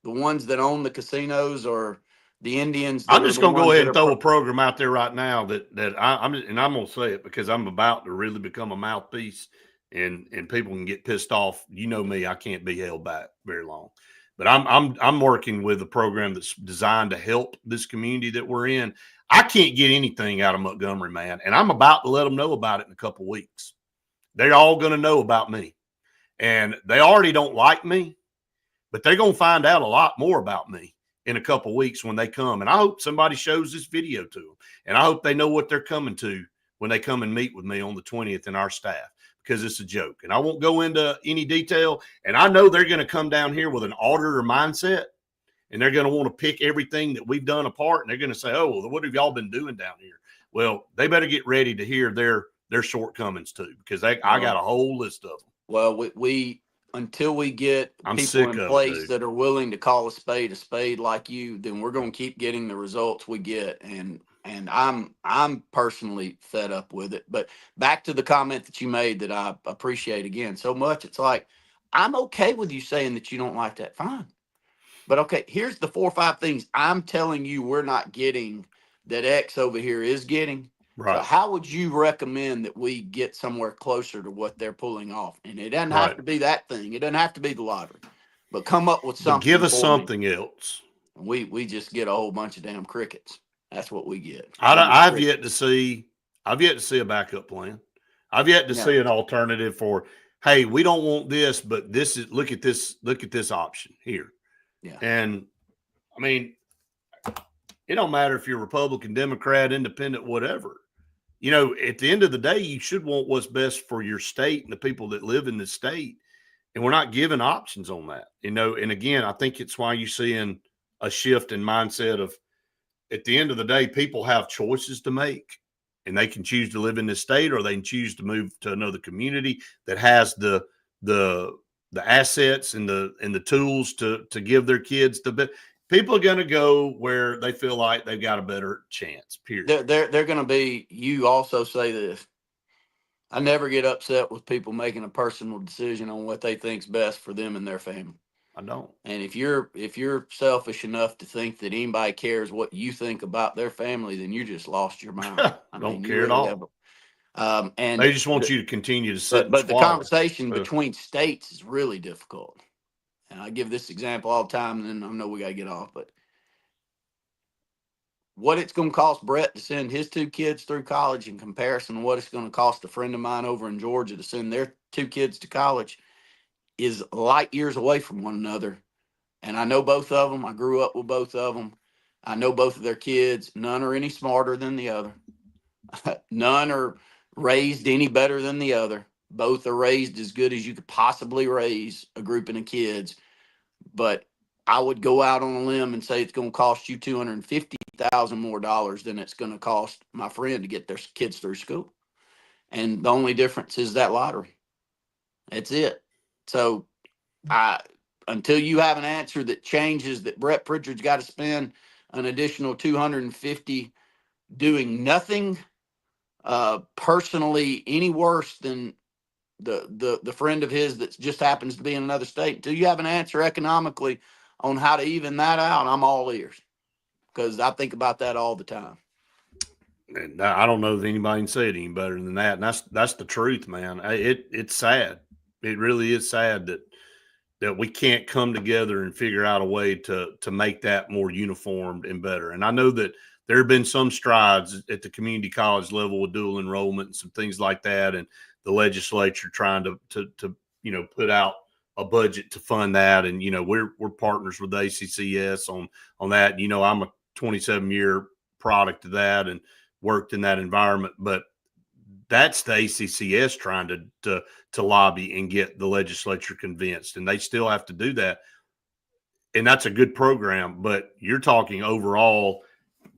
the ones that own the casinos or the Indians? I'm just going to go ahead and throw a program out there right now that I'm going to say it because I'm about to really become a mouthpiece, and people can get pissed off. You know me, I can't be held back very long. But I'm working with a program that's designed to help this community that we're in. I can't get anything out of Montgomery, man, and I'm about to let them know about it in a couple of weeks. They're all going to know about me, and they already don't like me, but they're going to find out a lot more about me in a couple of weeks when they come. And I hope somebody shows this video to them, and I hope they know what they're coming to when they come and meet with me on the 20th and our staff, because it's a joke. And I won't go into any detail. And I know they're going to come down here with an auditor mindset, and they're going to want to pick everything that we've done apart. And they're going to say, oh, well, what have y'all been doing down here? Well, they better get ready to hear their shortcomings too, because I got a whole list of them. Well, we until we get people in place that are willing to call a spade like you, then we're going to keep getting the results we get. And I'm personally fed up with it. But back to the comment that you made that I appreciate again so much. It's like, I'm okay with you saying that you don't like that. Fine. But okay, here's the 4 or 5 things I'm telling you we're not getting that X over here is getting. Right. So how would you recommend that we get somewhere closer to what they're pulling off? And it doesn't have to be that thing. It doesn't have to be the lottery. But come up with something. But give us something else. We just get a whole bunch of damn crickets. That's what we get. I've yet to see a backup plan. I've yet to see an alternative for, hey, we don't want this, but this is look at this option here. Yeah. And I mean, it don't matter if you're Republican, Democrat, Independent, whatever. At the end of the day, you should want what's best for your state and the people that live in the state. And we're not given options on that, And again, I think it's why you're seeing a shift in mindset of, at the end of the day, people have choices to make, and they can choose to live in this state, or they can choose to move to another community that has the assets and the tools to give their kids the best. People are going to go where they feel like they've got a better chance, period. They're going to be, you also say this, I never get upset with people making a personal decision on what they think's best for them and their family. I don't. And if you're selfish enough to think that anybody cares what you think about their family, then you just lost your mind. Don't care at all. And they just want you to continue to sit and but the swallow. conversation between states is really difficult. And I give this example all the time, and then I know we got to get off, but what it's going to cost Brett to send his 2 kids through college in comparison to what it's going to cost a friend of mine over in Georgia to send their 2 kids to college is light years away from one another. And I know both of them. I grew up with both of them. I know both of their kids. None are any smarter than the other. None are raised any better than the other. Both are raised as good as you could possibly raise a grouping of kids. But I would go out on a limb and say it's going to cost you $250,000 more than it's going to cost my friend to get their kids through school. And the only difference is that lottery. That's it. So until you have an answer that changes that Brett Pritchard's got to spend an additional $250 doing nothing personally any worse than the friend of his that just happens to be in another state. Until you have an answer economically on how to even that out, I'm all ears, because I think about that all the time. And I don't know if anybody can say it any better than that. And that's the truth, man. It's sad. It really is sad that we can't come together and figure out a way to make that more uniformed and better. And I know that there have been some strides at the community college level with dual enrollment and some things like that, and the legislature trying to put out a budget to fund that. And we're partners with the ACCS on that. I'm a 27-year product of that and worked in that environment, but that's the ACCS trying to lobby and get the legislature convinced, and they still have to do that. And that's a good program, but you're talking overall.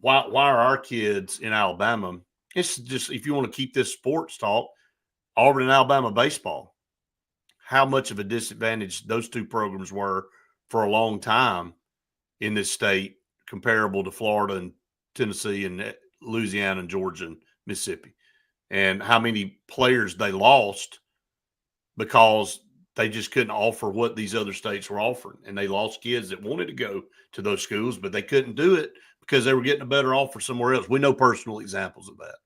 Why are our kids in Alabama? It's just, if you want to keep this sports talk, Auburn and Alabama baseball, how much of a disadvantage those 2 programs were for a long time in this state, comparable to Florida and Tennessee and Louisiana and Georgia and Mississippi, and how many players they lost because they just couldn't offer what these other states were offering. And they lost kids that wanted to go to those schools, but they couldn't do it because they were getting a better offer somewhere else. We know personal examples of that.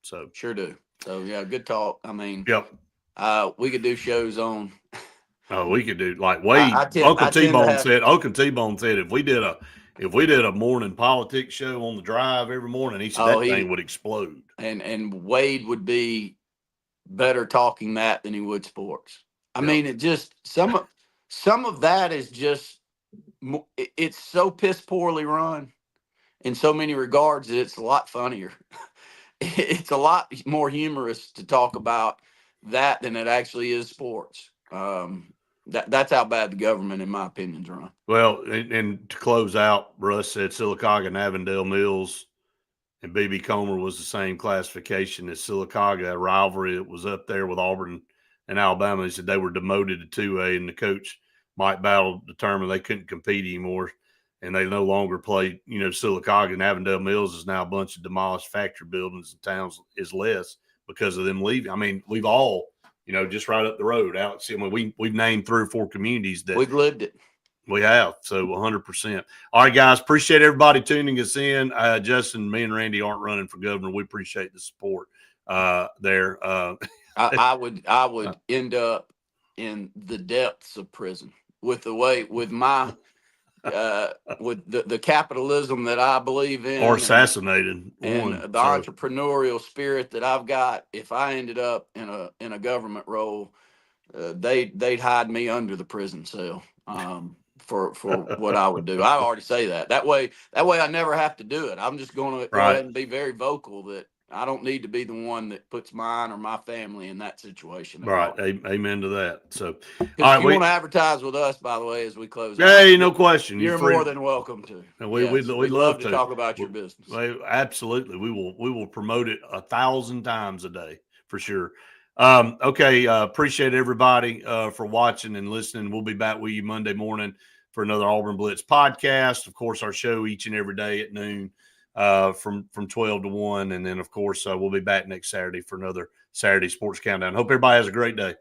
So sure do. So yeah, good talk. I mean, yep. We could do shows on. Oh, we could do like Wade. Uncle T-Bone said if we did a morning politics show on the drive every morning, he said that thing would explode. And Wade would be better talking that than he would sports. I mean, it just some of that is just, it's so piss poorly run in so many regards that it's a lot funnier. It's a lot more humorous to talk about that than it actually is sports. That's how bad the government, in my opinion, is run. Well, and to close out, Russ said Sylacauga and Avondale Mills and B.B. Comer was the same classification as Sylacauga, a rivalry that was up there with Auburn and Alabama. He said they were demoted to 2A, and the coach, Mike Battle, determined they couldn't compete anymore, and they no longer play. Sylacauga and Avondale Mills is now a bunch of demolished factory buildings, and towns is less because of them leaving. I mean, we've all, just right up the road, Alex. I mean, we've named 3 or 4 communities that we've lived it. We have. So 100%. All right, guys. Appreciate everybody tuning us in. Justin, me and Randy aren't running for governor. We appreciate the support there. I would end up in the depths of prison with my with the capitalism that I believe in, or assassinated, and the entrepreneurial spirit that I've got. If I ended up in a government role, they'd hide me under the prison cell. For what I would do. I already say that. That way I never have to do it. I'm just going to go ahead and be very vocal that I don't need to be the one that puts mine or my family in that situation. Right. Amen to that. So, if you want to advertise with us, by the way, as we close out, no question. You're more than welcome to. We'd love to talk about your business. Absolutely. We will promote it 1,000 times a day for sure. Okay. Appreciate everybody for watching and listening. We'll be back with you Monday morning for another Auburn Blitz podcast. Of course, our show each and every day at noon from 12 to 1. And then, of course, we'll be back next Saturday for another Saturday Sports Countdown. Hope everybody has a great day.